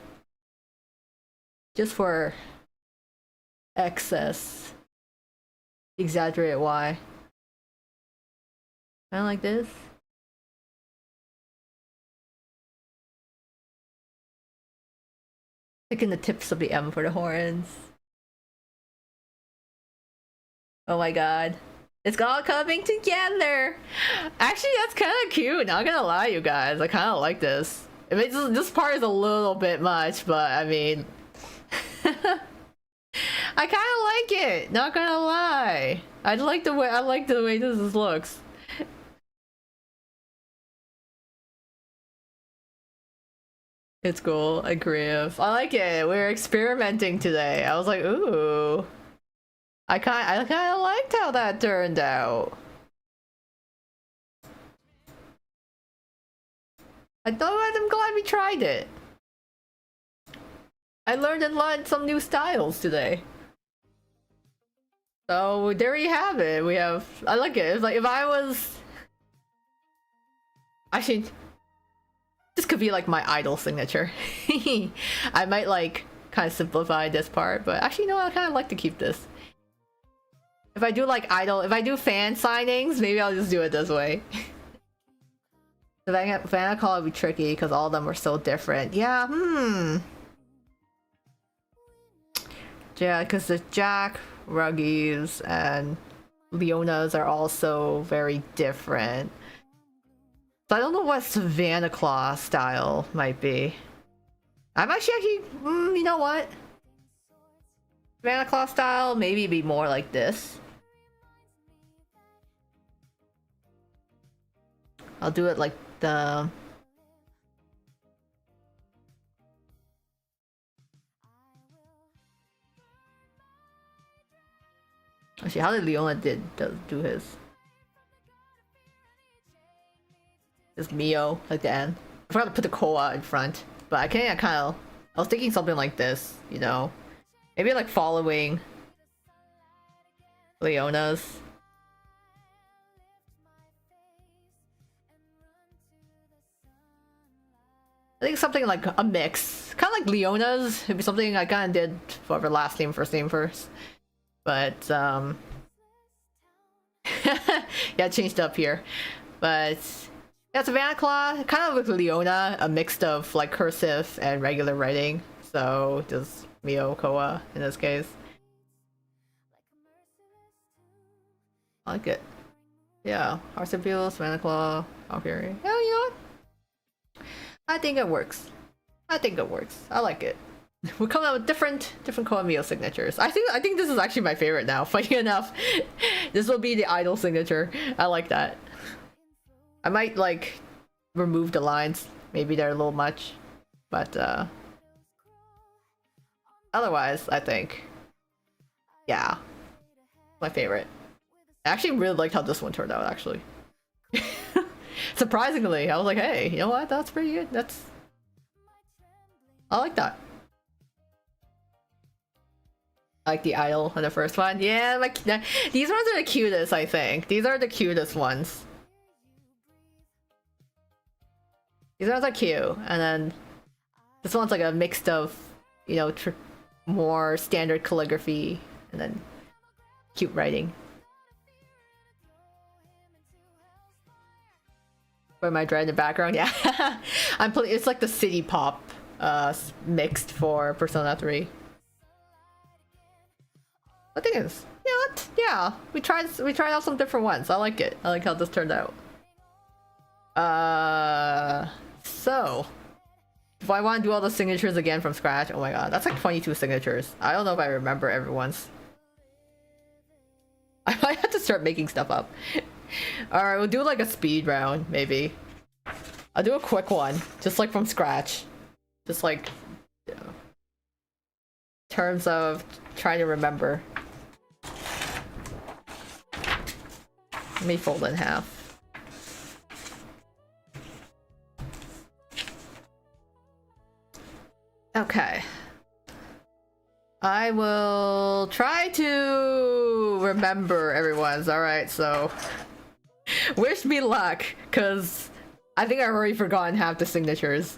Just for excess, exaggerate Y. Kind of like this. Picking the tips of the M for the horns. Oh my god. It's all coming together! Actually, that's kind of cute, not gonna lie, you guys. I kind of like this. I mean, this part is a little bit much, but I mean... I kind of like it, not gonna lie. I like the way this looks. It's cool, I agree. I like it. We're experimenting today. I was like, ooh. I kind of liked how that turned out. I'm glad we tried it. I learned a lot, some new styles today. So there you have it. We have. I like it. It's like if I was. Actually, this could be like my idol signature. I might like kind of simplify this part, but actually, no, I kind of like to keep this. If I do like idol, if I do fan signings, maybe I'll just do it this way. The Vanna Call would be tricky because all of them are so different. Yeah, Yeah, because the Jack, Ruggies, and Leonas are also very different. So I don't know what Savannah Claw style might be. I'm actually, you know what? Savannah Claw style maybe be more like this. I'll do it like the... Actually, how did Leona do his? His Miyo, like the end. I forgot to put the Koa in front, but I kind of... I was thinking something like this, you know? Maybe like following Leona's. I think something like a mix. Kind of like Leona's. It'd be something I kind of did for the last name, first name first. But, yeah, changed up here. But, yeah, Savannah Claw, kind of with Leona, a mix of like cursive and regular writing. So, just Mio Koa in this case. I like it. Yeah, Arcebuel, Savannah Claw, Valkyrie. Yeah, you know what? I think it works. I think it works. I like it. We're coming out with different Koa Miyo signatures. I think this is actually my favorite now. Funny enough, this will be the idol signature. I like that. I might like remove the lines. Maybe they're a little much, but otherwise, I think, yeah, my favorite. I actually really liked how this one turned out. Actually, surprisingly, I was like, hey, you know what? That's pretty good. I like that. I like the idol on the first one. Yeah, like these ones are the cutest, I think. These are the cutest ones. These ones are cute, and then this one's like a mix of, you know, more standard calligraphy and then cute writing. Where my dread in the background, yeah. It's like the city pop mixed for Persona 3. I think it's, you know what? Yeah, we tried out some different ones. I like it. I like how this turned out. So If I want to do all the signatures again from scratch, oh my god, that's like 22 signatures. I don't know if I remember everyone's. I might have to start making stuff up. Alright, we'll do like a speed round, maybe. I'll do a quick one, just like from scratch. Just like, you know, in terms of trying to remember. Let me fold it in half. Okay. I will try to remember everyone's. Alright, so wish me luck, because I think I've already forgotten half the signatures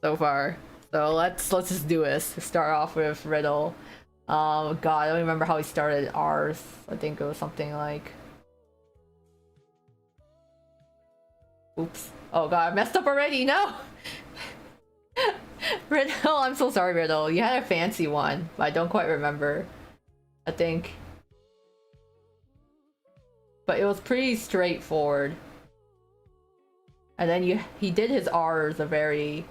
so far. So let's just do this. Start off with Riddle. God, I don't remember how he started ours. I think it was something like... Oops. Oh god, I messed up already, no! Riddle, I'm so sorry, Riddle. You had a fancy one, but I don't quite remember. I think. But it was pretty straightforward. And then he did his R's a very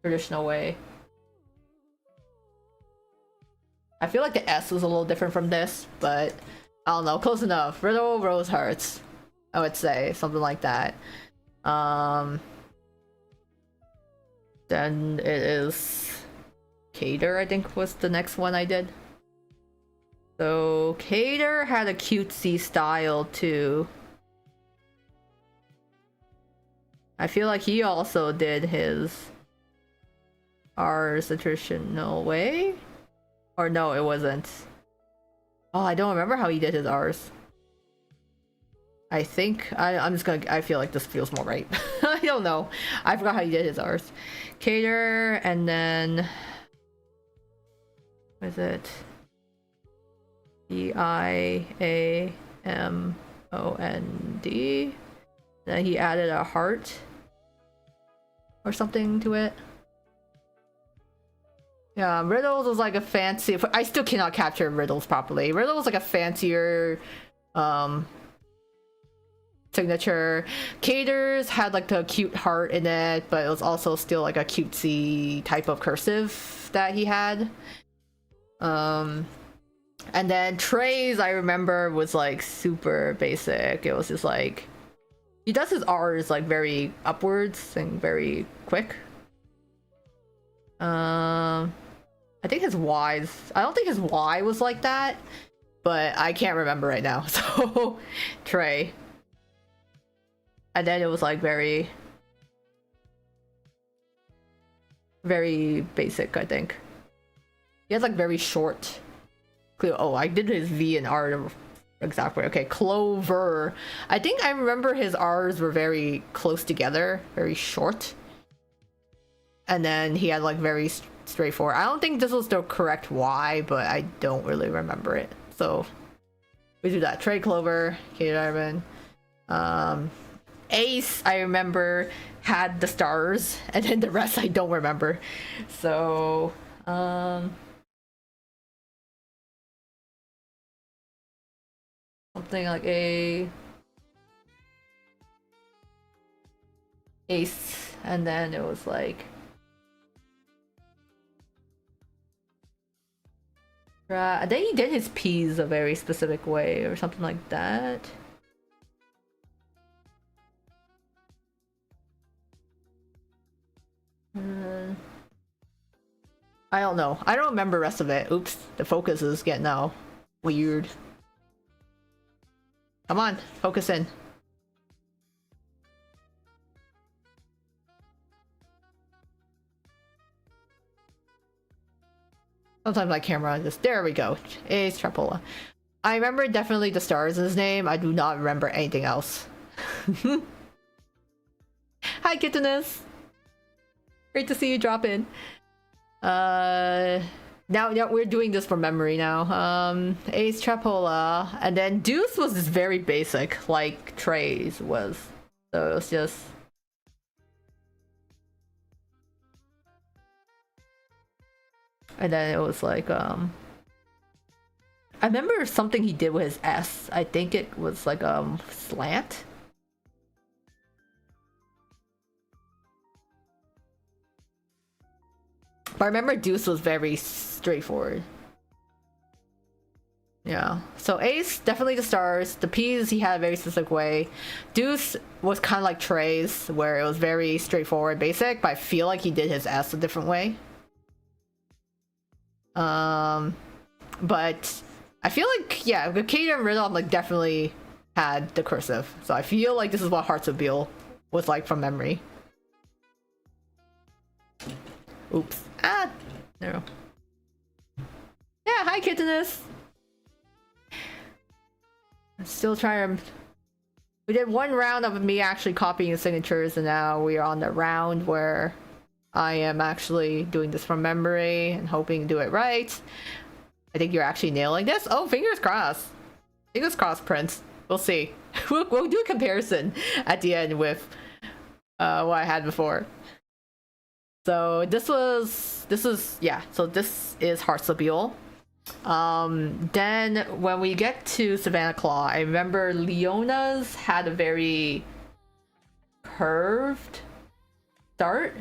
traditional way. I feel like the S was a little different from this, but I don't know, close enough. Riddle, Rose, Hearts, I would say, something like that. Then it is Cater, I think was the next one I did. So Cater had a cutesy style too. I feel like he also did his R's the traditional way. Or no, it wasn't. Oh, I don't remember how he did his R's. I think I'm just gonna. I feel like this feels more right. I don't know. I forgot how he did his R's. Cater, and then what is it? Diamond. Then he added a heart or something to it. Yeah, Riddles was like a fancy. I still cannot capture Riddles properly. Riddle was like a fancier signature. Cater's had like the cute heart in it, but it was also still like a cutesy type of cursive that he had. And then Trey's, I remember, was like super basic. It was just like he does his R's like very upwards and very quick. I think his Y's, I don't think his Y was like that, but I can't remember right now. So Trey. And then it was like very basic, I think. He has like very short. Oh, I did his V and R exactly. Okay, Clover. I think I remember his R's were very close together, very short. And then he had like very straightforward. I don't think this was the correct Y, but I don't really remember it. So we do that. Trey, Clover, Kate Ivan. Ace, I remember, had the stars, and then the rest I don't remember. So, something like a ace, and then it was like then he did his P's a very specific way or something like that. I don't know. I don't remember the rest of it. Oops, the focus is getting all weird. Come on, focus in. Sometimes my camera just... There we go. Ace Trapola. I remember definitely the stars in his name. I do not remember anything else. Hi, Kittiness. Great to see you drop in. Now we're doing this from memory now. Ace Trapola, and then Deuce was just very basic, like Trey's was. So it was just... And then it was like, I remember something he did with his S. I think it was like, slant? But I remember Deuce was very straightforward. Yeah. So Ace, definitely the stars. The P's he had a very specific way. Deuce was kind of like Trey's, where it was very straightforward, basic, but I feel like he did his S a different way. But I feel like, yeah, the Kaden and Rhythm like definitely had the cursive. So I feel like this is what Hearts of Beale was like from memory. Oops. Ah, no. Yeah, hi Kittiness. Still trying to... We did one round of me actually copying signatures, and now we are on the round where I am actually doing this from memory and hoping to do it right. I think you're actually nailing this. Oh, fingers crossed. Fingers crossed, Prince. We'll see. We'll do a comparison at the end with what I had before. So this is Hearts of Beale. Then when we get to Savannah Claw, I remember Leona's had a very curved start.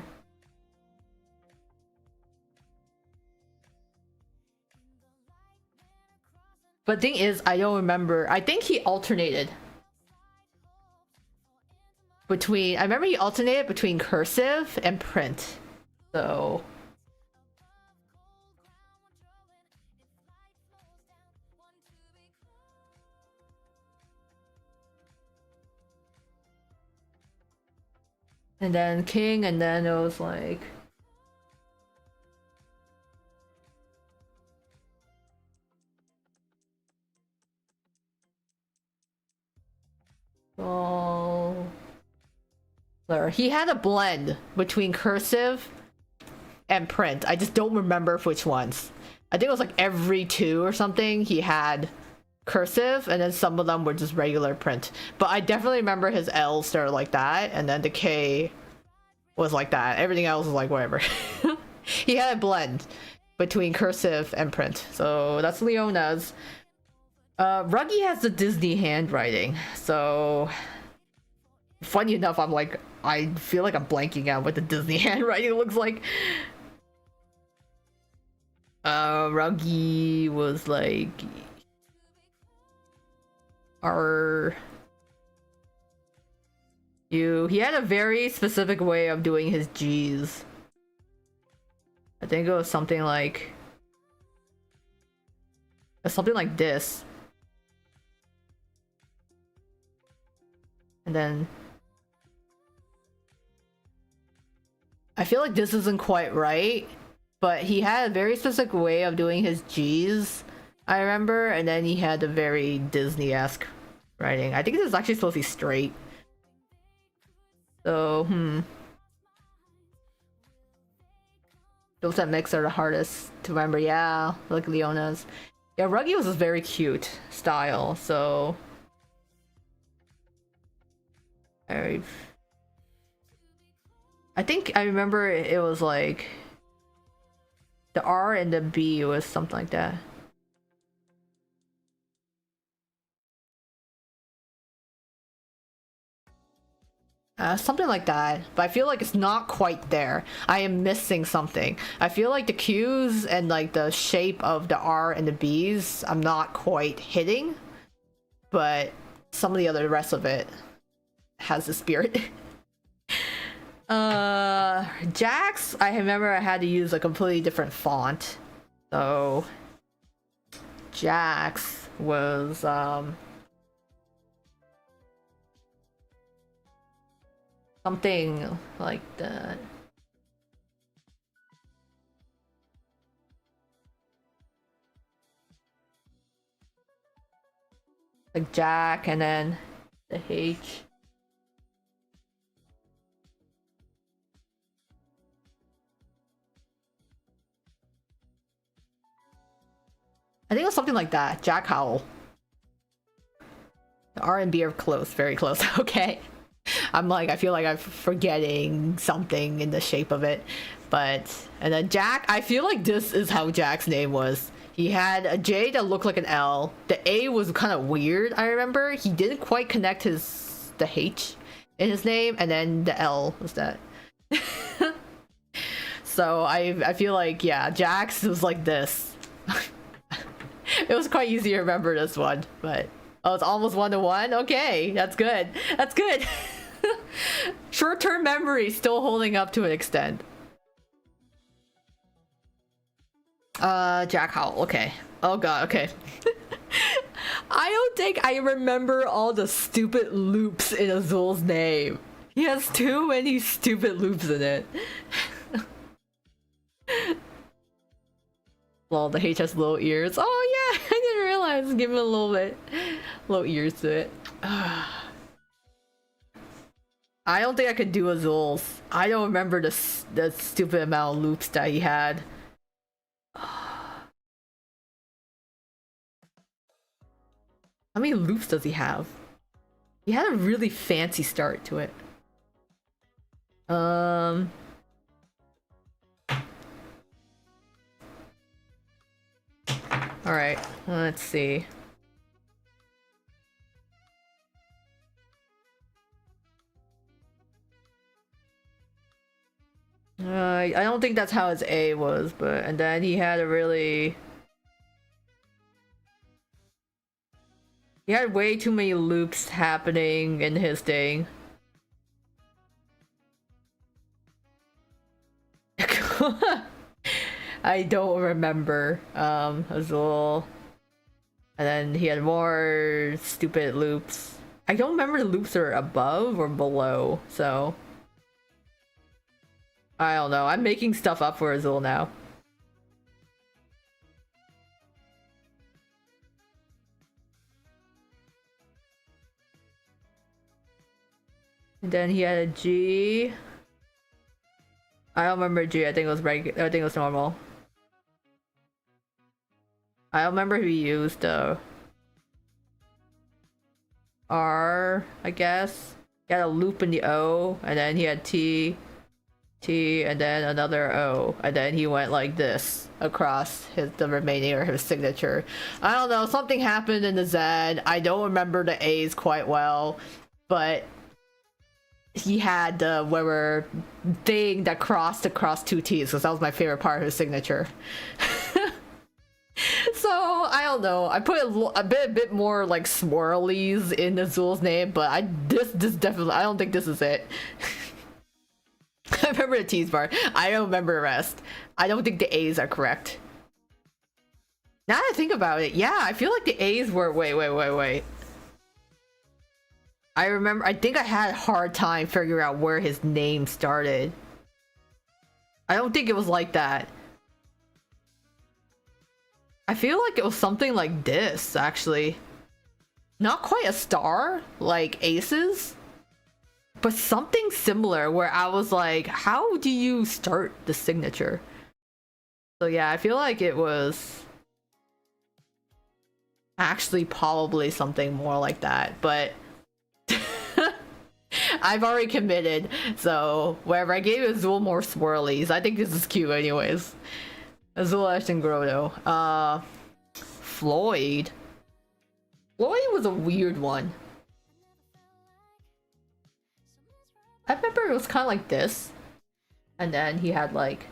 But thing is, I don't remember. I think he alternated between... I remember he alternated between cursive and print. So... And then King, and then it was like... Oh... He had a blend between cursive and print. I just don't remember which ones. I think it was like every 2 or something he had cursive, and then some of them were just regular print. But I definitely remember his L started like that, and then the K was like that. Everything else was like whatever. He had a blend between cursive and print. So that's Leona's. Ruggy has the Disney handwriting. So funny enough, I feel like I'm blanking out what the Disney handwriting looks like. Ruggy was like... He had a very specific way of doing his G's. I think it was something like this. And then I feel like this isn't quite right, but he had a very specific way of doing his G's, I remember, and then he had a very Disney-esque writing. I think this is actually supposed to be straight. So, those that mix are the hardest to remember. Yeah, like Leona's. Yeah, Ruggy was a very cute style, so... I think I remember it was like... The R and the B was something like that. Something like that, but I feel like it's not quite there. I am missing something. I feel like the Q's and like the shape of the R and the B's I'm not quite hitting, but some of the other rest of it has the spirit. Jax, I remember I had to use a completely different font. So Jax was something like that. Like Jack and then the H. I think it was something like that. Jack Howell. The R and B are close, very close. Okay. I feel like I'm forgetting something in the shape of it. But, and then Jack, I feel like this is how Jack's name was. He had a J that looked like an L. The A was kind of weird, I remember. He didn't quite connect the H in his name, and then the L was that. So I feel like, yeah, Jax was like this. It was quite easy to remember this one, but oh, it's almost 1-to-1. Okay, that's good. That's good. Short-term memory still holding up to an extent. Jack Howell. Okay. Oh god. Okay. I don't think I remember all the stupid loops in Azul's name. He has too many stupid loops in it. Well, the H has little ears. Oh yeah, I didn't realize. Give him a little bit, little ears to it. I don't think I could do Azul's. I don't remember the stupid amount of loops that he had. How many loops does he have? He had a really fancy start to it. Alright, let's see. I don't think that's how his A was, but and then he had a really... He had way too many loops happening in his thing. I don't remember Azul. And then he had more stupid loops. I don't remember the loops are above or below, so I don't know. I'm making stuff up for Azul now. And then he had a G. I don't remember G. I think it was regular. I think it was normal. I don't remember who he used R, I guess. He had a loop in the O, and then he had T, and then another O, and then he went like this across the remaining or his signature. I don't know. Something happened in the Z. I don't remember the A's quite well, but he had the whatever thing that crossed across two T's, because that was my favorite part of his signature. So I don't know. I put a bit more like swirlies in Azul's name, but this definitely, I don't think this is it. I remember the T's part. I don't remember the rest. I don't think the A's are correct. Now that I think about it, yeah, I feel like the A's were wait. I remember, I think I had a hard time figuring out where his name started. I don't think it was like that. I feel like it was something like this, actually. Not quite a star, like aces, but something similar where I was like, how do you start the signature? So yeah, I feel like it was actually probably something more like that, but I've already committed, so wherever I gave Azul more swirlies. I think this is cute anyways. Azul Ashton Grotto. Floyd. Floyd was a weird one. I remember it was kind of like this. And then he had like...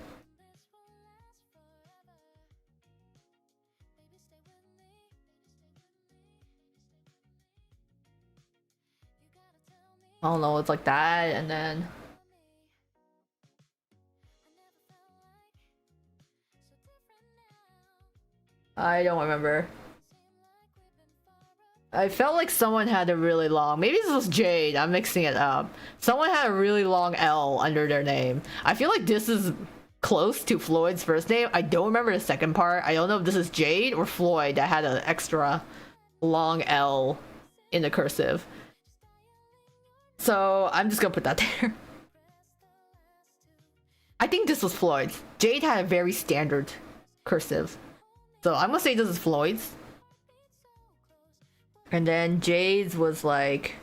I don't know, it's like that, and then... I don't remember. I felt like someone had a really long... Maybe this was Jade, I'm mixing it up. Someone had a really long L under their name. I feel like this is close to Floyd's first name. I don't remember the second part. I don't know if this is Jade or Floyd that had an extra long L in the cursive. So I'm just gonna put that there. I think this was Floyd's. Jade had a very standard cursive. So I'm gonna say this is Floyd's. And then Jade's was like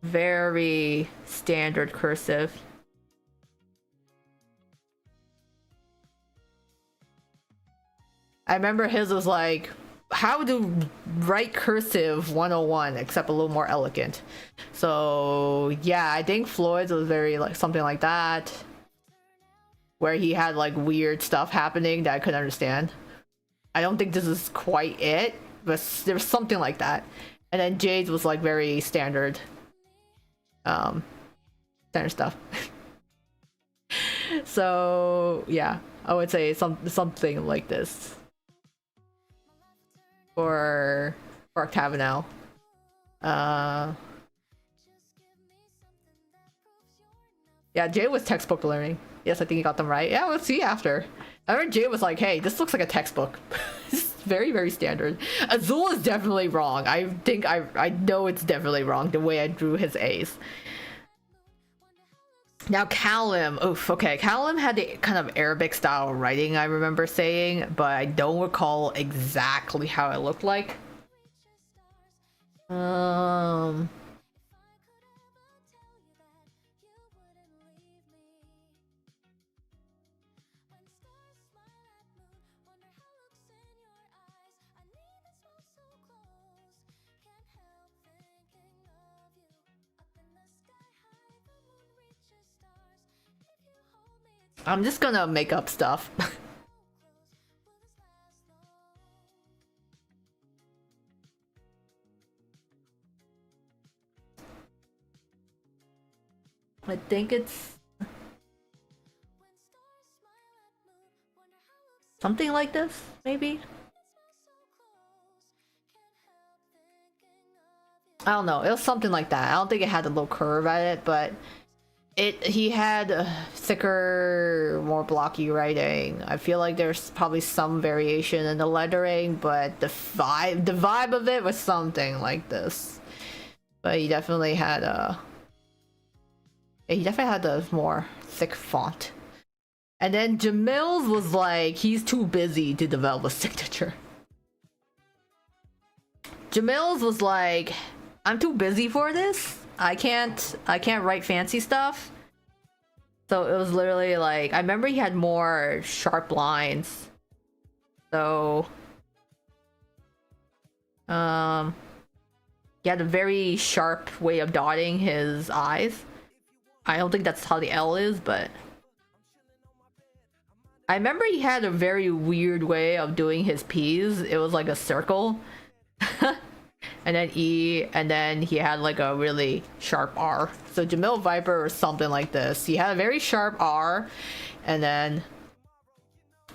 very standard cursive. I remember his was like, how to write cursive 101, except a little more elegant. So yeah, I think Floyd's was very like something like that. where he had like weird stuff happening that I couldn't understand. I don't think this is quite it, but there's something like that. And then Jade's was like very standard, standard stuff. So yeah, I would say something like this for Octagonal. Yeah, Jade was textbook learning. Yes, I think you got them right. Yeah, we'll see after. I remember Jade was like, hey, this looks like a textbook. It's very, very standard. Azul is definitely wrong. I think I know it's definitely wrong the way I drew his A's. Now Callum, oof, okay, Callum had the kind of Arabic style writing I remember saying, but I don't recall exactly how it looked like. I'm just gonna make up stuff. I think it's something like this, maybe? I don't know, it was something like that. I don't think it had a little curve at it, but he had thicker, more blocky writing. I feel like there's probably some variation in the lettering, but the vibe of it was something like this. But he definitely had a more thick font. And then Jamil's was like, he's too busy to develop a signature. Jamil's was like, I'm too busy for this. I can't write fancy stuff. So it was literally like, I remember he had more sharp lines. So he had a very sharp way of dotting his eyes. I don't think that's how the L is, but I remember he had a very weird way of doing his P's. It was like a circle. And then E, and then he had like a really sharp R. So Jamil Viper or something like this. He had a very sharp R, and then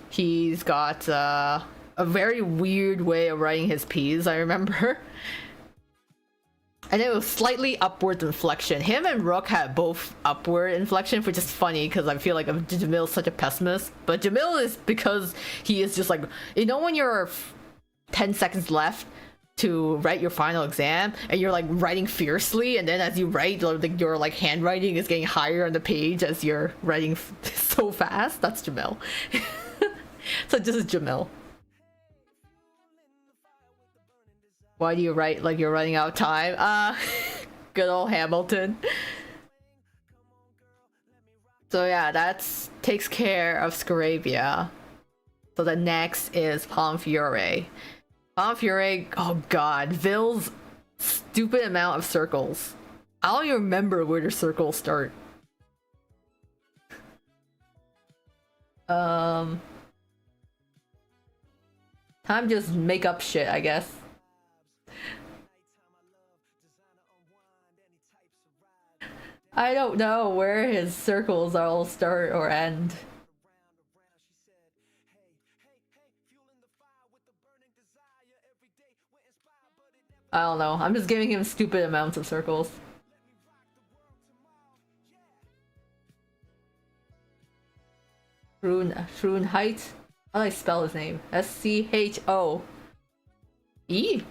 he's got a very weird way of writing his P's, I remember. And it was slightly upward inflection. Him and Rook had both upward inflection, which is funny because I feel like Jamil's such a pessimist. But Jamil is because he is just like, you know, when you're 10 seconds left to write your final exam and you're like writing fiercely, and then as you write, your like handwriting is getting higher on the page as you're writing so fast. That's Jamil. So this is Jamil. Why do you write like you're running out of time? Good old Hamilton. So yeah, that's takes care of Scarabia. So the next is Pomfiore. Pomfiore, oh god, Ville's stupid amount of circles. I don't even remember where the circles start. Time just make up shit, I guess. I don't know where his circles all start or end. I don't know. I'm just giving him stupid amounts of circles. Schroen Height? How do I spell his name? S-C-H-O. E?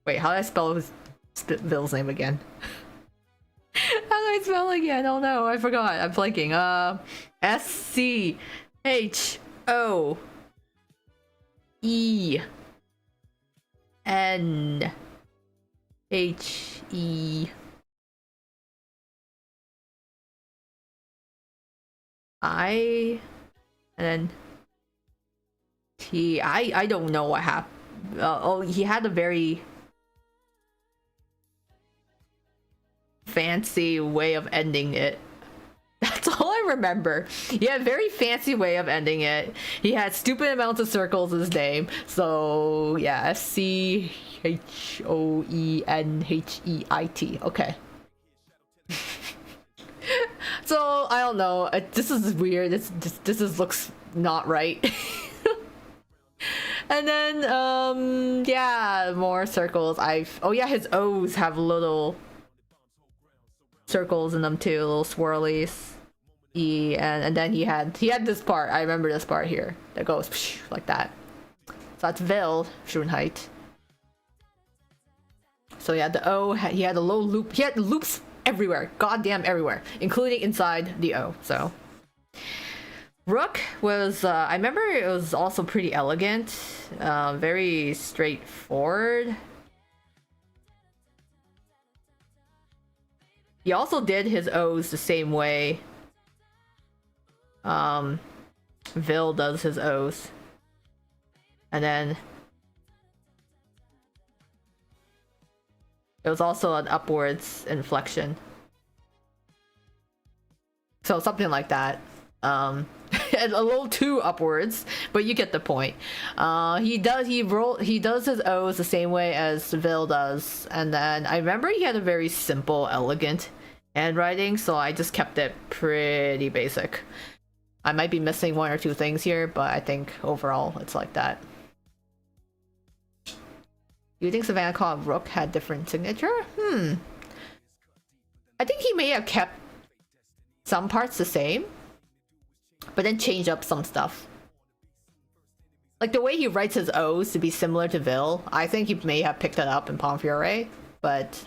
Wait, how do I spell his Bill's name again? How do I spell it again? Oh no, I forgot. I'm blanking. S-C-H-O. E. N. H-E. I. And then T. I don't know what happened. Oh, he had a very fancy way of ending it. That's all I remember. He had a very fancy way of ending it. He had stupid amounts of circles in his name. So yeah, Schoenheit. Okay. So I don't know. This is weird. This looks not right. And then yeah, more circles. Oh yeah, his O's have little circles in them too, little swirlies. And then he had this part. I remember this part here that goes like that. So that's Vil Schoenheit. So yeah, the O, he had a low loop. He had loops everywhere, goddamn everywhere, including inside the O. So Rook was, I remember it was also pretty elegant, very straightforward. He also did his O's the same way Vil does his O's. And then it was also an upwards inflection. So something like that. A little too upwards, but you get the point. He does his O's the same way as Vil does, and then I remember he had a very simple, elegant handwriting, so I just kept it pretty basic. I might be missing one or two things here, but I think overall it's like that. Do you think Savannah called Rook had different signature? I think he may have kept some parts the same, but then change up some stuff. Like the way he writes his O's to be similar to Vil, I think he may have picked it up in Pomfiore, but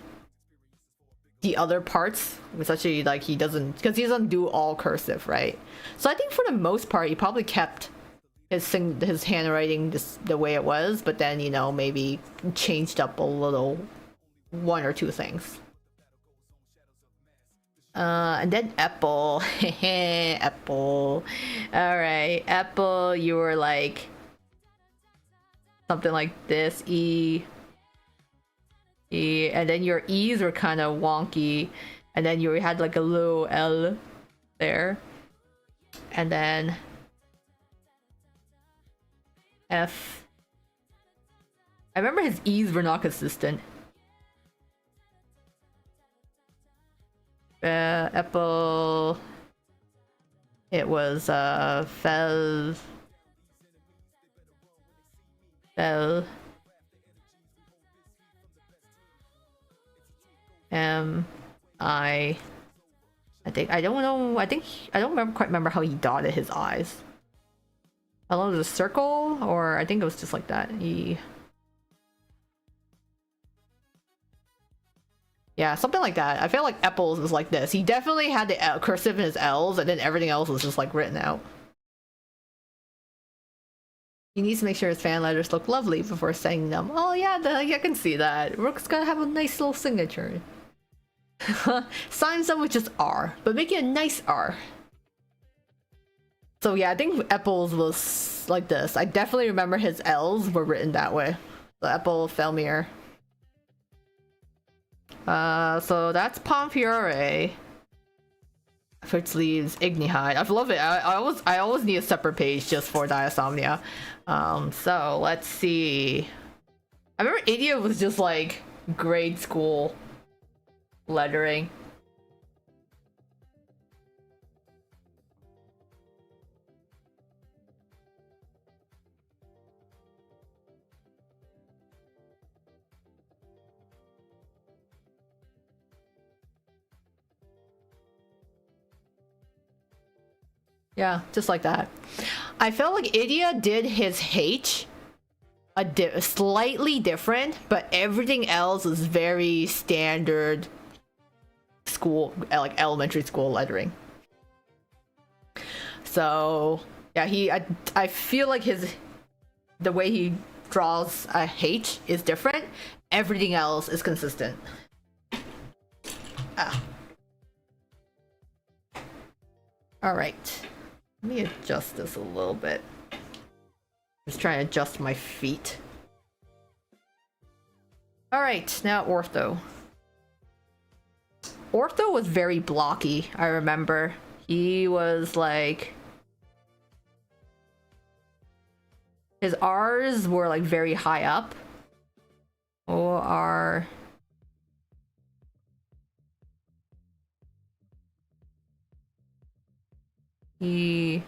the other parts was actually like he doesn't do all cursive, right? So I think for the most part he probably kept his handwriting just the way it was, but then, you know, maybe changed up a little, one or two things. And then Apple. Apple. Alright, Apple, you were like something like this, E, and then your E's were kind of wonky, and then you had like a little L there, and then F. I remember his E's were not consistent. Apple. It was Fel. I don't know. I don't quite remember how he dotted his eyes. I don't know, it was a circle, or I think it was just like that. Yeah, something like that. I feel like Apple's is like this. He definitely had the cursive in his L's, and then everything else was just like written out. He needs to make sure his fan letters look lovely before sending them. Oh yeah, I can see that. Rook's gotta have a nice little signature. Sign them with just R, but make it a nice R. So yeah, I think Apple's was like this. I definitely remember his L's were written that way. So Apple, Felmir. So that's Pomfiore. Fritz leaves Ignihide. I love it. I always need a separate page just for Diasomnia. So let's see. I remember Idia was just like grade school lettering. Yeah, just like that. I felt like Idia did his H slightly different, but everything else is very standard school, like elementary school lettering. So yeah, I feel like the way he draws a H is different. Everything else is consistent. All right. Let me adjust this a little bit. Just trying to adjust my feet. Alright, now Ortho. Ortho was very blocky, I remember. he was like, his R's were like very high up. O-R... E...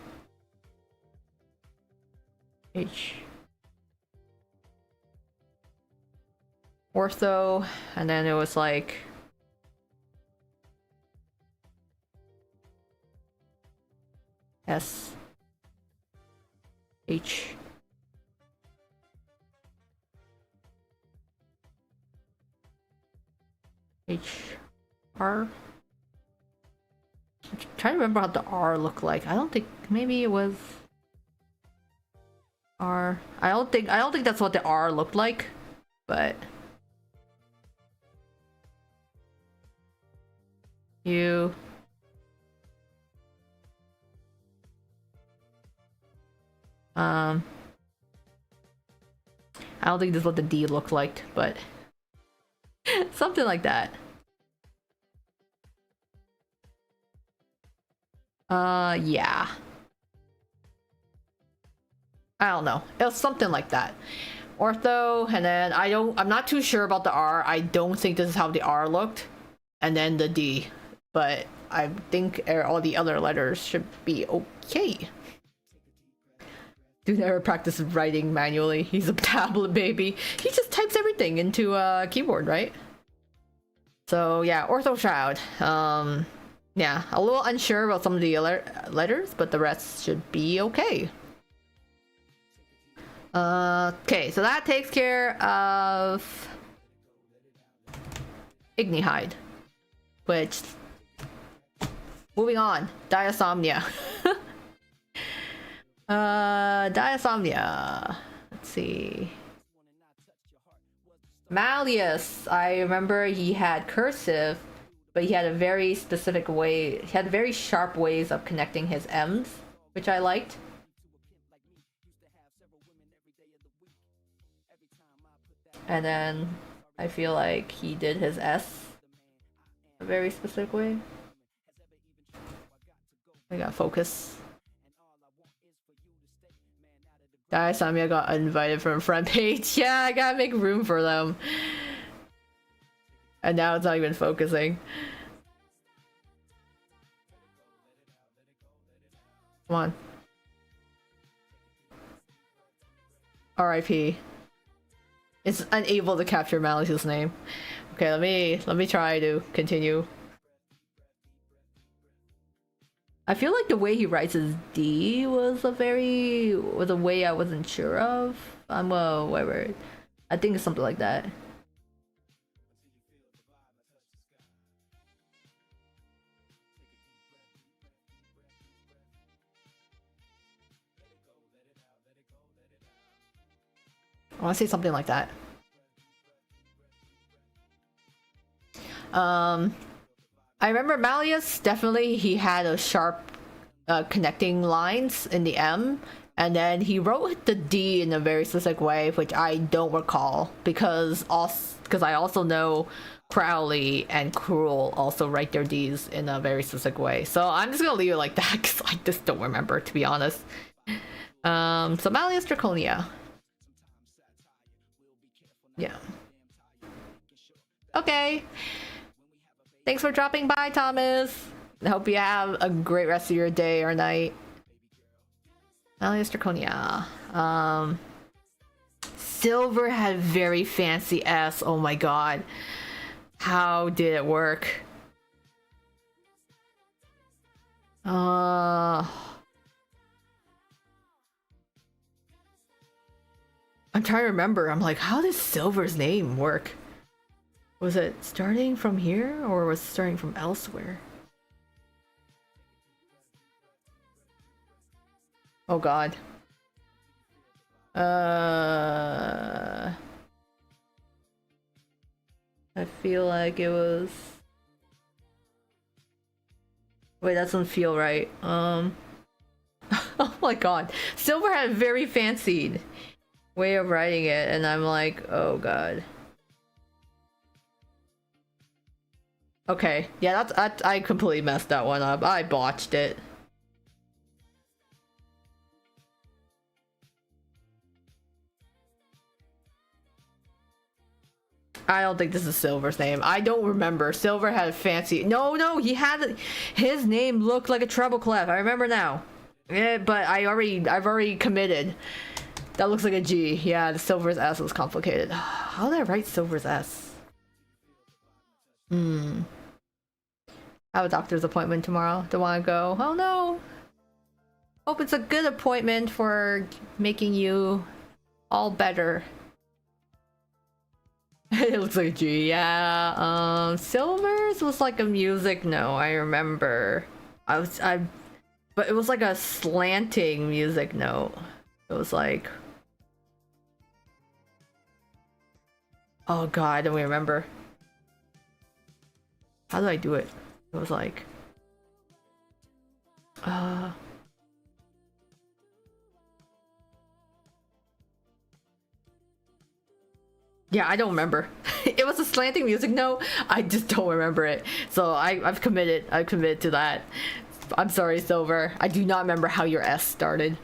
H... Ortho, and then it was like... S... H... R. I'm trying to remember how the R looked like. I don't think, maybe it was R. I don't think that's what the R looked like, but U. I don't think this is what the D looked like, but something like that. Yeah. I don't know. It was something like that. Ortho, and then I'm not too sure about the R. I don't think this is how the R looked. And then the D. But I think all the other letters should be okay. Dude never practices writing manually. He's a tablet baby. He just types everything into a keyboard, right? So yeah, Ortho Child. Yeah, a little unsure about some of the letters, but the rest should be okay. Okay, so that takes care of Ignihide. Which, moving on, Diasomnia. Diasomnia. Let's see. Malleus, I remember he had cursive, but he had a very specific way, he had very sharp ways of connecting his M's, which I liked. And then I feel like he did his S a very specific way. I got focus. Diasomnia got uninvited from front page. Yeah, I gotta make room for them. And now it's not even focusing. Come on. RIP. It's unable to capture Malice's name. Okay, let me try to continue. I feel like the way he writes his D was a way I wasn't sure of. Whatever. I think it's something like that. I want to say something like that. I remember Malleus, definitely he had a sharp connecting lines in the M, and then he wrote the D in a very specific way, which I don't recall because I also know Crowley and Cruel also write their D's in a very specific way. So I'm just gonna leave it like that because I just don't remember, to be honest. So Malleus Draconia. Yeah. Okay. Thanks for dropping by, Thomas. I hope you have a great rest of your day or night. Malleus Draconia. Silver had very fancy S. Oh my god. How did it work? I'm trying to remember. I'm like, how does Silver's name work? Was it starting from here or was it starting from elsewhere? Oh god. I feel like it was... Wait, that doesn't feel right. Oh my god. Silver had a very fancied way of writing it, and I'm like, oh god. Okay, yeah, I completely messed that one up. I botched it. I don't think this is Silver's name. I don't remember. Silver had a fancy. No, he had his name looked like a treble clef. I remember now. Yeah, but I've already committed. That looks like a G. Yeah, the Silver's S was complicated. How did I write Silver's S? I have a doctor's appointment tomorrow. Don't want to go. Oh no. Hope it's a good appointment for making you all better. It looks like a G. Yeah. Silver's was like a music note. I remember. But it was like a slanting music note. It was like, oh god, I don't remember. How did I do it? It was like, yeah, I don't remember. It was a slanting music note. I just don't remember it. So I've committed. I've committed to that. I'm sorry, Silver. I do not remember how your S started.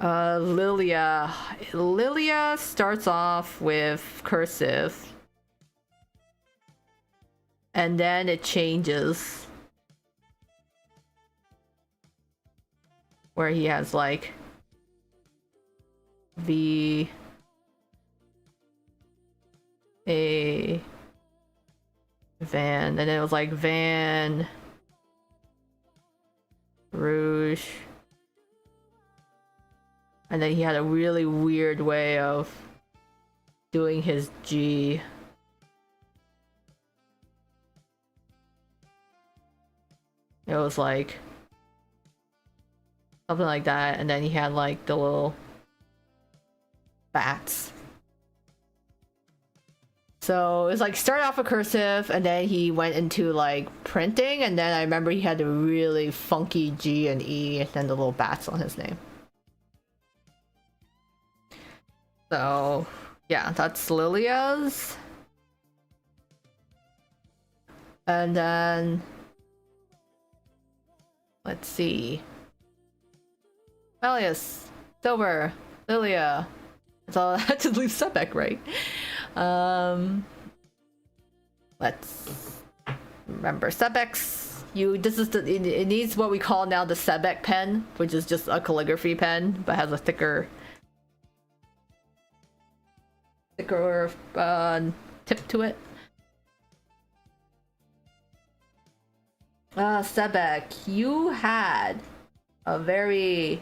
Lilia. Lilia starts off with cursive. And then it changes. Where he has like V A Van, and then it was like Van Rouge, and then he had a really weird way of doing his G. It was like something like that, and then he had like the little bats. So it was like started off with cursive, and then he went into like printing, and then I remember he had the really funky G and E, and then the little bats on his name. So yeah, that's Lilia's. And then let's see. Elias, Silver, Lilia. So I had to leave Sebek, right? Let's remember Sebek's. This is it needs what we call now the Sebek pen, which is just a calligraphy pen, but has a thicker tip to it. Sebek, you had a very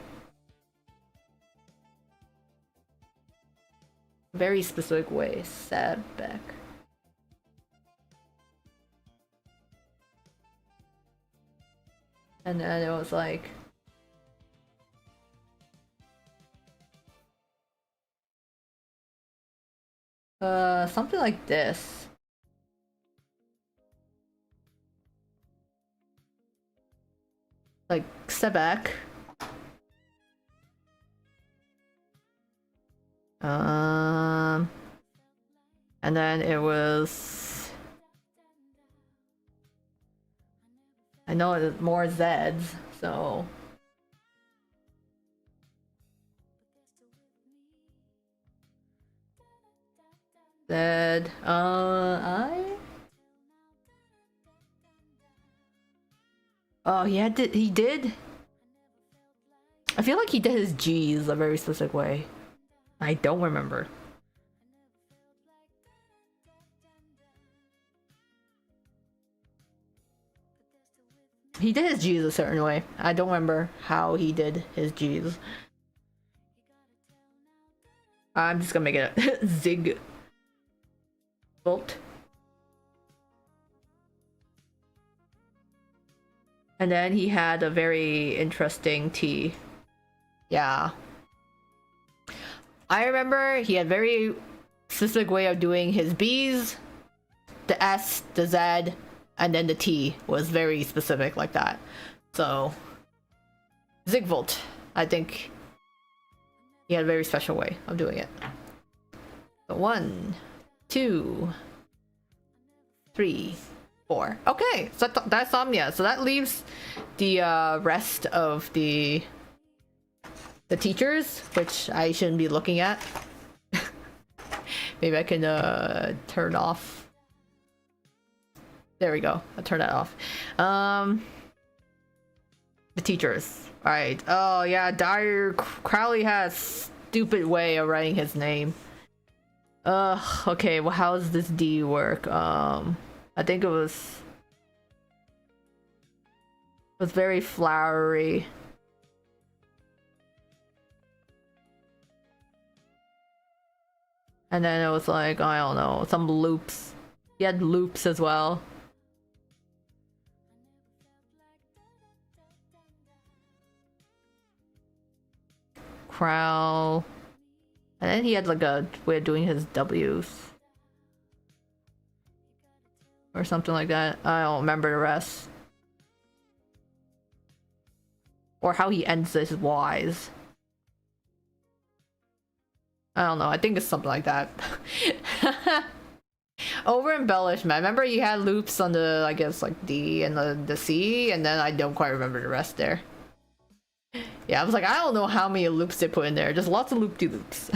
specific way. Sebek. And then it was like something like this. Like Sebek. And then it was, I know it's more Zeds, so Zed, oh yeah, he did? I feel like he did his G's a very specific way. I don't remember. He did his G's a certain way. I don't remember how he did his G's. I'm just gonna make it a Zig Bolt. And then he had a very interesting T. Yeah. I remember he had very specific way of doing his B's, the S, the Z, and then the T was very specific like that. So Zigvolt, I think he had a very special way of doing it. So 1, 2, 3, 4. Okay, so that's Omnia. So that leaves the rest of the teachers, which I shouldn't be looking at. Maybe I can turn off. There we go. I'll turn that off. The teachers. Alright. Oh yeah, Dyer Crowley has stupid way of writing his name. Okay, well how does this D work? I think it was very flowery. And then it was like, I don't know, some loops. He had loops as well. Crow. And then he had like a way of doing his W's. Or something like that. I don't remember the rest. Or how he ends his Y's. I don't know, I think it's something like that. Over embellishment. I remember he had loops on the, I guess, like D and the C, and then I don't quite remember the rest there. Yeah, I was like, I don't know how many loops they put in there. Just lots of loop-de-loops.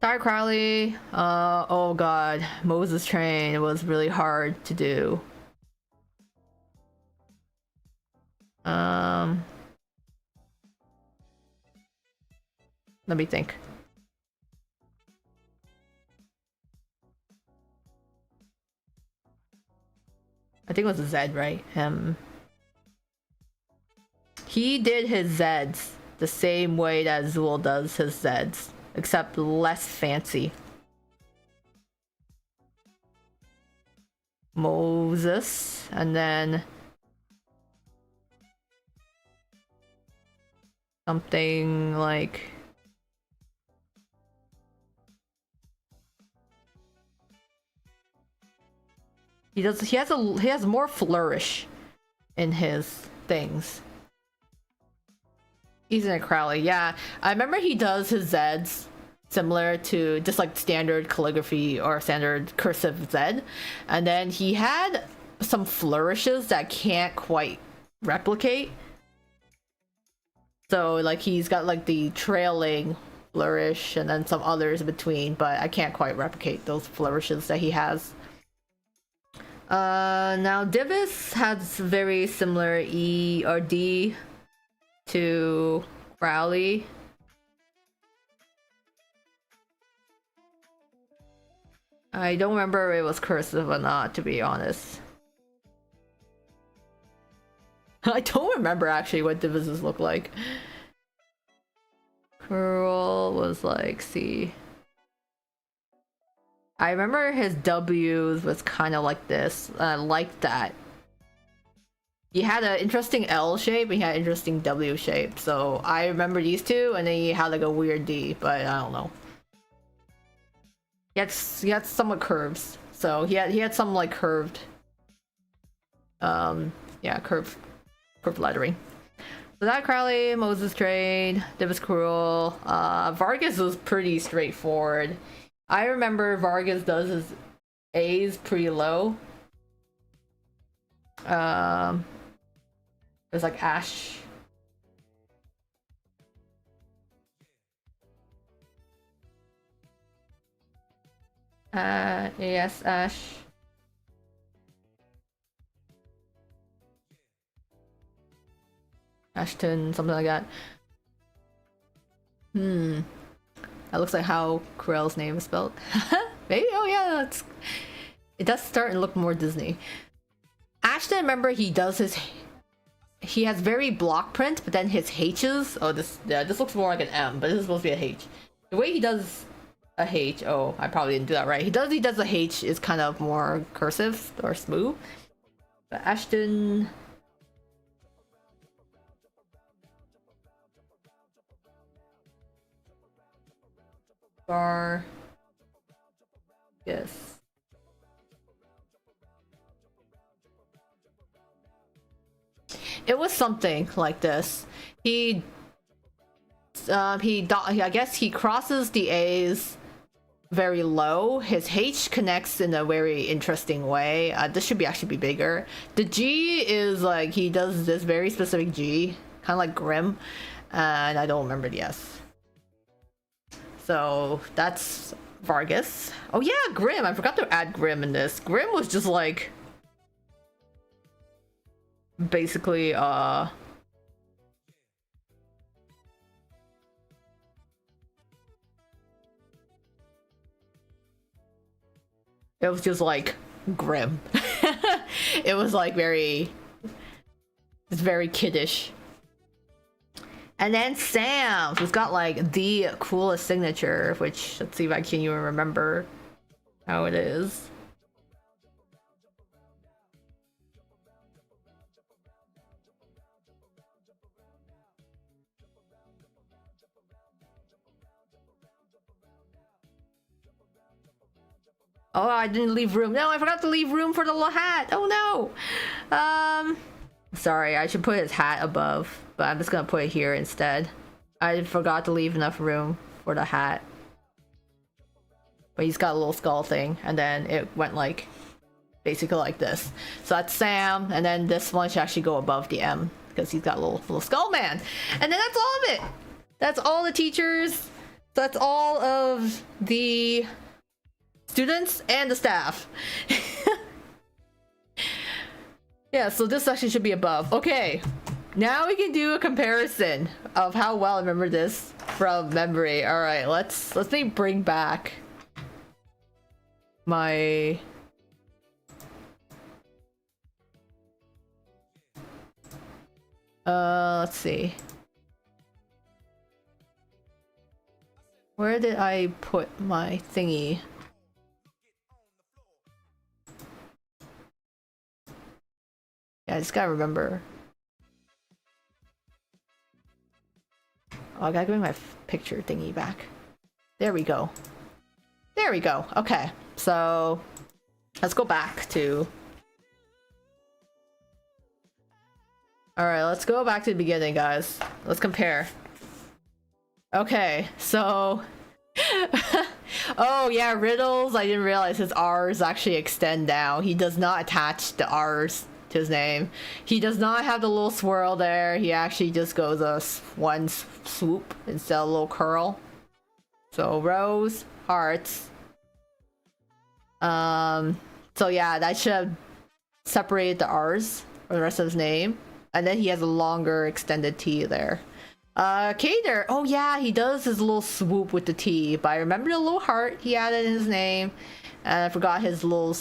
Dyer Crowley. Oh god. Moses Train was really hard to do. Let me think. I think it was a Z, right? He did his Zs the same way that Zool does his Zs, except less fancy. Moses, and then something like he has more flourish in his things. Ethan Crowley, yeah. I remember he does his Zs similar to just like standard calligraphy or standard cursive Z. And then he had some flourishes that can't quite replicate. So like he's got like the trailing flourish and then some others in between, but I can't quite replicate those flourishes that he has. Now Divis has very similar E or D to Crowley. I don't remember if it was cursive or not, to be honest. I don't remember actually what Divis's look like. Curl was like C. I remember his W's was kind of like this. I liked that. He had an interesting L shape and he had an interesting W shape. So I remember these two, and then he had like a weird D, but I don't know. He had somewhat curves. So he had some like curved yeah, curved lettering. So that Crowley, Moses Trade, Divis Cruel, Vargas was pretty straightforward. I remember Vargas does his A's pretty low. There's like Ash. Yes, Ash. Ashton, something like that. That looks like how Corell's name is spelled. Maybe? Oh yeah, it does start and look more Disney. Ashton, remember he has very block print, but then his H's, this looks more like an M, but this is supposed to be a H. The way he does a H, oh, I probably didn't do that right. He does a H is kind of more cursive or smooth. But Ashton, bar, yes. It was something like this. I guess he crosses the A's very low. His H connects in a very interesting way. This should be actually be bigger. The G is like he does this very specific G, kind of like Grim, and I don't remember the S. So that's Vargas. Oh yeah, Grim. I forgot to add Grim in this. Grim was just like basically it was just like grim. It was like it's very kiddish. And then Sam, who's got like the coolest signature, which let's see if I can even remember how it is. Oh, I didn't leave room. No, I forgot to leave room for the little hat. Oh no. Sorry, I should put his hat above, but I'm just gonna put it here instead. I forgot to leave enough room for the hat. But he's got a little skull thing, and then it went like basically like this. So that's Sam, and then this one should actually go above the M because he's got a little skull man. And then that's all of it. That's all the teachers. That's all of the students and the staff. Yeah, so this actually should be above. Okay, now we can do a comparison of how well I remember this from memory. All right, let's bring back my let's see. Where did I put my thingy? Yeah, I just gotta remember. Oh, I gotta bring my picture thingy back. There we go. There we go. Okay, so let's go back to... Alright, let's go back to the beginning, guys. Let's compare. Okay, so... Oh yeah, Riddles, I didn't realize his R's actually extend now. He does not attach the R's to his name. He does not have the little swirl there. He actually just goes one swoop instead of a little curl. So Rose, hearts. So yeah, that should have separated the R's from the rest of his name. And then he has a longer extended T there. Kader, oh yeah, he does his little swoop with the T, but I remember the little heart he added in his name, and I forgot his little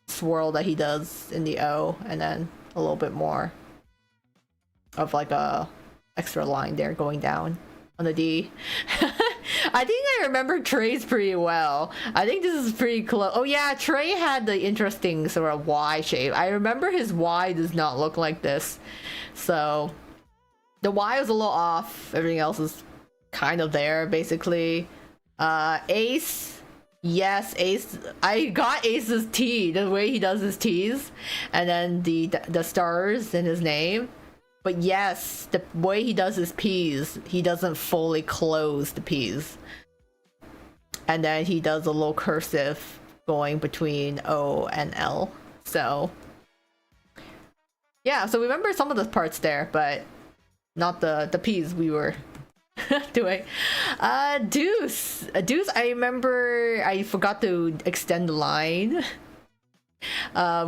swirl that he does in the O, and then a little bit more of like a extra line there going down on the D. I think I remember Trey's pretty well. I think this is pretty close. Oh yeah, Trey had the interesting sort of Y shape. I remember his Y does not look like this, so the Y was a little off. Everything else is kind of there, basically. Ace. Yes, Ace. I got Ace's T, the way he does his T's. And then the stars in his name. But yes, the way he does his P's, he doesn't fully close the P's. And then he does a little cursive going between O and L. So, yeah, so we remember some of the parts there, but not the P's we were doing. Deuce, I remember I forgot to extend the line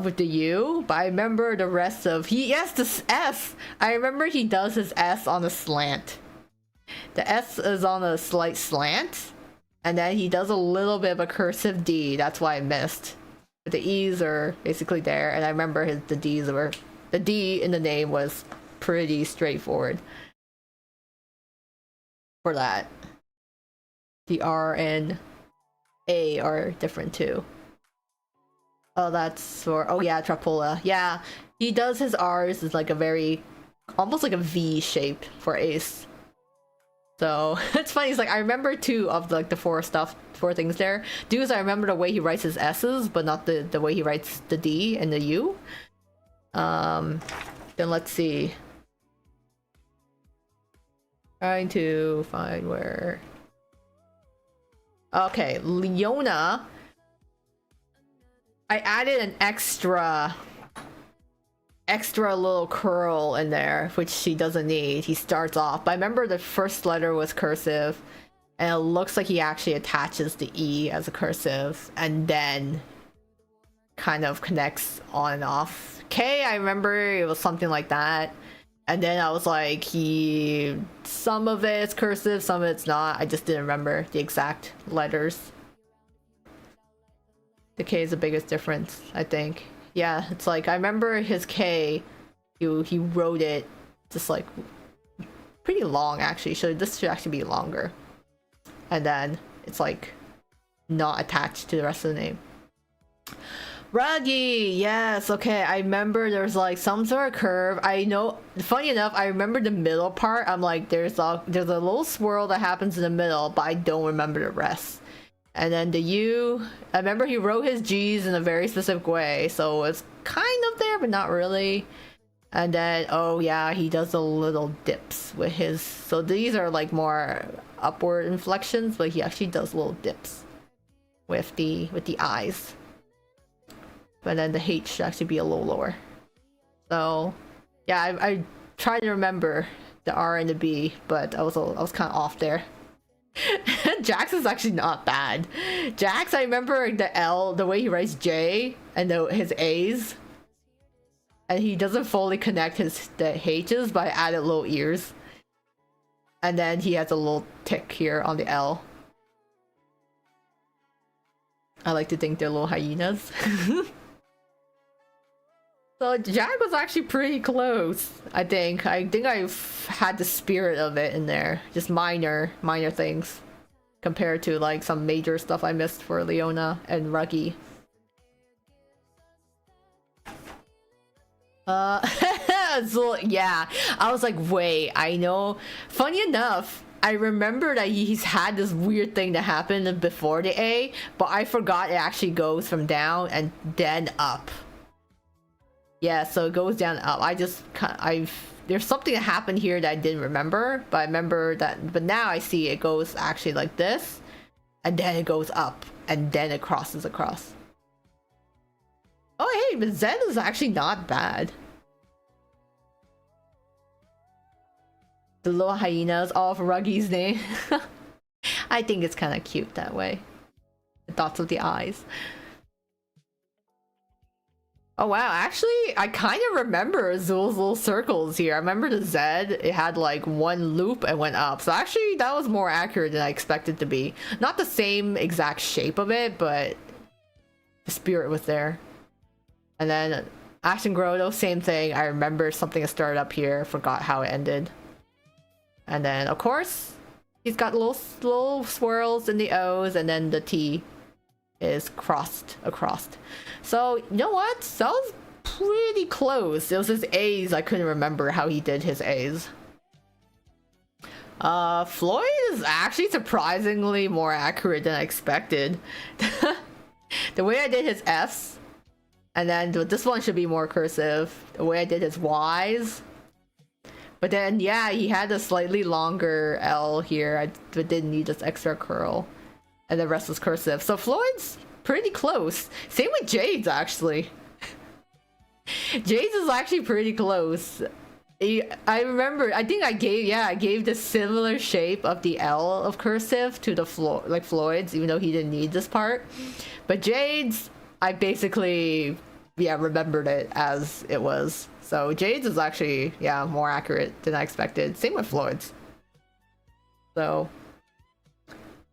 with the U, but I remember the rest of this S. I remember he does his S on a slant. The S is on a slight slant, and then he does a little bit of a cursive D. That's why I missed. But the E's are basically there, and I remember the D in the name was pretty straightforward for that. The R and A are different too. Oh, that's for... Oh yeah, Trapola. Yeah, he does his R's is like a very... almost like a V shape for Ace. So, it's funny, it's like, I remember two of like the four things there. Deuce, I remember the way he writes his S's, but not the way he writes the D and the U. Then let's see. Trying to find where... Okay, Leona. I added an extra little curl in there, which she doesn't need. He starts off, but I remember the first letter was cursive, and it looks like he actually attaches the E as a cursive, and then kind of connects on and off. K, I remember it was something like that, and then I was like, some of it's cursive, some of it's not. I just didn't remember the exact letters. The K is the biggest difference, I think. Yeah, it's like, I remember his K, he wrote it just like pretty long actually. This should actually be longer. And then it's like not attached to the rest of the name. Ruggy, yes, okay. I remember there's like some sort of curve. I know, funny enough, I remember the middle part. I'm like, there's a little swirl that happens in the middle, but I don't remember the rest. And then the U, I remember he wrote his G's in a very specific way, so it's kind of there, but not really. And then, oh yeah, he does the little dips with his, so these are like more upward inflections, but he actually does little dips with the eyes. But then the H should actually be a little lower. So yeah, I tried to remember the R and the B, but I was kind of off there. Jax is actually not bad. Jax, I remember the L, the way he writes J and his A's, and he doesn't fully connect the H's, but I added little ears, and then he has a little tick here on the L. I like to think they're little hyenas. So Jack was actually pretty close. I think I've had the spirit of it in there. Just minor things compared to like some major stuff I missed for Leona and Ruggy. So yeah, I was like, wait, I know. Funny enough, I remember that he's had this weird thing that happened before the A, but I forgot it actually goes from down and then up. Yeah, so it goes down and up. There's something that happened here that I didn't remember, but I remember that, but now I see it goes actually like this, and then it goes up, and then it crosses across. Oh hey, but Zen is actually not bad. The little hyenas off Ruggy's name. I think it's kind of cute that way. The dots of the eyes. Oh wow, actually, I kind of remember Azul's little circles here. I remember the Z, it had like one loop and went up. So actually, that was more accurate than I expected to be. Not the same exact shape of it, but the spirit was there. And then Ashton Grotto, same thing. I remember something that started up here, forgot how it ended. And then, of course, he's got little swirls in the O's, and then the T is crossed across. So you know what, that was pretty close. It was his A's, I couldn't remember how he did his A's. Floyd is actually surprisingly more accurate than I expected. The way I did his F's, and then this one should be more cursive. The way I did his Y's, but then yeah, he had a slightly longer L here, but didn't need this extra curl. And the rest was cursive. So Floyd's pretty close. Same with Jade's actually. Jade's is actually pretty close. I remember, I think I gave the similar shape of the L of cursive to the Floyd's, even though he didn't need this part. But Jade's, I basically, remembered it as it was. So Jade's is actually, more accurate than I expected. Same with Floyd's. So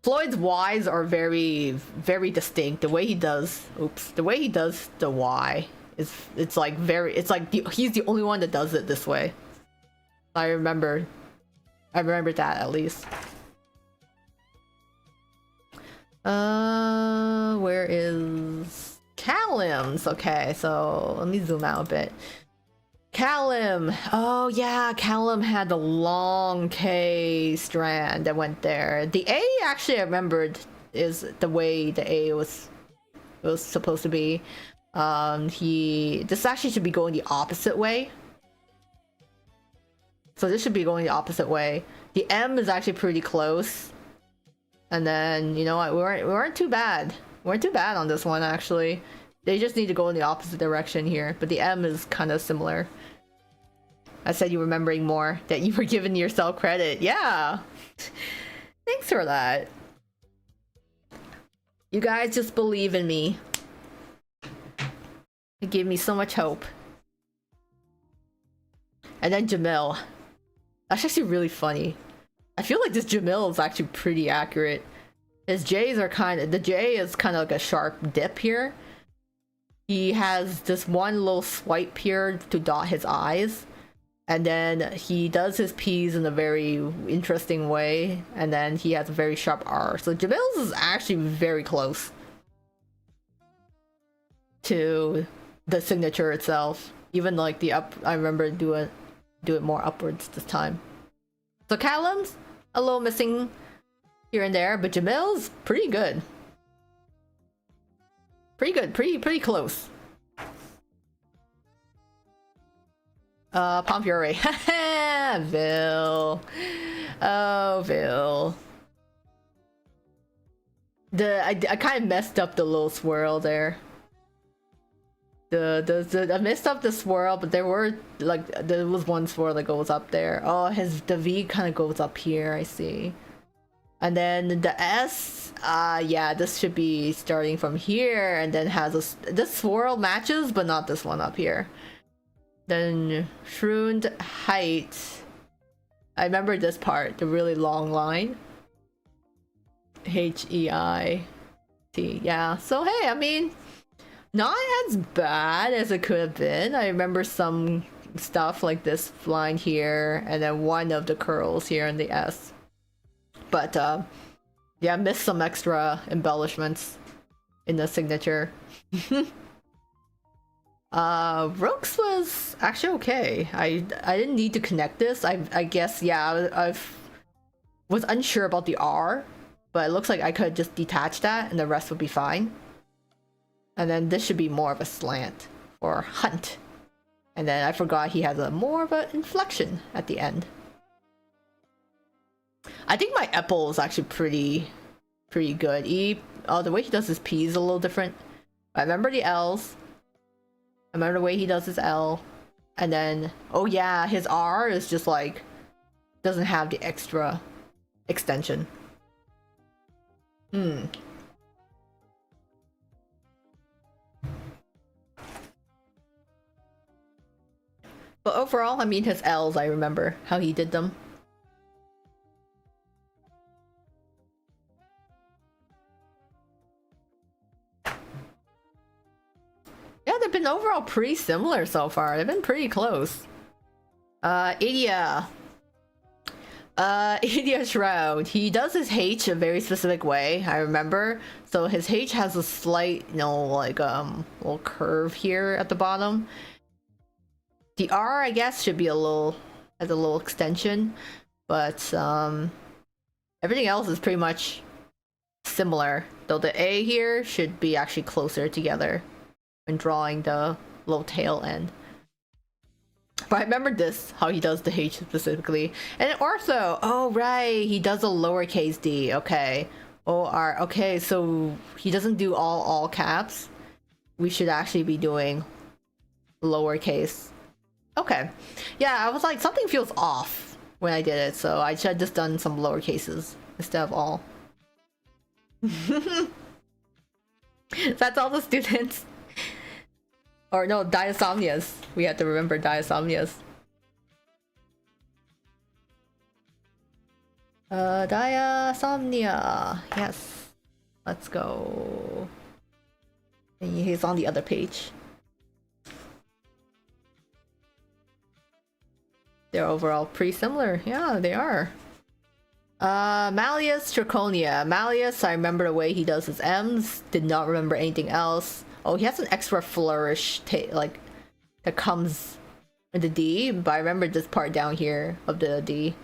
Floyd's Y's are very, very distinct. The way he does the Y is, it's like he's the only one that does it this way. I remember that at least. Where is Callum's? Okay, so let me zoom out a bit. Callum, oh yeah, Callum had the long K strand that went there. The A, actually I remembered, is the way the A was supposed to be. This actually should be going the opposite way. So this should be going the opposite way. The M is actually pretty close. And then, you know what, we weren't too bad. We weren't too bad on this one, actually. They just need to go in the opposite direction here, but the M is kind of similar. I said you remembering more, that you were giving yourself credit. Yeah! Thanks for that. You guys just believe in me. It gave me so much hope. And then Jamil. That's actually really funny. I feel like this Jamil is actually pretty accurate. His J's are the J is kind of like a sharp dip here. He has this one little swipe here to dot his eyes. And then he does his P's in a very interesting way. And then he has a very sharp R. So Jamil's is actually very close to the signature itself. Even like the up, I remember do it more upwards this time. So Callum's a little missing here and there, but Jamil's pretty good. Pretty good, pretty close. Pompiore. Haha, Vil. Oh, Vil. I kind of messed up the little swirl there. I messed up the swirl, but there was one swirl that goes up there. Oh, the V kind of goes up here, I see. And then the S, yeah, this should be starting from here and then has this swirl matches, but not this one up here. Then Shrund height. I remember this part, the really long line. H-E-I-T, yeah. So hey, I mean, not as bad as it could have been. I remember some stuff like this line here, and then one of the curls here in the S. But yeah, missed some extra embellishments in the signature. Rooks was actually okay. I didn't need to connect this. I guess, yeah, I was unsure about the R, but it looks like I could just detach that and the rest would be fine. And then this should be more of a slant or hunt. And then I forgot he has more of an inflection at the end. I think my Apple is actually pretty good. The way he does his P is a little different. I remember the L's. I remember the way he does his L. And then, oh yeah, his R is just like, doesn't have the extra extension. But overall, I mean, his L's, I remember how he did them. Yeah, they've been overall pretty similar so far. They've been pretty close. Idia. Idia Shroud. He does his H a very specific way, I remember. So his H has a slight, you know, like, little curve here at the bottom. The R, I guess, should be has a little extension. But, everything else is pretty much similar. Though the A here should be actually closer together when drawing the little tail end. But I remember this, how he does the H specifically. And ortho, oh right, he does a lowercase d, okay. O-R, okay, so he doesn't do all caps. We should actually be doing lowercase. Okay. Yeah, I was like, something feels off when I did it, so I should have just done some lower cases instead of all. That's all the students. Or no, diasomnias. We have to remember diasomnias. Diasomnia. Yes. Let's go. And he's on the other page. They're overall pretty similar. Yeah, they are. Malleus Trichonia. Malleus, I remember the way he does his M's. Did not remember anything else. Oh, he has an extra flourish like that comes in the D, but I remember this part down here of the D.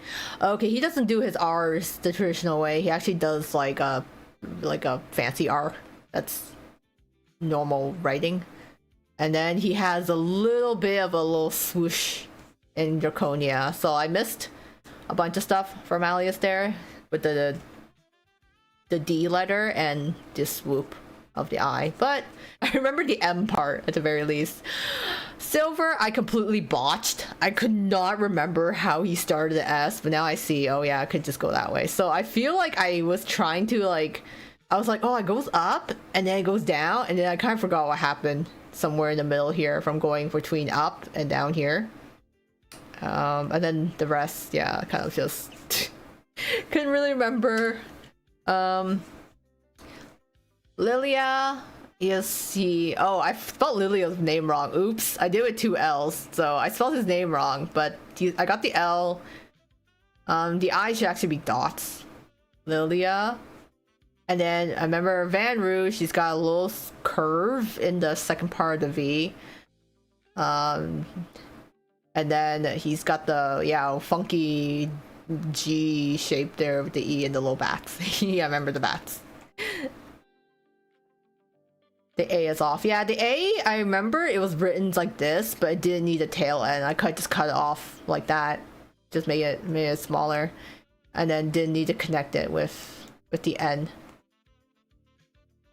Okay, he doesn't do his R's the traditional way. He actually does like a fancy R. That's normal writing. And then he has a little bit of a little swoosh in Draconia. So I missed a bunch of stuff for Malleus there with the the D letter and this swoop of the I. But I remember the M part at the very least. Silver, I completely botched. I could not remember how he started the S, but now I see, oh yeah, I could just go that way. So I feel like I was trying to like, I was like, oh, it goes up and then it goes down, and then I kind of forgot what happened somewhere in the middle here from going between up and down here. And then the rest, yeah, kind of just couldn't really remember. Lilia is he? Oh, I spelled Lilia's name wrong. Oops, I did with 2 L's, so I spelled his name wrong. But I got the L. The I should actually be dots. Lilia. And then I remember Van Roo, she's got a little curve in the second part of the V. And then he's got the, yeah, funky G shape there with the E and the little bats. Yeah, I remember the bats. The A is off. Yeah, the A, I remember it was written like this, but it didn't need a tail end. I could just cut it off like that. Just made it smaller. And then didn't need to connect it with the N.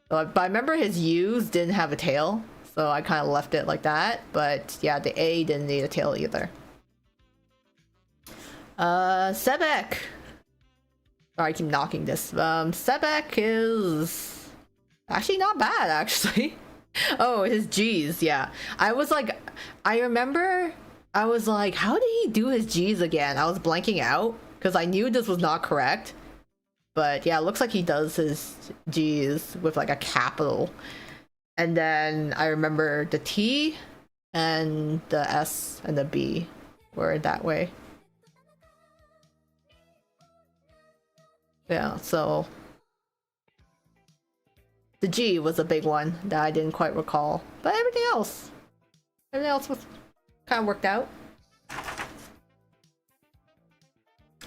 But I remember his U's didn't have a tail, so I kind of left it like that. But yeah, the A didn't need a tail either. Sebek. Sorry, I keep knocking this. Sebek is actually not bad, actually. Oh, his G's, yeah. I remember I was like, how did he do his G's again? I was blanking out because I knew this was not correct. But yeah, it looks like he does his G's with like a capital. And then I remember the T and the S and the B were that way. Yeah, so the G was a big one that I didn't quite recall. But everything else was kind of worked out.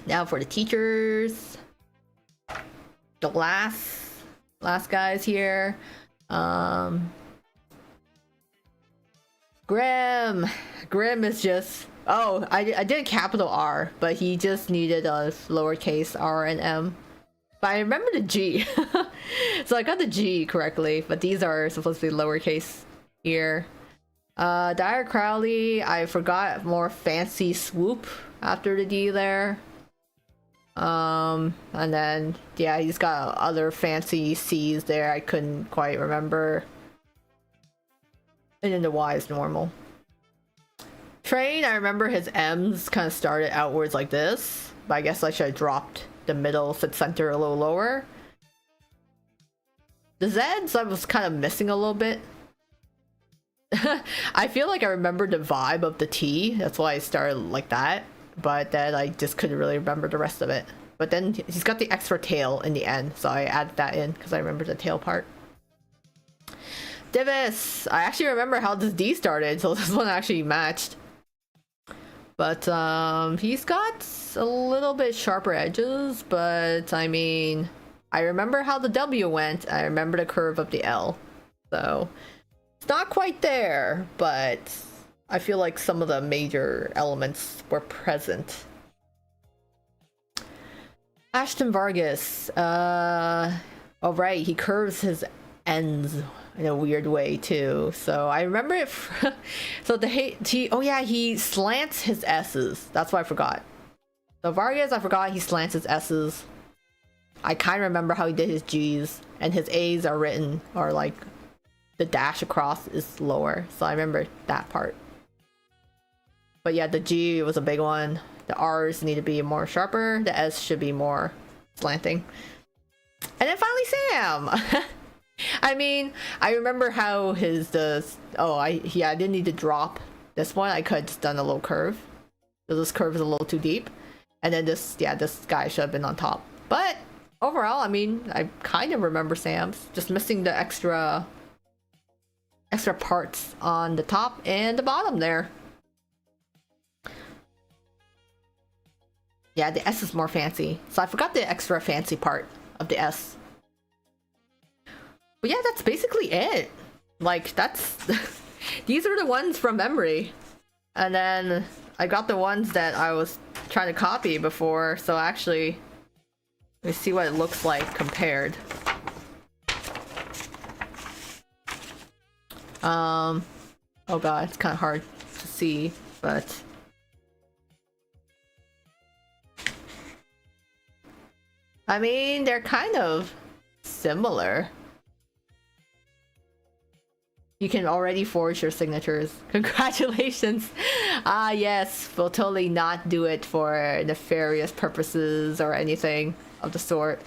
Now for the teachers. The last guys here. Grim is just, oh, I did a capital R, but he just needed a lowercase r and m. But I remember the G. So I got the G correctly, but these are supposed to be lowercase here. Dyer Crowley, I forgot more fancy swoop after the D there. And then yeah, he's got other fancy C's there I couldn't quite remember. And then the Y is normal. Train, I remember his M's kind of started outwards like this, but I guess I should have dropped the middle center a little lower. The Z's I was kind of missing a little bit. I feel like I remember the vibe of the T, that's why I started like that. But then I just couldn't really remember the rest of it. But then he's got the extra tail in the end, so I added that in because I remember the tail part. Divis, I actually remember how this D started, so this one actually matched. But he's got a little bit sharper edges, but I mean, I remember how the W went. I remember the curve of the L. So it's not quite there, but I feel like some of the major elements were present. Ashton Vargas. Oh right, he curves his ends in a weird way too. So I remember it. So oh yeah, he slants his S's. That's what I forgot. So Vargas, I forgot he slants his S's. I kind of remember how he did his G's, and his A's are written, or like the dash across is lower. So I remember that part. But yeah, the G was a big one. The R's need to be more sharper. The S should be more slanting. And then finally Sam. I mean, I remember how I didn't need to drop this one. I could have just done a little curve. So this curve is a little too deep. And then this guy should have been on top. But overall, I mean, I kind of remember Sam's. Just missing the extra parts on the top and the bottom there. Yeah, the S is more fancy. So I forgot the extra fancy part of the S. But yeah, that's basically it. Like, that's... These are the ones from memory. And then I got the ones that I was trying to copy before. So actually, Let's see what it looks like compared. Oh god, it's kind of hard to see, but I mean, they're kind of similar. You can already forge your signatures. Congratulations! Ah yes, we'll totally not do it for nefarious purposes or anything of the sort.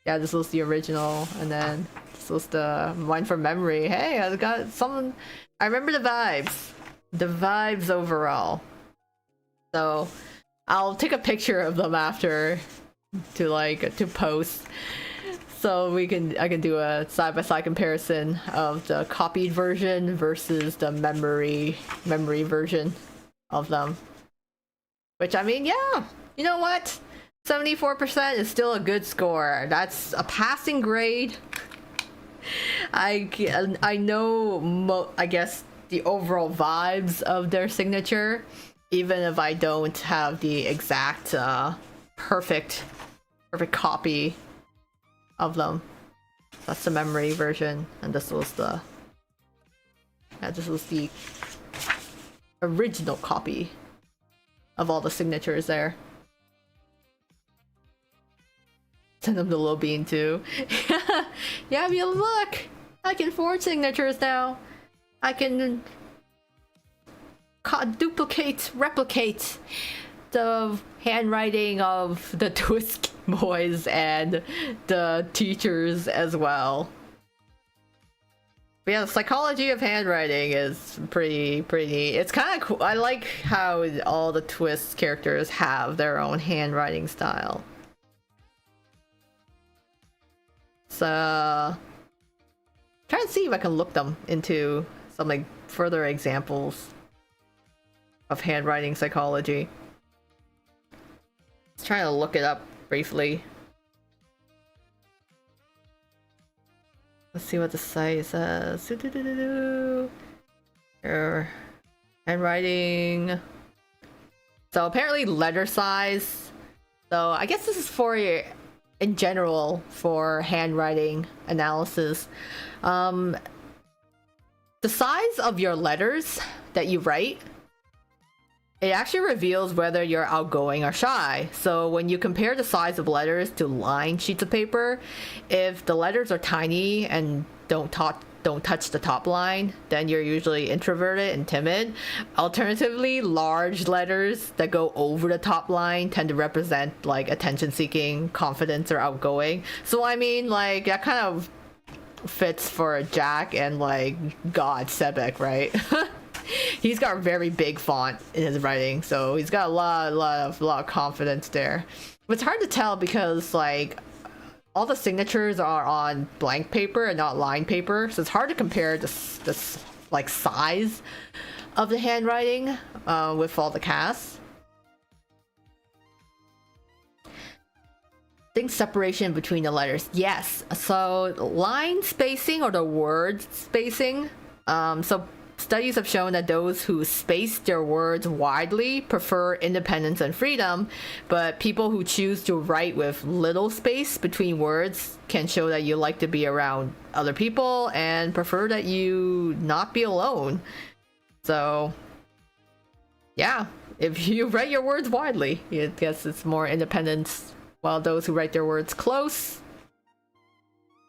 Yeah, this was the original, and then this was the one from memory. Hey, I got someone. I remember the vibes. The vibes overall. So I'll take a picture of them after to post. So I can do a side-by-side comparison of the copied version versus the memory version of them. Which, I mean, yeah, you know what? 74% is still a good score. That's a passing grade. I know I guess the overall vibes of their signature, even if I don't have the exact perfect copy of them. That's the memory version, and this was the original copy of all the signatures there. Send them to Lil Bean too. Yeah, I mean, look! I can forge signatures now. I can replicate the handwriting of the Twist boys and the teachers as well. But yeah, the psychology of handwriting is pretty neat. It's kind of cool. I like how all the Twist characters have their own handwriting style. So trying to see if I can look them into some like further examples of handwriting psychology. Let's try to look it up briefly. Let's see what the site says. Handwriting. So apparently letter size. So I guess this is for in general for handwriting analysis. The size of your letters that you write, it actually reveals whether you're outgoing or shy. So when you compare the size of letters to lined sheets of paper, if the letters are tiny and don't touch the top line, then you're usually introverted and timid. Alternatively, large letters that go over the top line tend to represent like attention-seeking, confidence, or outgoing. So I mean, like, that kind of fits for Jack and like God Sebek, right? He's got a very big font in his writing, so he's got a lot of confidence there. But it's hard to tell because like all the signatures are on blank paper and not lined paper, so it's hard to compare this like size of the handwriting with all the casts. Think separation between the letters. Yes, so line spacing or the word spacing. So studies have shown that those who space their words widely prefer independence and freedom, but people who choose to write with little space between words can show that you like to be around other people and prefer that you not be alone. So yeah, if you write your words widely, I guess it's more independence, while those who write their words close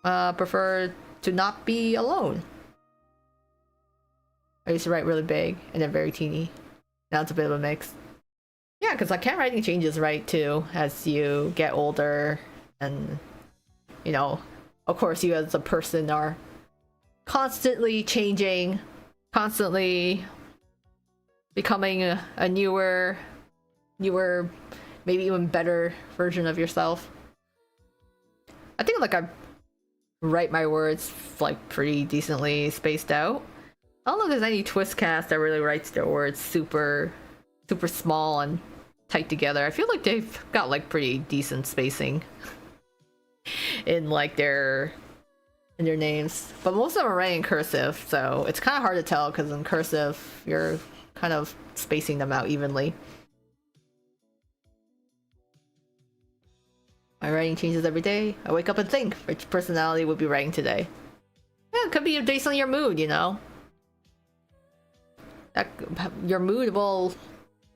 prefer to not be alone. I used to write really big and then very teeny. Now it's a bit of a mix. Yeah, because like handwriting changes, right, too, as you get older, and you know, of course, you as a person are constantly changing, constantly becoming a newer, maybe even better version of yourself. I think like I write my words like pretty decently spaced out. I don't know if there's any Twist cast that really writes their words super small and tight together. I feel like they've got like pretty decent spacing in like their names, but most of them are writing in cursive, so it's kind of hard to tell because in cursive you're kind of spacing them out evenly. My writing changes every day. I wake up and think, which personality would be writing today? Yeah, it could be based on your mood, you know? Your mood will...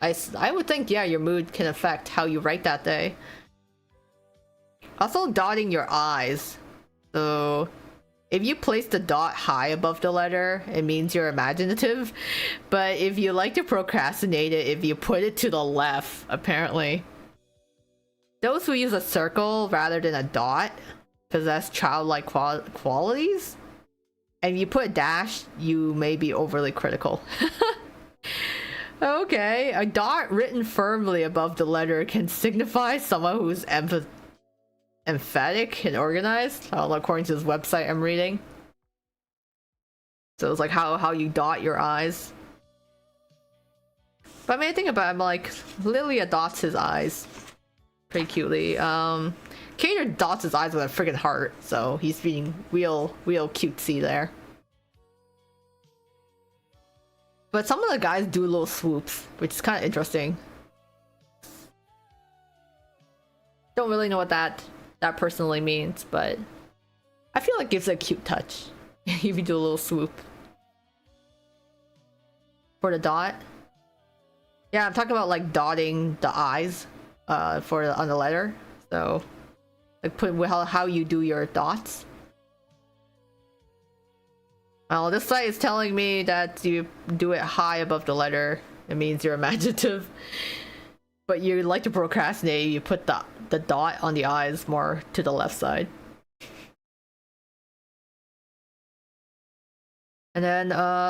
I would think, yeah, your mood can affect how you write that day. Also, dotting your eyes. So, if you place the dot high above the letter, it means you're imaginative. But if you like to procrastinate it, if you put it to the left, apparently. Those who use a circle rather than a dot possess childlike qualities. And if you put a dash, you may be overly critical. Okay, a dot written firmly above the letter can signify someone who's emphatic and organized. I don't know, according to this website I'm reading. So it's like how you dot your eyes. But I mean, I think about it, I'm like, Lilia dots his eyes pretty cutely. Cater dots his eyes with a friggin' heart, so he's being real cutesy there. But some of the guys do little swoops, which is kind of interesting. Don't really know what that personally means, but I feel like it gives it a cute touch if you do a little swoop. For the dot. Yeah, I'm talking about like dotting the eyes on the letter. So like put how you do your dots. Well, this site is telling me that you do it high above the letter. It means you're imaginative. But you like to procrastinate, you put the dot on the eyes more to the left side. And then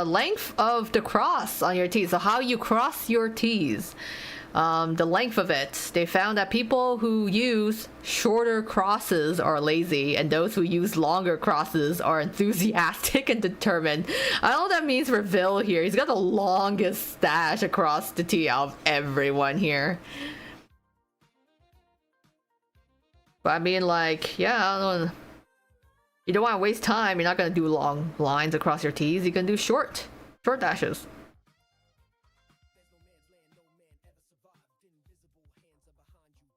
length of the cross on your T's. So how you cross your T's. The length of it. They found that people who use shorter crosses are lazy, and those who use longer crosses are enthusiastic and determined. I don't know what that means for Vil here. He's got the longest stash across the T out of everyone here. But I mean, like, yeah, I don't know. You don't want to waste time. You're not going to do long lines across your T's. You can do short dashes.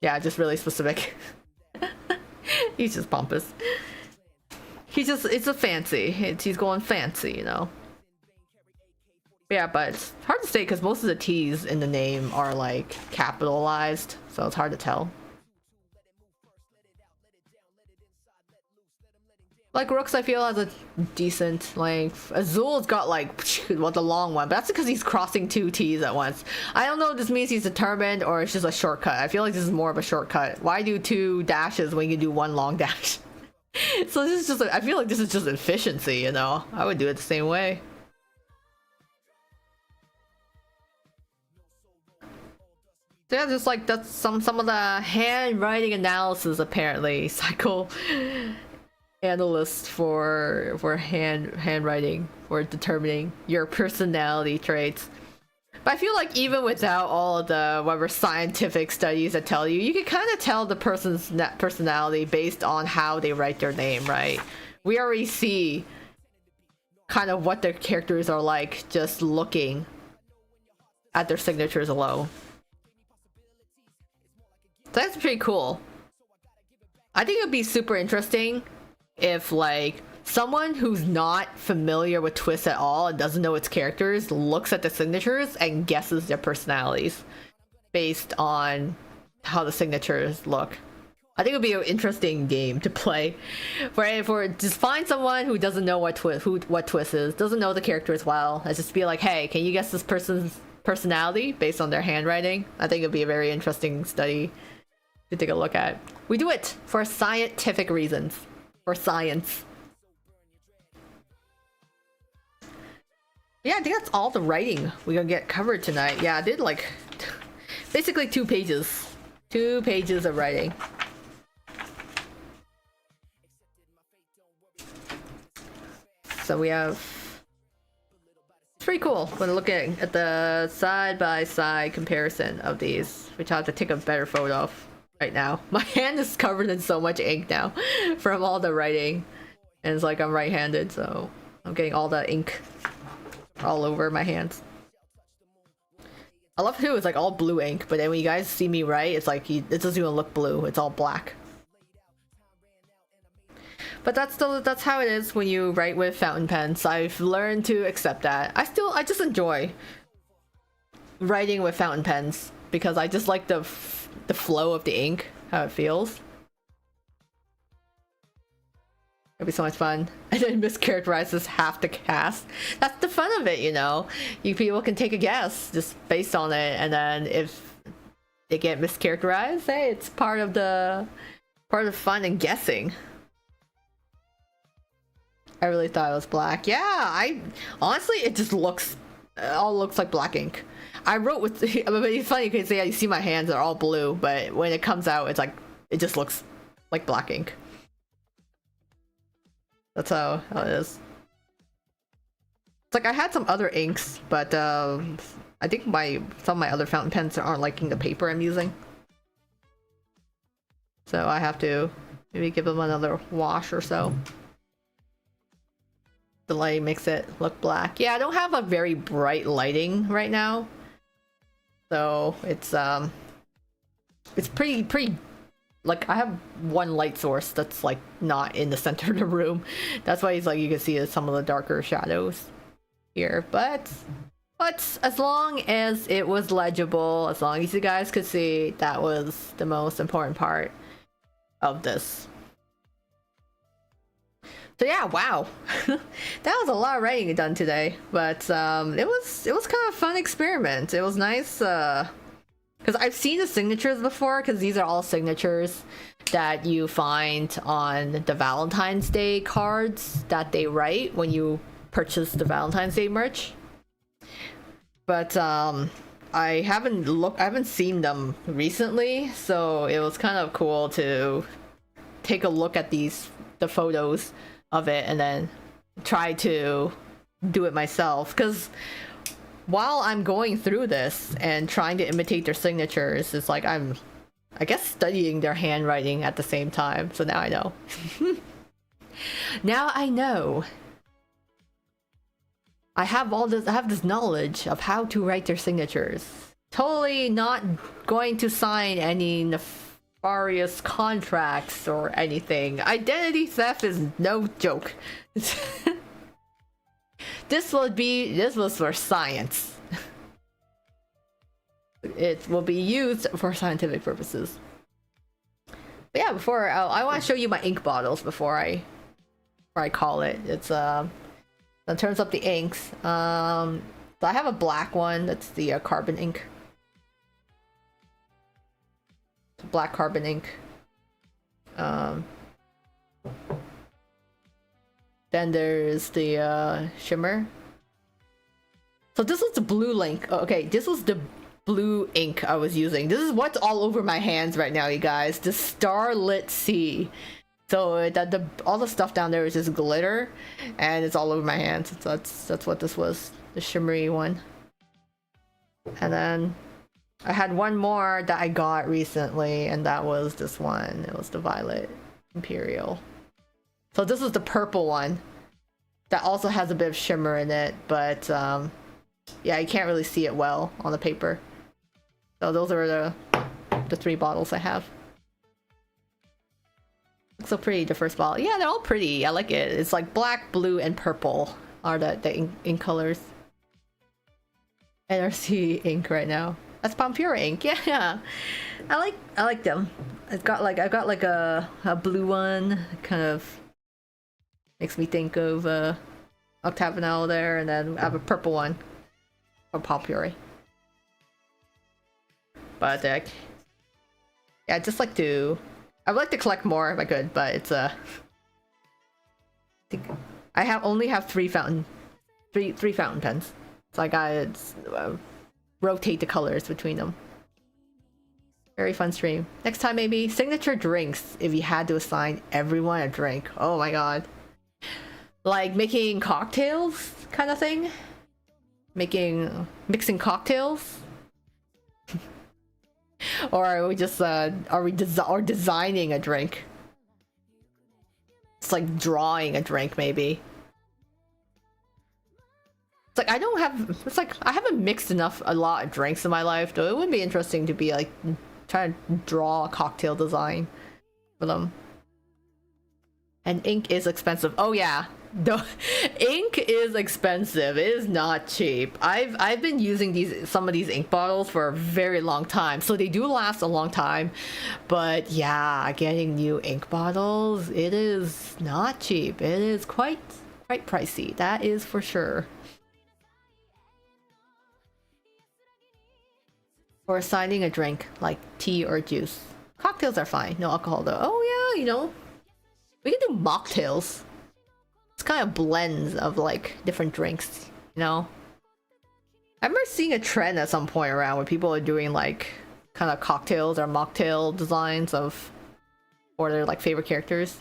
Yeah, just really specific. He's just pompous. It's a fancy. He's going fancy, you know. Yeah, but it's hard to say because most of the T's in the name are like capitalized, so it's hard to tell. Like Rooks, I feel, has a decent length. Azul's got like well, the long one, but that's because he's crossing two T's at once. I don't know if this means he's determined or it's just a shortcut. I feel like this is more of a shortcut. Why do two dashes when you can do one long dash? So this is just I feel like this is just efficiency, you know. I would do it the same way. So yeah, just like that's some of the handwriting analysis apparently. Cycle analyst for handwriting, for determining your personality traits. But I feel like even without all of the whatever scientific studies that tell you can kind of tell the person's personality based on how they write their name, right? We already see kind of what their characters are like just looking at their signatures alone. So that's pretty cool. I think it would be super interesting if like someone who's not familiar with Twist at all and doesn't know its characters looks at the signatures and guesses their personalities based on how the signatures look. I think it would be an interesting game to play. For just find someone who doesn't know what Twist is, doesn't know the characters well, and just be like, hey, can you guess this person's personality based on their handwriting? I think it'd be a very interesting study to take a look at. We do it for scientific reasons. For science. Yeah, I think that's all the writing we're gonna get covered tonight. Yeah, I did like basically 2 pages. 2 pages of writing. So we have... It's pretty cool when looking at the side-by-side comparison of these, which I'll have to take a better photo of right now. My hand is covered in so much ink now from all the writing. And it's like I'm right-handed, so I'm getting all the ink all over my hands. I love too, it's like all blue ink, but then when you guys see me write, it's like it doesn't even look blue, it's all black. But that's how it is when you write with fountain pens. I've learned to accept that. I just enjoy writing with fountain pens because I just like the flow of the ink, how it feels. It'd be so much fun. And then mischaracterizes half the cast. That's the fun of it, you know. You people can take a guess just based on it, and then if they get mischaracterized, hey, it's part of the fun and guessing. I really thought it was black. Yeah, I honestly it just looks all looks like black ink. I wrote with I mean, it's funny because yeah, you see my hands are all blue, but when it comes out, it's like it just looks like black ink. That's how it is. It's like I had some other inks, but I think some of my other fountain pens aren't liking the paper I'm using. So I have to maybe give them another wash or so. The light makes it look black. Yeah, I don't have a very bright lighting right now. So it's pretty like I have one light source that's like not in the center of the room. That's why it's like you can see some of the darker shadows here. But as long as it was legible, as long as you guys could see, that was the most important part of this. So yeah, wow. That was a lot of writing done today, but it was kind of a fun experiment. It was nice because I've seen the signatures before, because these are all signatures that you find on the Valentine's Day cards that they write when you purchase the Valentine's Day merch. But I haven't seen them recently, so it was kind of cool to take a look at the photos of it and then try to do it myself, because while I'm going through this and trying to imitate their signatures, it's like I guess studying their handwriting at the same time. So now I know. Now I know. I have this knowledge of how to write their signatures. Totally not going to sign any nefarious contracts or anything. Identity theft is no joke. This was for science. It will be used for scientific purposes. But yeah, before I want to show you my ink bottles before I call it. It's in terms of the inks, so I have a black one. That's the carbon ink. Black carbon ink. Then there's the shimmer. So this was the blue ink. Oh, okay, this was the blue ink I was using. This is what's all over my hands right now, you guys. The Starlit Sea. So all the stuff down there is just glitter, and it's all over my hands. So that's what this was, the shimmery one. And then I had one more that I got recently, and that was this one. It was the Violet Imperial. So this is the purple one that also has a bit of shimmer in it, but yeah, you can't really see it well on the paper. So those are the 3 bottles I have. Looks so pretty, the first bottle. Yeah, they're all pretty. I like it. It's like black, blue, and purple are the ink colors. NRC ink right now. That's Pampura ink. Yeah, I like them. I've got like a blue one. Kind of makes me think of Octagonal there, and then I have a purple one from Pampura. But yeah, I just like to. I would like to collect more if I could, but it's I think I only have three fountain pens, so I gotta rotate the colors between them. Very fun stream. Next time maybe signature drinks. If you had to assign everyone a drink, oh my god, like making cocktails kind of thing, mixing cocktails. Or are we just designing a drink? It's like drawing a drink, maybe. It's like I haven't mixed a lot of drinks in my life, though. It would be interesting to be like trying to draw a cocktail design for them. And ink is expensive. Oh yeah. The ink is expensive. It is not cheap. I've been using some of these ink bottles for a very long time, so they do last a long time. But yeah, getting new ink bottles, it is not cheap. It is quite pricey. That is for sure. Or signing a drink like tea or juice. Cocktails are fine. No alcohol though. Oh yeah, we can do mocktails. It's kind of blends of like different drinks, I remember seeing a trend at some point around where people are doing like kind of cocktails or mocktail designs or their like favorite characters.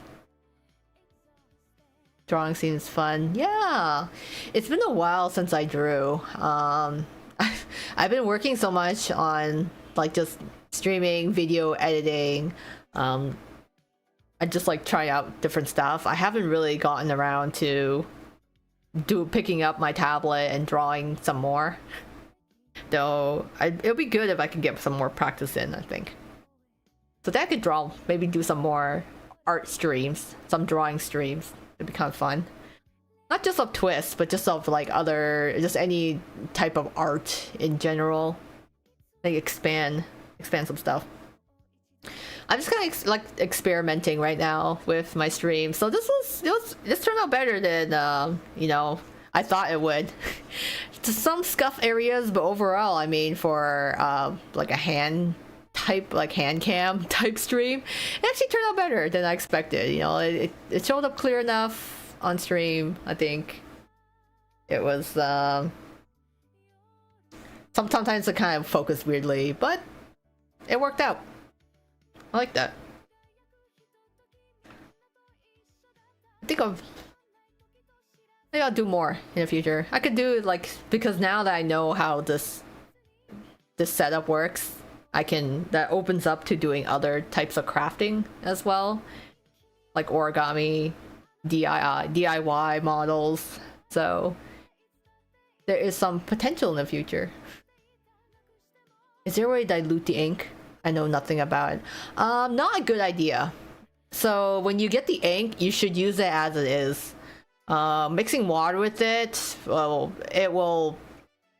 Drawing seems fun. Yeah, it's been a while since I drew. I've been working so much on like just streaming, video editing, I just like try out different stuff. I haven't really gotten around to picking up my tablet and drawing some more. Though it'll be good if I can get some more practice in, I think. So that I could maybe do some more art streams, some drawing streams. It'd be kind of fun. Not just of twists, but just of like just any type of art in general. Like expand some stuff. I'm just kind of like experimenting right now with my stream, so this turned out better than I thought it would. To some scuff areas, but overall, I mean, for like a handcam type stream, it actually turned out better than I expected. It showed up clear enough on stream. I think it was sometimes it kind of focused weirdly, but it worked out. I like that. Maybe I'll do more in the future. I could do it like, because now that I know how this setup works, that opens up to doing other types of crafting as well, like origami, DIY models. So there is some potential in the future. Is there a way to dilute the ink? I know nothing about it. Not a good idea. So when you get the ink, you should use it as it is. Mixing water with it, well, it will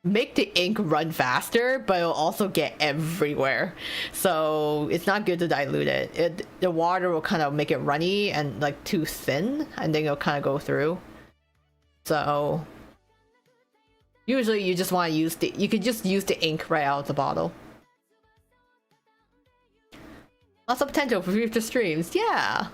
make the ink run faster, but it'll also get everywhere. So it's not good to dilute it. The water will kind of make it runny and like too thin, and then it'll kind of go through. So usually you just want to you could just use the ink right out of the bottle. Lots of potential for future streams. Yeah.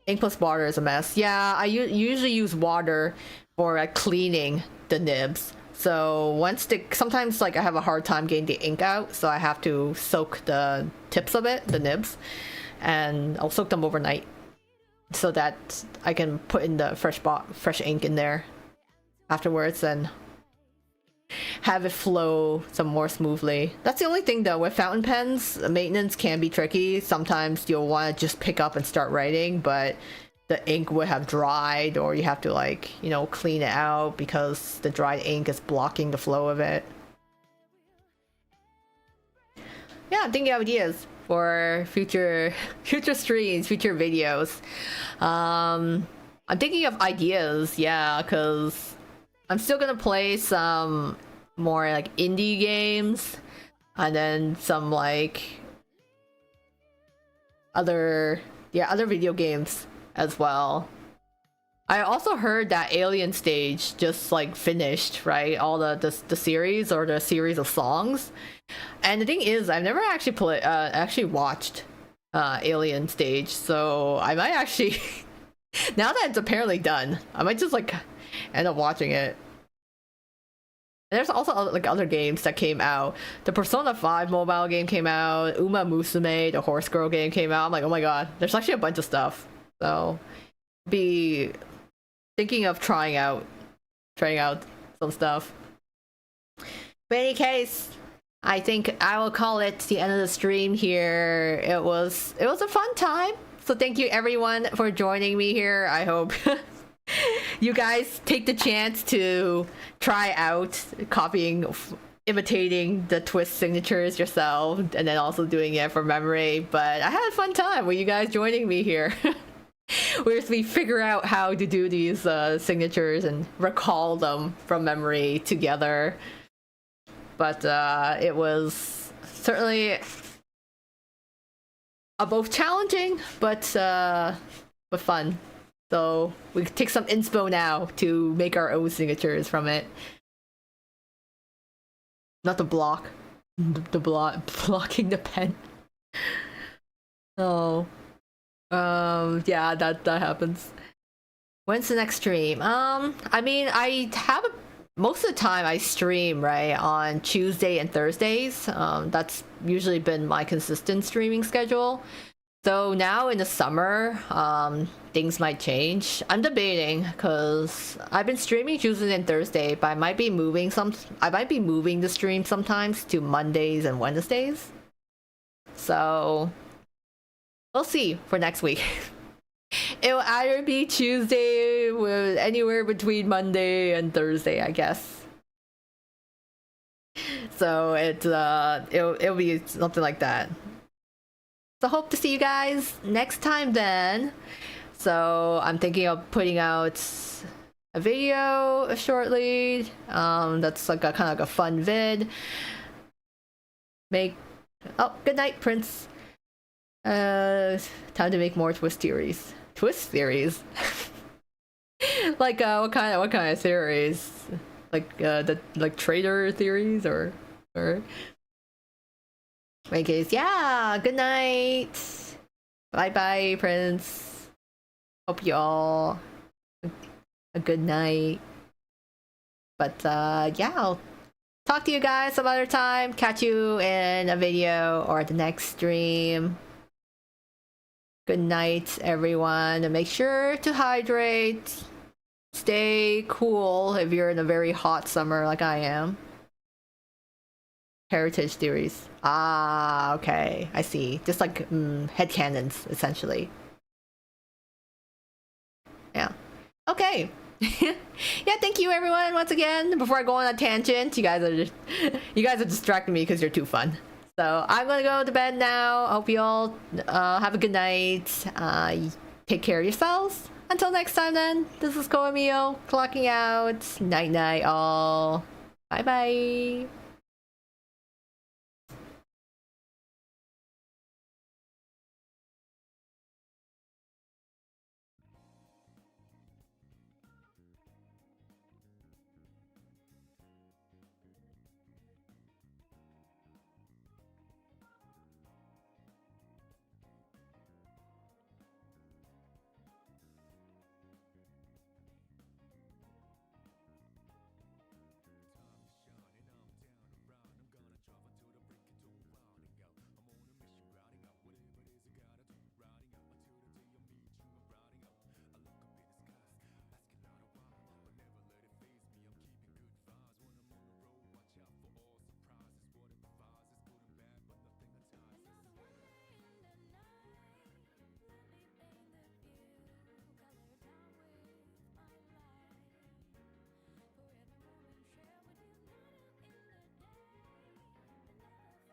Ink plus water is a mess. Yeah, I usually use water for like cleaning the nibs. So sometimes like I have a hard time getting the ink out, so I have to soak the tips of it, the nibs, and I'll soak them overnight so that I can put in the fresh ink in there afterwards and have it flow some more smoothly. That's the only thing though, with fountain pens, maintenance can be tricky. Sometimes you'll want to just pick up and start writing, but the ink would have dried, or you have to like, clean it out because the dried ink is blocking the flow of it. Yeah, I'm thinking of ideas for future streams, future videos. I'm thinking of ideas, yeah, because I'm still gonna play some more like indie games, and then some like other video games as well. I also heard that Alien Stage just like finished, right? All the series, or the series of songs. And the thing is, I've never actually watched Alien Stage, so I might actually now that it's apparently done, I might just like end up watching it. And there's also like other games that came out. The Persona 5 mobile game came out. Uma Musume, the horse girl game, came out. I'm like, oh my god, there's actually a bunch of stuff. So be thinking of trying out some stuff. But in any case, I think I will call it the end of the stream here. It was a fun time. So thank you everyone for joining me here. I hope you guys take the chance to try out imitating the twist signatures yourself, and then also doing it for memory. But I had a fun time with you guys joining me here. we figure out how to do these signatures and recall them from memory together. But it was certainly both challenging but fun. So we take some inspo now to make our own signatures from it. Not the block. Blocking the pen. Oh. Yeah, that happens. When's the next stream? I mean, I have most of the time I stream, right, on Tuesday and Thursdays. That's usually been my consistent streaming schedule. So now in the summer, things might change. I'm debating because I've been streaming Tuesday and Thursday, but I might be moving the stream sometimes to Mondays and Wednesdays. So we'll see for next week. It'll either be Tuesday with anywhere between Monday and Thursday, I guess. So it'll be something like that. So hope to see you guys next time then. So I'm thinking of putting out a video shortly. That's like kind of like a fun vid. Good night, Prince. Time to make more twist theories. Twist theories? Like what kind of theories? Like like traitor theories or in any case, yeah, good night. Bye bye, Prince. Hope you all a good night. But yeah, I'll talk to you guys some other time. Catch you in a video or the next stream. Good night, everyone, and make sure to hydrate. Stay cool if you're in a very hot summer like I am. Heritage theories. Ah, okay. I see. Just like headcanons, essentially. Yeah. Okay. Yeah, thank you everyone once again. Before I go on a tangent, you guys are distracting me because you're too fun. So I'm gonna go to bed now. Hope you all have a good night. Take care of yourselves. Until next time then, this is Koa Miyo, clocking out. Night night all. Bye bye.